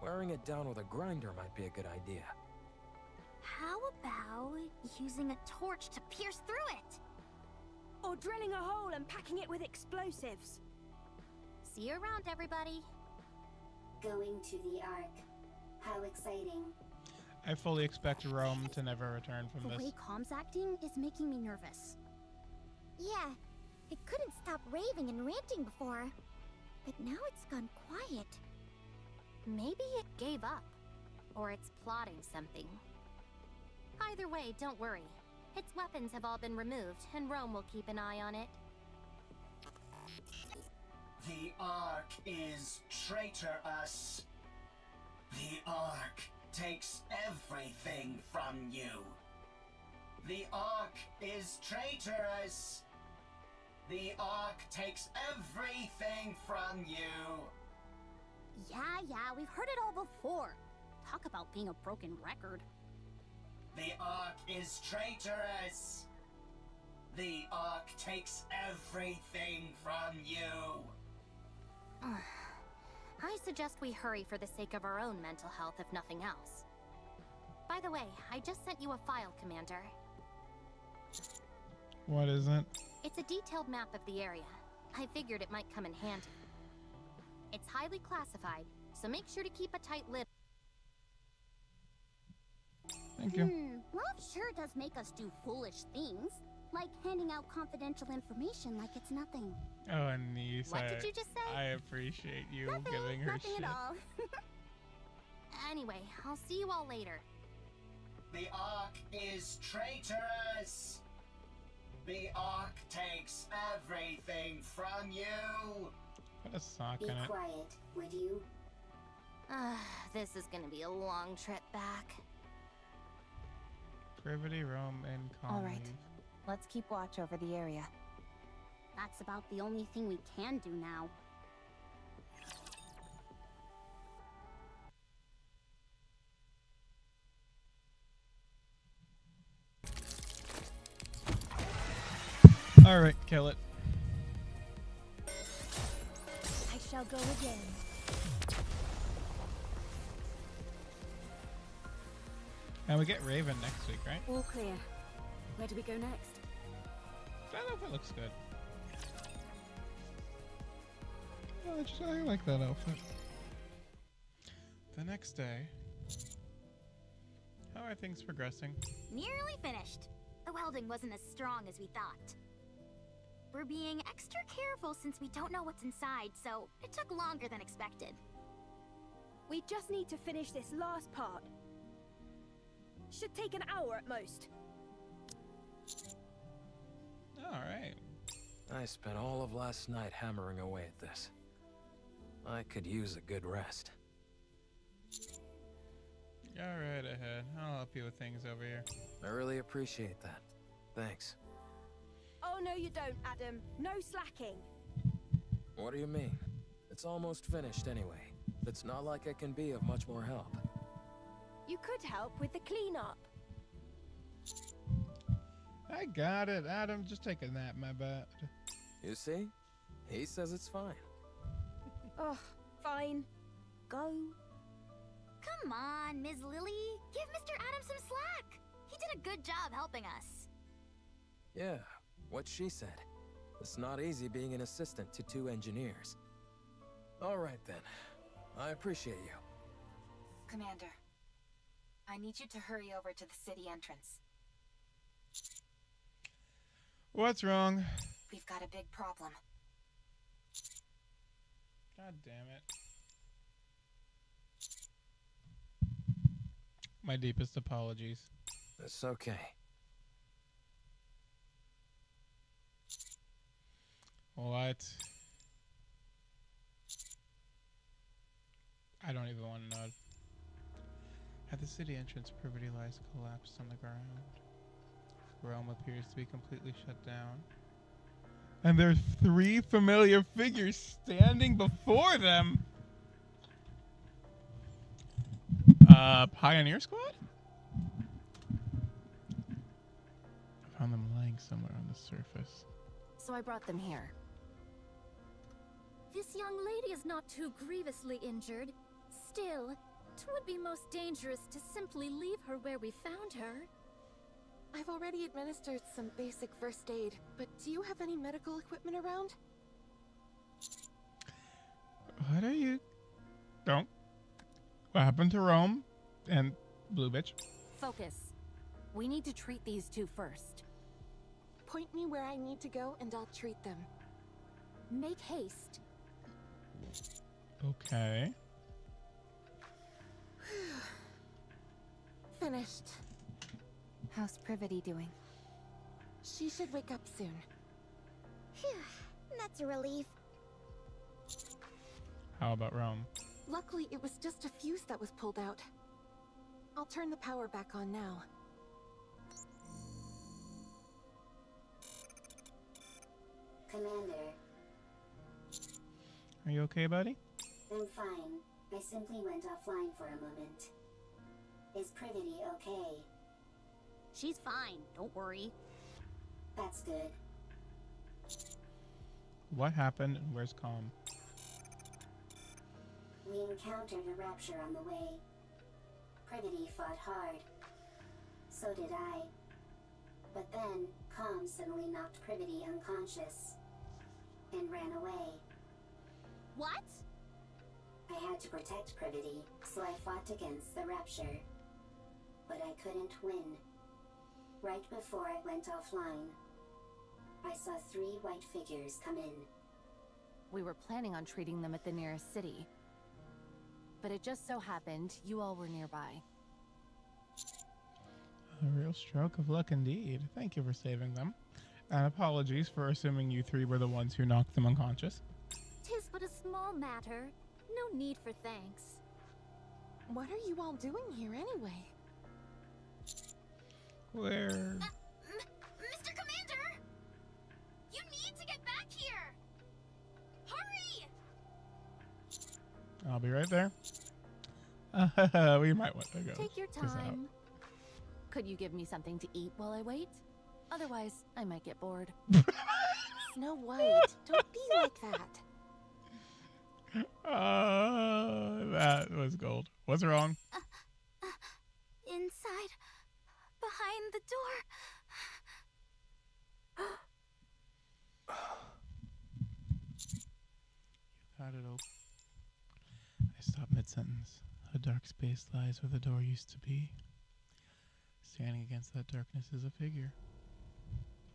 S5: Wearing it down with a grinder might be a good idea.
S12: How about using a torch to pierce through it?
S2: Or drilling a hole and packing it with explosives?
S14: See you around, everybody.
S7: Going to the Ark. How exciting.
S11: I fully expect Rome to never return from
S4: The
S11: this.
S4: way Calm's acting is making me nervous.
S9: Yeah, it couldn't stop raving and ranting before. But now it's gone quiet.
S14: Maybe it gave up. Or it's plotting something. Either way, don't worry. Its weapons have all been removed, and Rome will keep an eye on it.
S10: The Ark is traitor us. The Ark takes everything from you. The Ark is traitorous. The Ark takes everything from you.
S4: Yeah, we've heard it all before. Talk about being a broken record.
S10: The Ark is traitorous. The Ark takes everything from you.
S14: I suggest we hurry for the sake of our own mental health, if nothing else. By the way, I just sent you a file, Commander.
S11: What is it?
S14: It's a detailed map of the area. I figured it might come in handy. It's highly classified, so make sure to keep a tight lid.
S11: Thank you.
S4: Love sure does make us do foolish things, like handing out confidential information like it's nothing.
S11: Oh, Anise,
S14: What did you just say?
S11: I appreciate you
S4: Nothing,
S11: giving her
S4: nothing
S11: shit.
S4: at all.
S14: Anyway, I'll see you all later.
S10: The Ark is traitorous. The Ark takes everything from you.
S11: Put a sock
S7: Be
S11: in it.
S7: quiet, would you?
S14: This is gonna be a long trip back.
S11: Privity, roam, and calm.
S6: All right. Let's keep watch over the area.
S4: That's about the only thing we can do now.
S11: All right, kill it.
S13: I shall go again.
S11: And we get Raven next week, right?
S3: All clear. Where do we go next?
S11: That outfit looks good. I like that outfit. The next day. How are things progressing?
S12: Nearly finished. The welding wasn't as strong as we thought. We're being extra careful since we don't know what's inside, so it took longer than expected.
S2: We just need to finish this last part. Should take an hour at most.
S11: Alright.
S5: I spent all of last night hammering away at this. I could use a good rest.
S11: Alright ahead. I'll help you with things over here.
S5: I really appreciate that. Thanks.
S2: Oh, no you don't, Adam. No slacking.
S5: What do you mean? It's almost finished anyway. It's not like I can be of much more help.
S2: You could help with the cleanup.
S11: I got it. Adam, just take a nap, my bad.
S5: You see? He says it's fine.
S2: Oh, fine. Go.
S12: Come on, Ms. Lily. Give Mr. Adams some slack. He did a good job helping us.
S5: Yeah, what she said. It's not easy being an assistant to two engineers. All right then. I appreciate you.
S6: Commander, I need you to hurry over to the city entrance.
S11: What's wrong?
S6: We've got a big problem.
S11: God damn it. My deepest apologies.
S5: It's okay.
S11: What? I don't even want to know. At the city entrance, Privity lies collapsed on the ground. Realm appears to be completely shut down. And there's 3 familiar figures standing before them. Pioneer Squad? I found them lying somewhere on the surface.
S6: So I brought them here.
S13: This young lady is not too grievously injured. Still, it would be most dangerous to simply leave her where we found her.
S15: I've already administered some basic first aid, but do you have any medical equipment around?
S11: What are you? Don't. What happened to Rome and Blue Bitch?
S6: Focus. We need to treat these two first.
S15: Point me where I need to go and I'll treat them.
S13: Make haste.
S11: Okay.
S15: Finished.
S6: How's Privity doing?
S15: She should wake up soon.
S9: Phew, that's a relief.
S11: How about Rome?
S15: Luckily, it was just a fuse that was pulled out. I'll turn the power back on now.
S7: Commander,
S11: Are you okay, buddy?
S7: I'm fine. I simply went offline for a moment. Is Privity okay?
S12: She's fine, don't worry.
S7: That's good.
S11: What happened and where's Calm?
S7: We encountered a rapture on the way. Privity fought hard. So did I. But then, Calm suddenly knocked Privity unconscious. And ran away.
S12: What?
S7: I had to protect Privity, so I fought against the rapture. But I couldn't win. Right before I went offline, I saw 3 white figures come in.
S6: We were planning on treating them at the nearest city. But it just so happened you all were nearby.
S11: A real stroke of luck indeed. Thank you for saving them. And apologies for assuming you 3 were the ones who knocked them unconscious.
S13: 'Tis but a small matter. No need for thanks.
S15: What are you all doing here anyway?
S11: Where?
S12: Mr. Commander! You need to get back here! Hurry!
S11: I'll be right there. We might want to go.
S6: Take your
S11: this out.
S6: time. Could you give me something to eat while I wait? Otherwise, I might get bored.
S15: Snow White, don't be like that.
S11: That was gold. What's wrong?
S12: Inside, behind the door.
S11: Got it open. I stopped mid-sentence. A dark space lies where the door used to be. Standing against that darkness is a figure.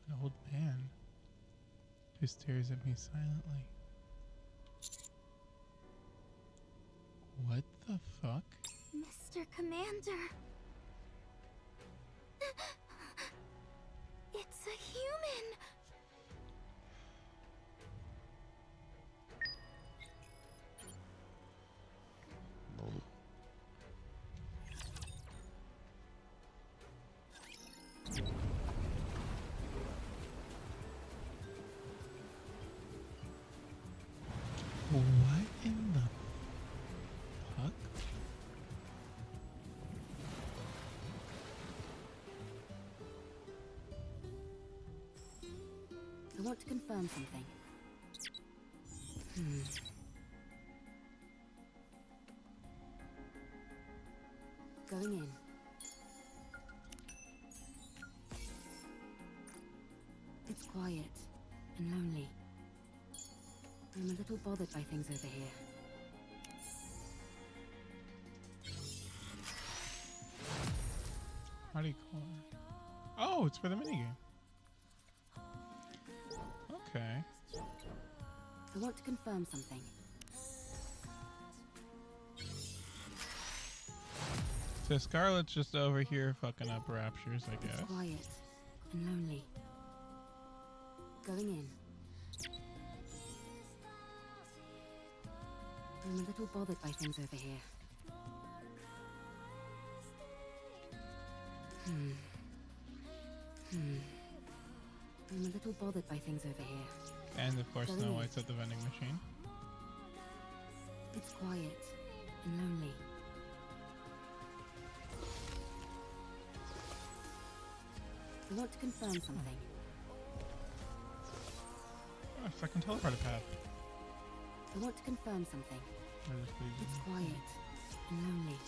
S11: An old man who stares at me silently. What the fuck?
S12: Mr. Commander. It's a human.
S11: What in the fuck?
S3: I want to confirm something. Going in. It's quiet and lonely. I'm a little bothered by things over here.
S11: How do you call it? Oh, it's for the minigame. Okay.
S3: I want to confirm something.
S11: So Scarlet's just over here fucking up raptures, I guess.
S3: It's quiet and lonely. Going in. I'm a little bothered by things over here. I'm a little bothered by things over here.
S11: And of course,
S3: Going
S11: Snow
S3: in.
S11: White's at the vending machine.
S3: It's quiet and lonely. I want to confirm something.
S11: Oh, second teleporter pad.
S3: I want to confirm something. It's quiet and lonely.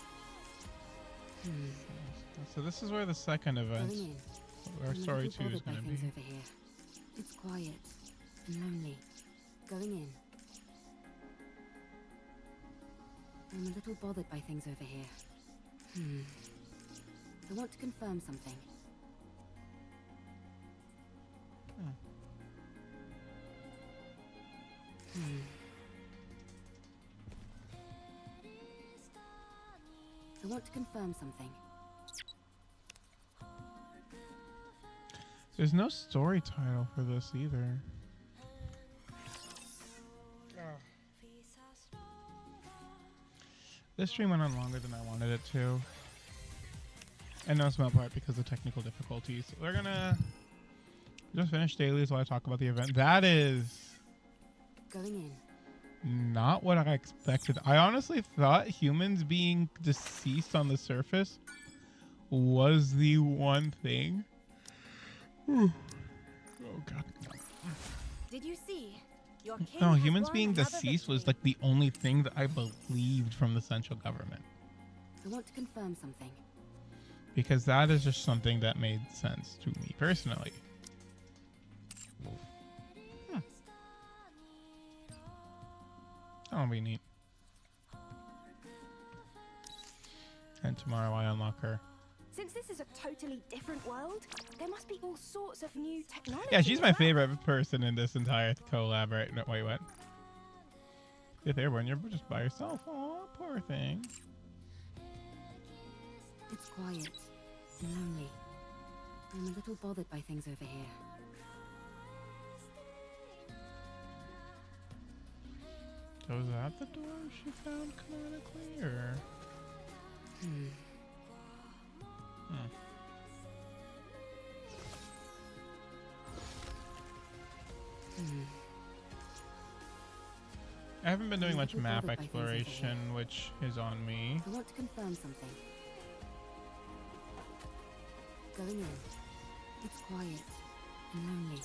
S11: So this is where the second event,
S3: Going in.
S11: where
S3: I'm a
S11: story
S3: little
S11: 2 is
S3: bothered by
S11: going to be.
S3: things over here. It's quiet and lonely. Going in. I'm a little bothered by things over here. I want to confirm something. I want to confirm something.
S11: There's no story title for this either. This stream went on longer than I wanted it to.
S1: And no smell part because of technical difficulties. We're gonna just finish dailies while I talk about the event. That is
S3: Going in.
S1: not what I expected. I honestly thought humans being deceased on the surface was the one thing. Oh god.
S2: Did you see? Your king
S1: No,
S2: has
S1: humans
S2: won
S1: being
S2: another
S1: deceased was
S2: victory.
S1: like the only thing that I believed from the central government.
S3: I want to confirm something.
S1: Because that is just something that made sense to me personally. That'll be neat. And tomorrow I unlock her.
S2: Since this is a totally different world, there must be all sorts of new technology.
S1: Yeah, she's my
S2: as well.
S1: favorite person in this entire collab, right? No, wait, what? If airborne, you're just by yourself. Oh, poor thing.
S3: It's quiet and lonely. I'm a little bothered by things over here.
S1: So is that the door she found canonically, or? Hmm. I haven't been doing much map exploration, which is on me.
S3: I want to confirm something. Going in. It's quiet and lonely.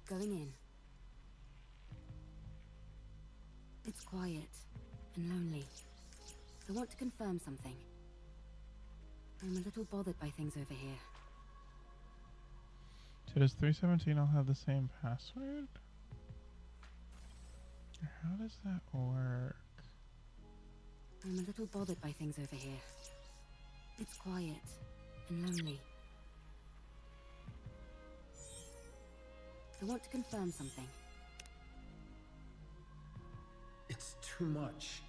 S3: Going in. It's quiet and lonely. I want to confirm something. I'm a little bothered by things over here.
S1: So does 317 all have the same password? Or how does that work?
S3: I'm a little bothered by things over here. It's quiet and lonely. I want to confirm something.
S8: It's too much.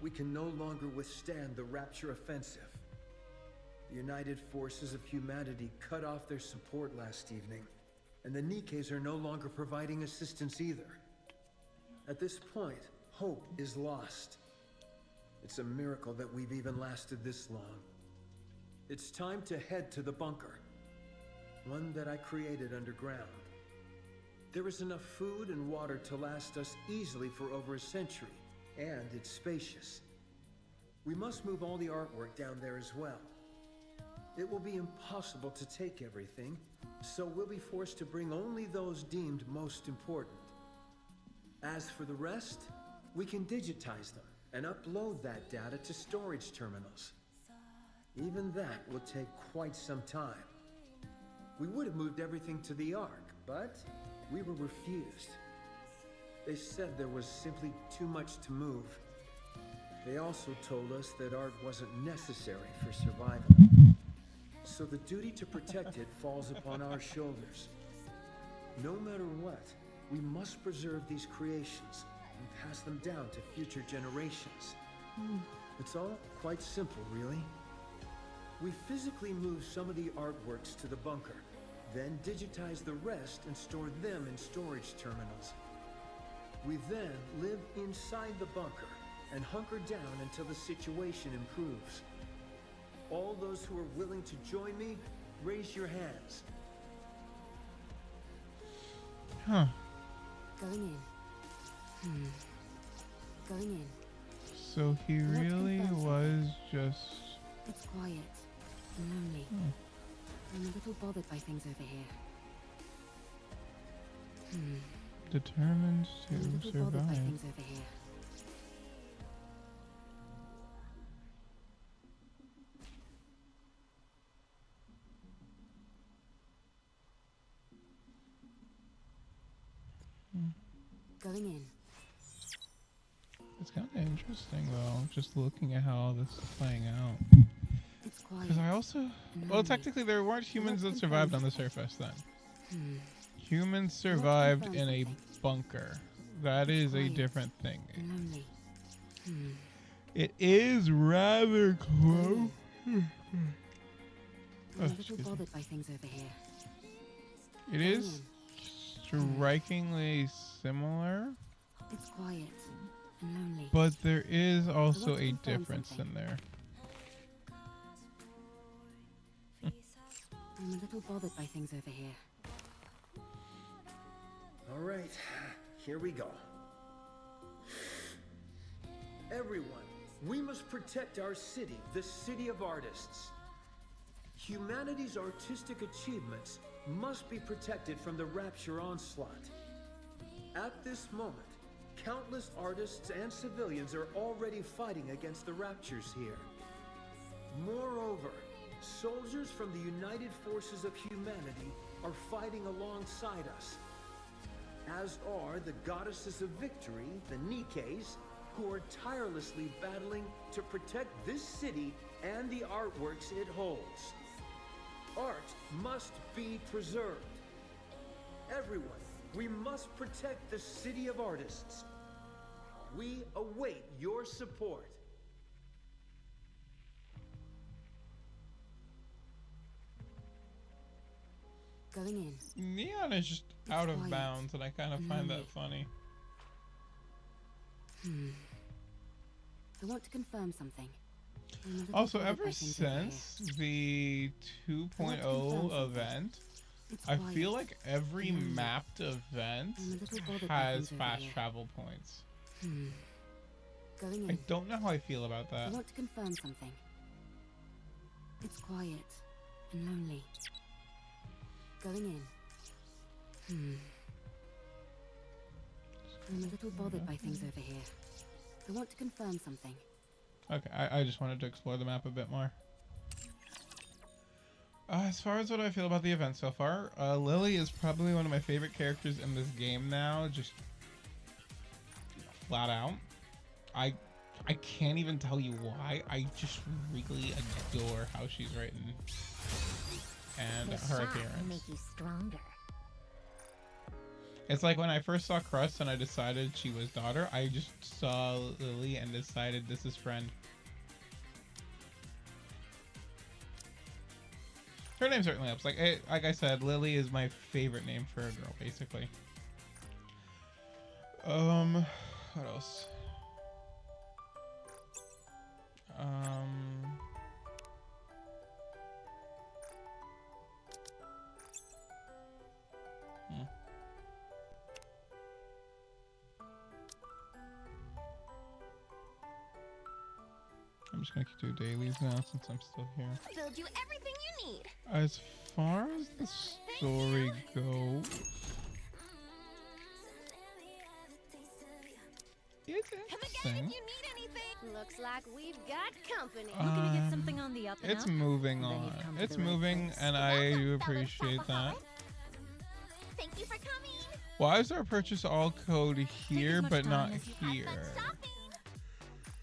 S8: We can no longer withstand the Rapture offensive. The united forces of humanity cut off their support last evening, and the Nikkes are no longer providing assistance either. At this point, hope is lost. It's a miracle that we've even lasted this long. It's time to head to the bunker, one that I created underground. There is enough food and water to last us easily for over a century, and it's spacious. We must move all the artwork down there as well. It will be impossible to take everything, so we'll be forced to bring only those deemed most important. As for the rest, we can digitize them and upload that data to storage terminals. Even that will take quite some time. We would have moved everything to the Ark, but we were refused. They said there was simply too much to move. They also told us that art wasn't necessary for survival. So the duty to protect it falls upon our shoulders. No matter what, we must preserve these creations and pass them down to future generations. It's all quite simple, really. We physically move some of the artworks to the bunker, then digitize the rest and store them in storage terminals. We then live inside the bunker and hunker down until the situation improves. All those who are willing to join me, raise your hands.
S1: Huh.
S3: Going in. Going in.
S1: So he really was just...
S3: It's quiet and lonely. I'm a little bothered by things over here.
S1: Determined
S3: I'm a
S1: to
S3: little bothered by
S1: survive.
S3: things over here. Going in.
S1: It's kind of interesting though, just looking at how all this is playing out.
S3: It's quiet.
S1: Because I also... Well, technically there weren't humans that survived on the surface then. Humans survived in a bunker. That is a different thing. It is rather close.
S3: I'm a little bothered by things over here.
S1: It is
S11: strikingly similar.
S3: It's quiet and lonely.
S11: But there is also a difference in there.
S3: I'm a little bothered by things over here.
S8: All right, here we go. Everyone, we must protect our city, the City of Artists. Humanity's artistic achievements must be protected from the Rapture onslaught. At this moment, countless artists and civilians are already fighting against the Raptures here. Moreover, soldiers from the United Forces of Humanity are fighting alongside us, as are the Goddesses of Victory, the Nikkes, who are tirelessly battling to protect this city and the artworks it holds. Art must be preserved. Everyone, we must protect the City of Artists. We await your support.
S3: Going in.
S11: Neon is just out of bounds, and I kind of find that funny.
S3: I want to confirm something.
S11: Also, ever since the 2.0 event, I feel like every mapped event has fast travel points.
S3: Going
S11: I
S3: in.
S11: don't know how I feel about
S3: I
S11: that.
S3: want to confirm something. It's quiet and lonely. Going in. I'm a little bothered by things over here. I want to confirm something.
S11: Okay, I just wanted to explore the map a bit more. As far as what I feel about the event so far, Lily is probably one of my favorite characters in this game now, just flat out. I can't even tell you why. I just really adore how she's written and her appearance.
S9: Make you stronger.
S11: It's like when I first saw Crust and I decided she was daughter, I just saw Lily and decided this is friend. Her name certainly helps. Like I said, Lily is my favorite name for a girl, basically. What else? I'm just gonna do dailies now since I'm still here.
S12: Build you everything you need.
S11: As far as the story goes, it's interesting.
S13: Looks like we've got company. We're gonna get something on the up and
S11: It's
S13: up.
S11: moving on. It's moving, and I do appreciate that.
S12: Thank you for coming.
S11: Why is our purchase all code here, but not here?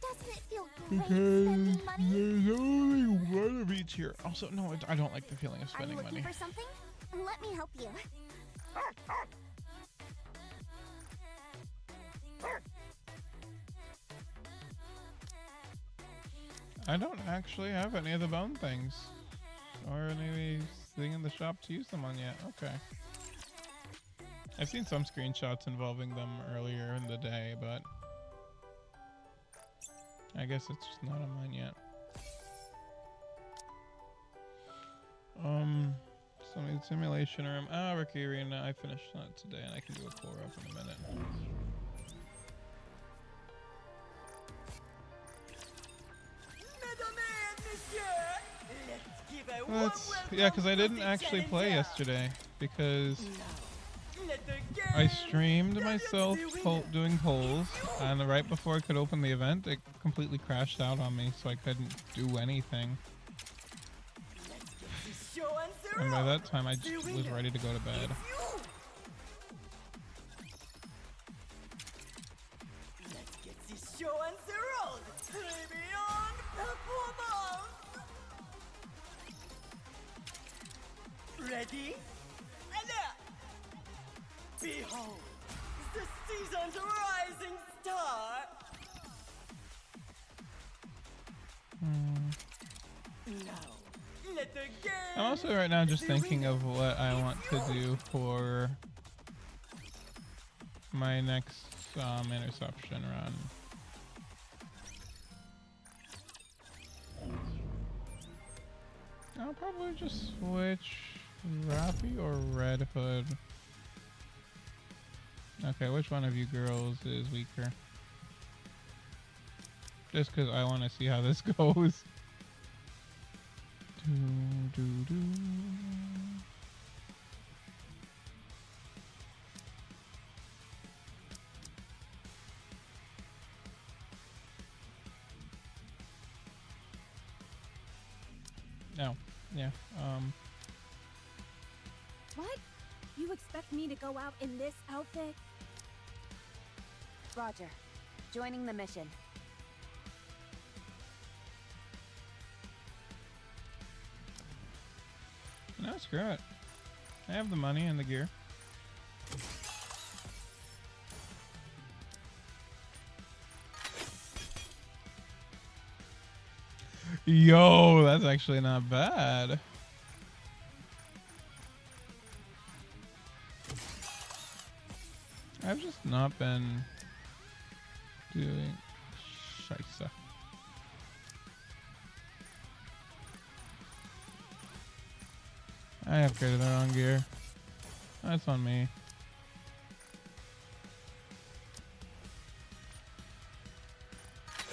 S12: Doesn't it feel
S11: Because
S12: great spending money?
S11: there's only one of each here. Also, no, I don't like the feeling of
S12: Are you
S11: spending
S12: looking
S11: money.
S12: for something? Let me help you.
S11: I don't actually have any of the bone things. Or anything in the shop to use them on yet. Okay. I've seen some screenshots involving them earlier in the day, but I guess it's just not on mine yet. Simulation room. Rookie Arena. I finished that today, and I can do a core up in a minute. Yeah, because I didn't actually play yesterday because I streamed myself doing polls, and right before I could open the event, it completely crashed out on me, so I couldn't do anything. And by that time, I just was ready to go to bed.
S16: Let's get this show on the road. Beyond performance. Ready? Alert! Behold, the season's rising star. Now, let the game.
S11: I'm also right now just thinking of what I want to do for my next interception run. I'll probably just switch Rappy or Red Hood. Okay, which one of you girls is weaker? Just because I want to see how this goes. No, yeah,
S2: What? You expect me to go out in this outfit?
S6: Roger. Joining the mission.
S11: no, screw it. I have the money and the gear. Yo, that's actually not bad. I've just not been doing Scheisse. I upgraded the wrong gear. That's on me.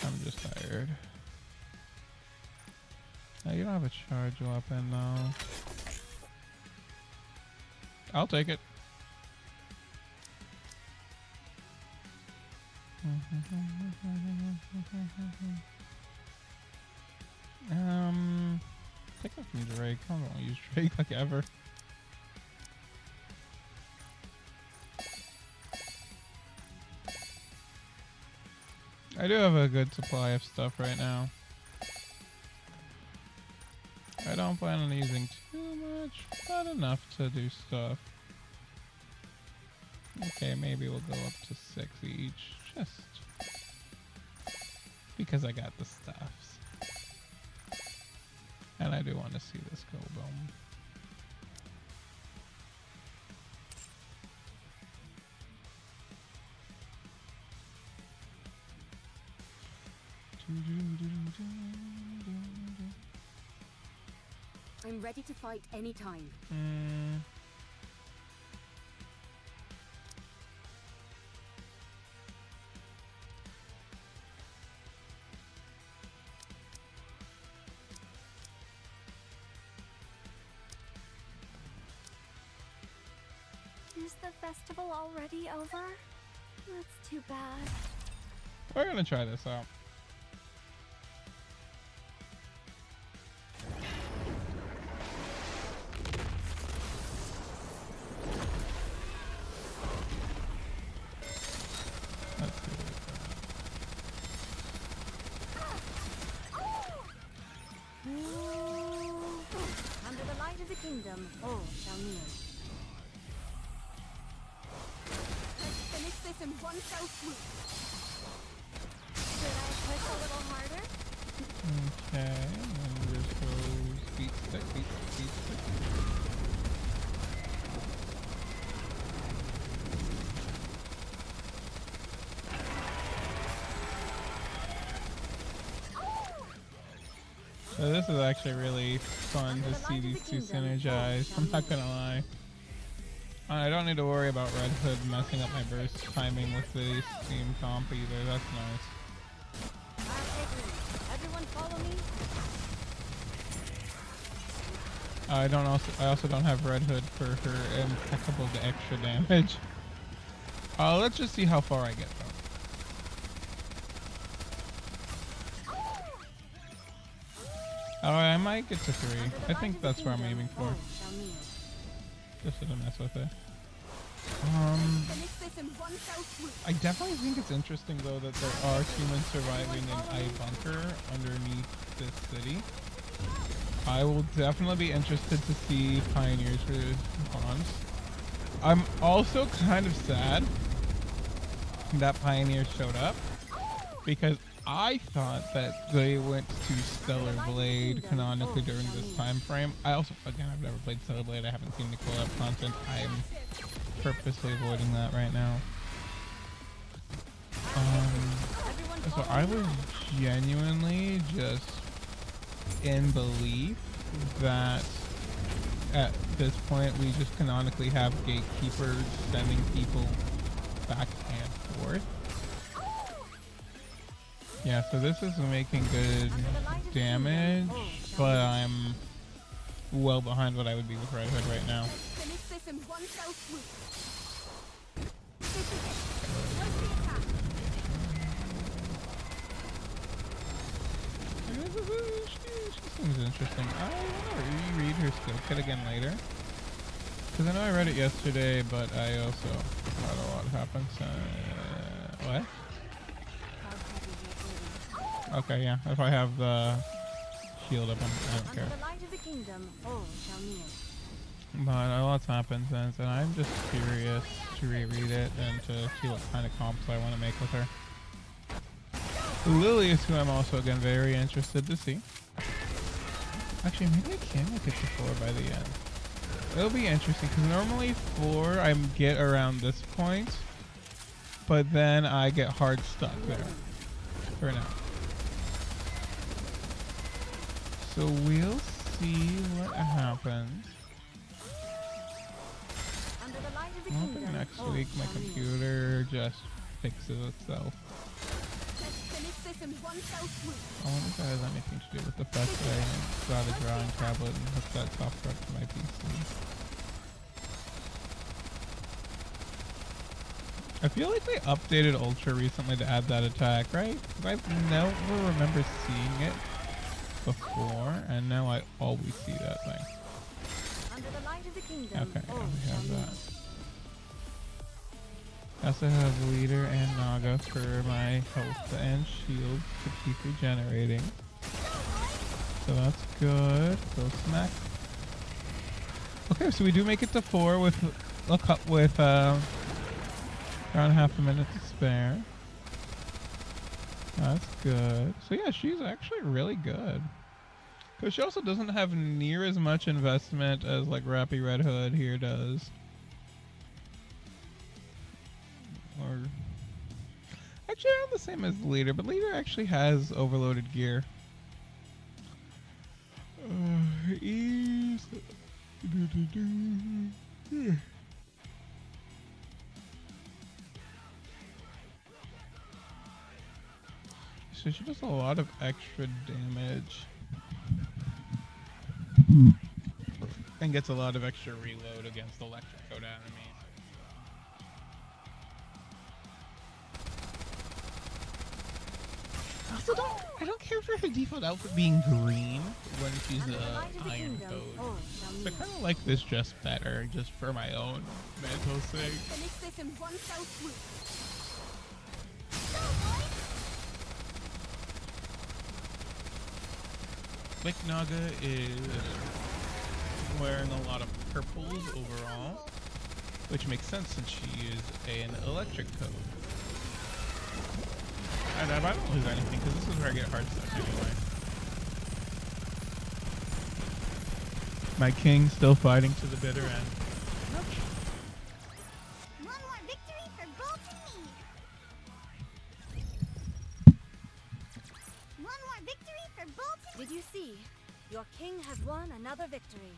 S11: I'm just tired. No, you don't have a charge weapon though. I'll take it. Take it from Drake. I don't use Drake like ever. I do have a good supply of stuff right now. I don't plan on using too much, but enough to do stuff. Okay, maybe we'll go up to 6 each, just because I got the stuffs. And I do want to see this go boom.
S3: I'm ready to fight anytime.
S13: Is the festival already over? That's too bad.
S11: We're gonna try this out.
S3: Under the light of the kingdom, all shall kneel.
S2: Let's finish this in one fell swoop.
S13: Should I push a little harder?
S11: Okay, and just goes beat stick, beat stick, beat stick. So this is actually really fun to see these two synergize, I'm not gonna lie. I don't need to worry about Red Hood messing up my burst timing with the Steam comp either, that's nice.
S2: Everyone follow me.
S11: I also don't have Red Hood for her impeccable extra damage. Let's just see how far I get though. I might get to 3. I think that's where I'm aiming for. Just to mess with it. I definitely think it's interesting though that there are humans surviving in a bunker underneath this city. I will definitely be interested to see Pioneers respond. I'm also kind of sad that Pioneers showed up because I thought that they went to Stellar Blade canonically during this time frame. I also, again, I've never played Stellar Blade. I haven't seen the collab content. I'm purposely avoiding that right now. So I was genuinely just in belief that at this point we just canonically have gatekeepers sending people back and forth. Yeah, so this is making good damage, but I'm well behind what I would be with Red Hood right now. She seems interesting. I want to reread her skill kit again later. Because I know I read it yesterday, but I also had a lot happen. What? Okay, yeah. If I have the shield up, I don't care. But a lot's happened since, and I'm just curious to reread it and to see what kind of comps I want to make with her. Lily is who I'm also, again, very interested to see. Actually, maybe I can make it to 4 by the end. It'll be interesting, because normally 4 I get around this point, but then I get hard stuck there for now. So we'll see what happens. I hope next week my computer just fixes itself. I wonder if that has anything to do with the fact that I got a drawing tablet and hooked that software up to my PC. I feel like they updated Ultra recently to add that attack, right? I never remember seeing it before, and now I always see that thing. Okay, we have that. I also have Leader and Naga for my health and shield to keep regenerating. So that's good. Go smack. Okay, so we do make it to 4 with around half a minute to spare. That's good. So yeah, she's actually really good. Because she also doesn't have near as much investment as like Rappy Red Hood here does. Or actually around the same as Leader, but Leader actually has overloaded gear. So she does a lot of extra damage. And gets a lot of extra reload against electric code enemies. I don't care for her default outfit being green when she's iron code. I kind of like this just better, just for my own mental sake. Like Naga is wearing a lot of purples overall, which makes sense since she is an electric code. And I don't lose anything because this is where I get hard stuff anyway. My king still fighting to the bitter end.
S9: One more victory for Bolt and me. One more victory for Bolt and
S2: Did you see? Your king has won another victory.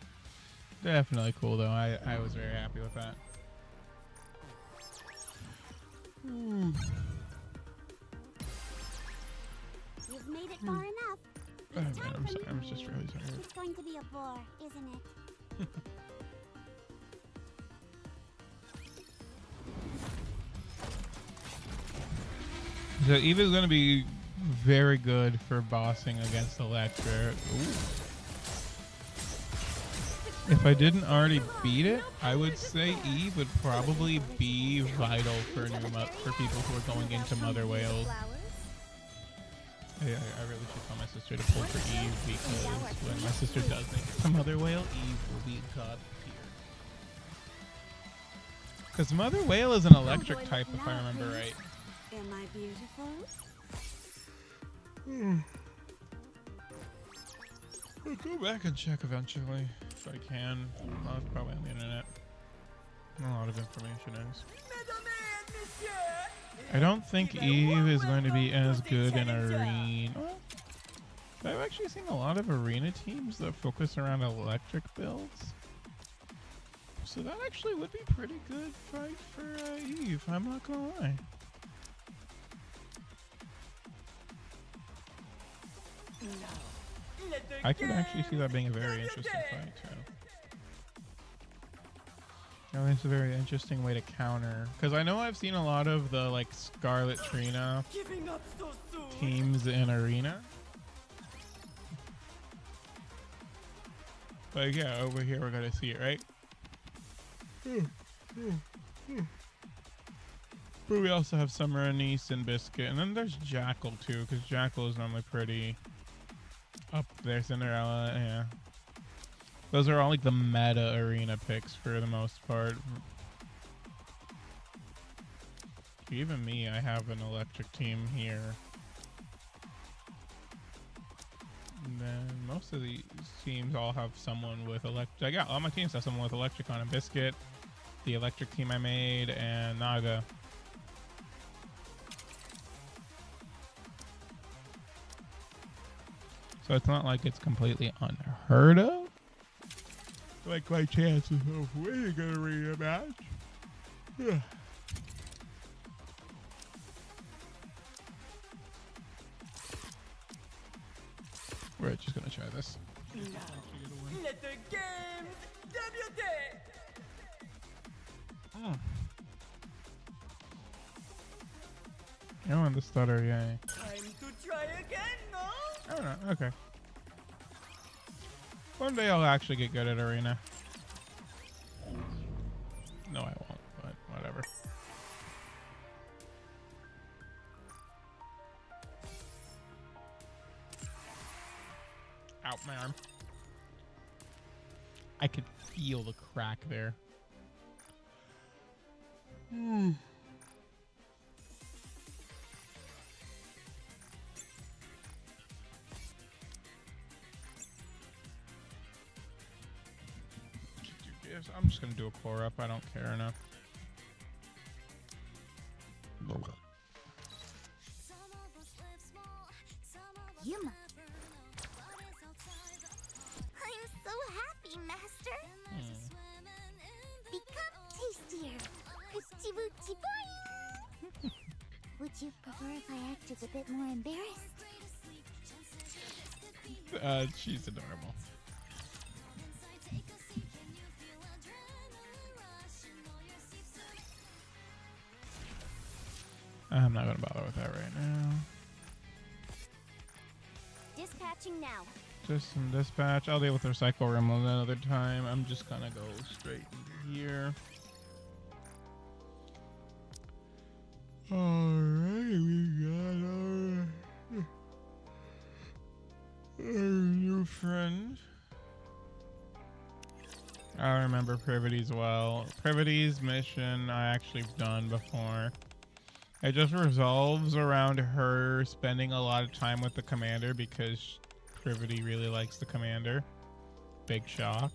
S11: Definitely cool though. I was very happy with that.
S4: You've made it far enough.
S11: Oh man, I'm sorry. I'm just really tired.
S4: It's going to be a bore, isn't it?
S11: So Eva's gonna be very good for bossing against Electra. Ooh. If I didn't already beat it, I would say Eve would probably be vital for for people who are going into Mother Whale. I really should tell my sister to pull for Eve because when my sister does make it to Mother Whale, Eve will be god tier. Because Mother Whale is an electric type, if I remember right.
S2: Am I beautiful?
S11: I'll go back and check eventually, if I can. Well, probably on the internet. A lot of information is.
S16: Mesdames et messieurs,
S11: I don't think Eve is going to be as good in Arena. I've actually seen a lot of Arena teams that focus around electric builds. So that actually would be pretty good fight for Eve, I'm not gonna lie. I could actually see that being a very interesting fight too. I think it's a very interesting way to counter, because I know I've seen a lot of the like Scarlet Trina teams in Arena. But yeah, over here we're gonna see it, right? But we also have Summer Anise and Biscuit, and then there's Jackal too, because Jackal is normally pretty up there. Cinderella, yeah. Those are all like the meta Arena picks for the most part. Even me, I have an electric team here. And then most of these teams all have someone with electric. Yeah, all my teams have someone with electric on a Biscuit, the electric team I made, and Naga. So it's not like it's completely unheard of. Like my chances of winning an Arena match. Yeah. We're just gonna try this.
S16: Let the games debut!
S11: Oh. I want the stutter, yay.
S16: Time to try again, no?
S11: I don't know, okay. One day I'll actually get good at Arena. No, I won't, but whatever. Out my arm. I could feel the crack there. I'm just gonna do a core up. I don't care enough.
S4: Yuma. I'm so happy, Master. Become tastier. Hoochie boing. Would you prefer if I acted a bit more embarrassed?
S11: She's adorable. I'm not gonna bother with that right now.
S4: Dispatching now.
S11: Just some dispatch. I'll deal with the recycle room another time. I'm just gonna go straight into here. Alright, we got our new friend. I remember Privity's well. Privity's mission I actually done before. It just revolves around her spending a lot of time with the commander because Privity really likes the commander. Big shock.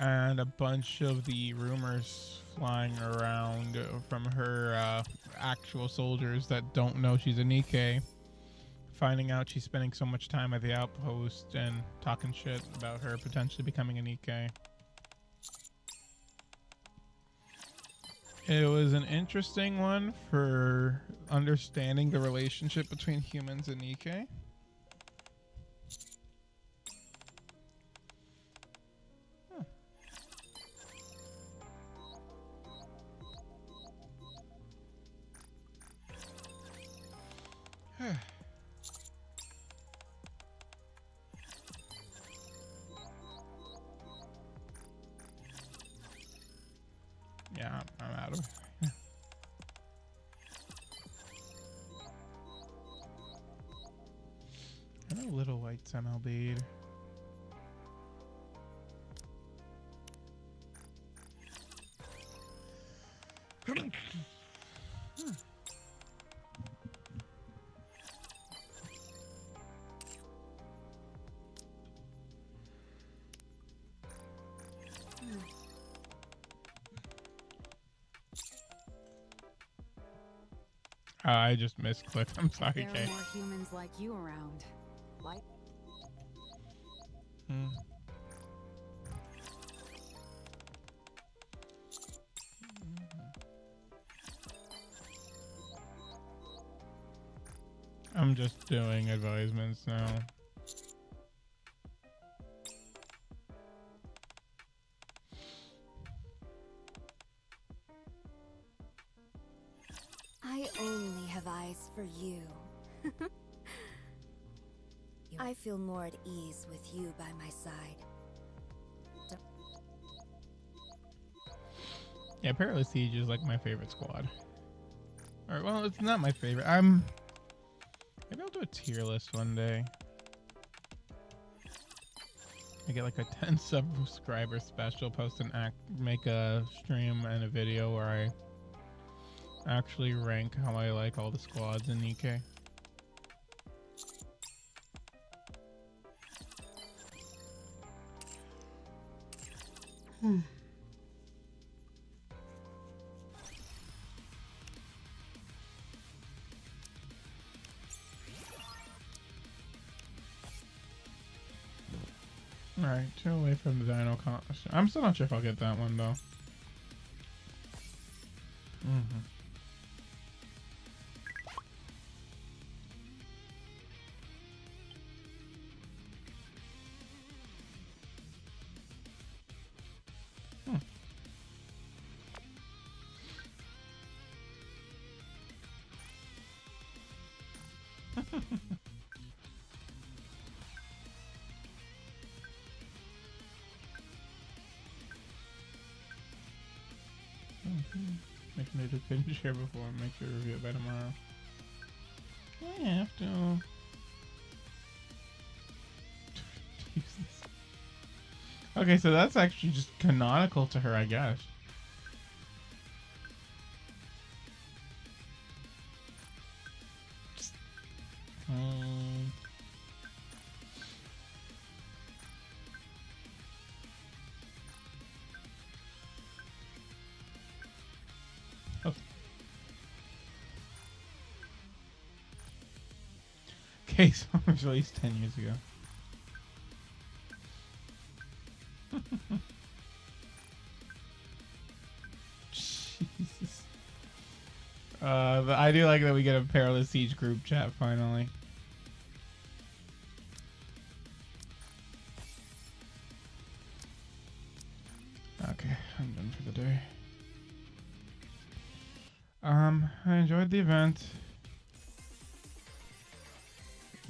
S11: And a bunch of the rumors flying around from her actual soldiers that don't know she's a Nikke. Finding out she's spending so much time at the outpost and talking shit about her potentially becoming a Nikke. It was an interesting one for understanding the relationship between humans and Nikke. Huh. Yeah, I'm out of it. I know little whites MLB'd.
S1: I just misclicked. I'm sorry,
S3: There
S1: Kay.
S3: are more humans like you around. Like
S1: I'm just doing advisements now.
S3: I only have eyes for you. I feel more at ease with you by my side.
S1: Yeah, Perilous Siege is like my favorite squad. Or, well, it's not my favorite. Maybe I'll do a tier list one day. I get like a 10 subscriber special, post an make a stream and a video where I actually rank how I like all the squads in Nikke. Alright, 2 away from the Dino Con. I'm still not sure if I'll get that one though. Make a note of couldn't share before and make sure to review it by tomorrow. I have to. Jesus. Okay, so that's actually just canonical to her, I guess. Okay, so it was released 10 years ago. Jesus. But I do like that we get a Perilous Siege group chat finally. Okay, I'm done for the day. I enjoyed the event.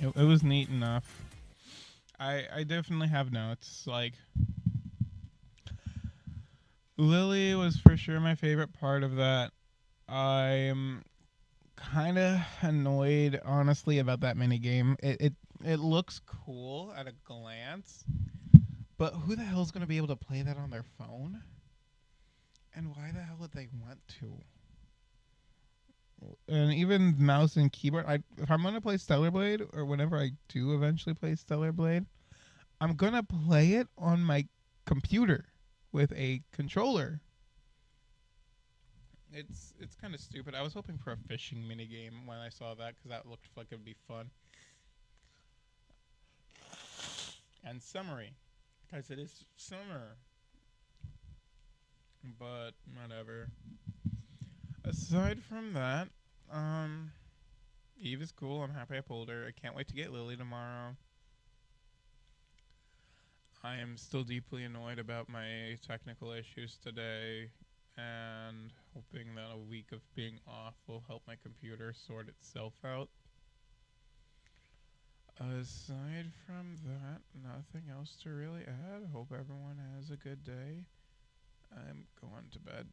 S1: It was neat enough. I definitely have notes. Like, Lily was for sure my favorite part of that. I'm kind of annoyed, honestly, about that minigame. It looks cool at a glance, but who the hell's going to be able to play that on their phone? And why the hell would they want to? And even mouse and keyboard, if I'm going to play Stellar Blade, or whenever I do eventually play Stellar Blade, I'm going to play it on my computer with a controller. It's kind of stupid. I was hoping for a fishing minigame when I saw that, because that looked like it would be fun. And summery, because it is summer. But whatever. Aside from that, Eve is cool. I'm happy I pulled her. I can't wait to get Lily tomorrow. I am still deeply annoyed about my technical issues today, and hoping that a week of being off will help my computer sort itself out. Aside from that, nothing else to really add. Hope everyone has a good day. I'm going to bed.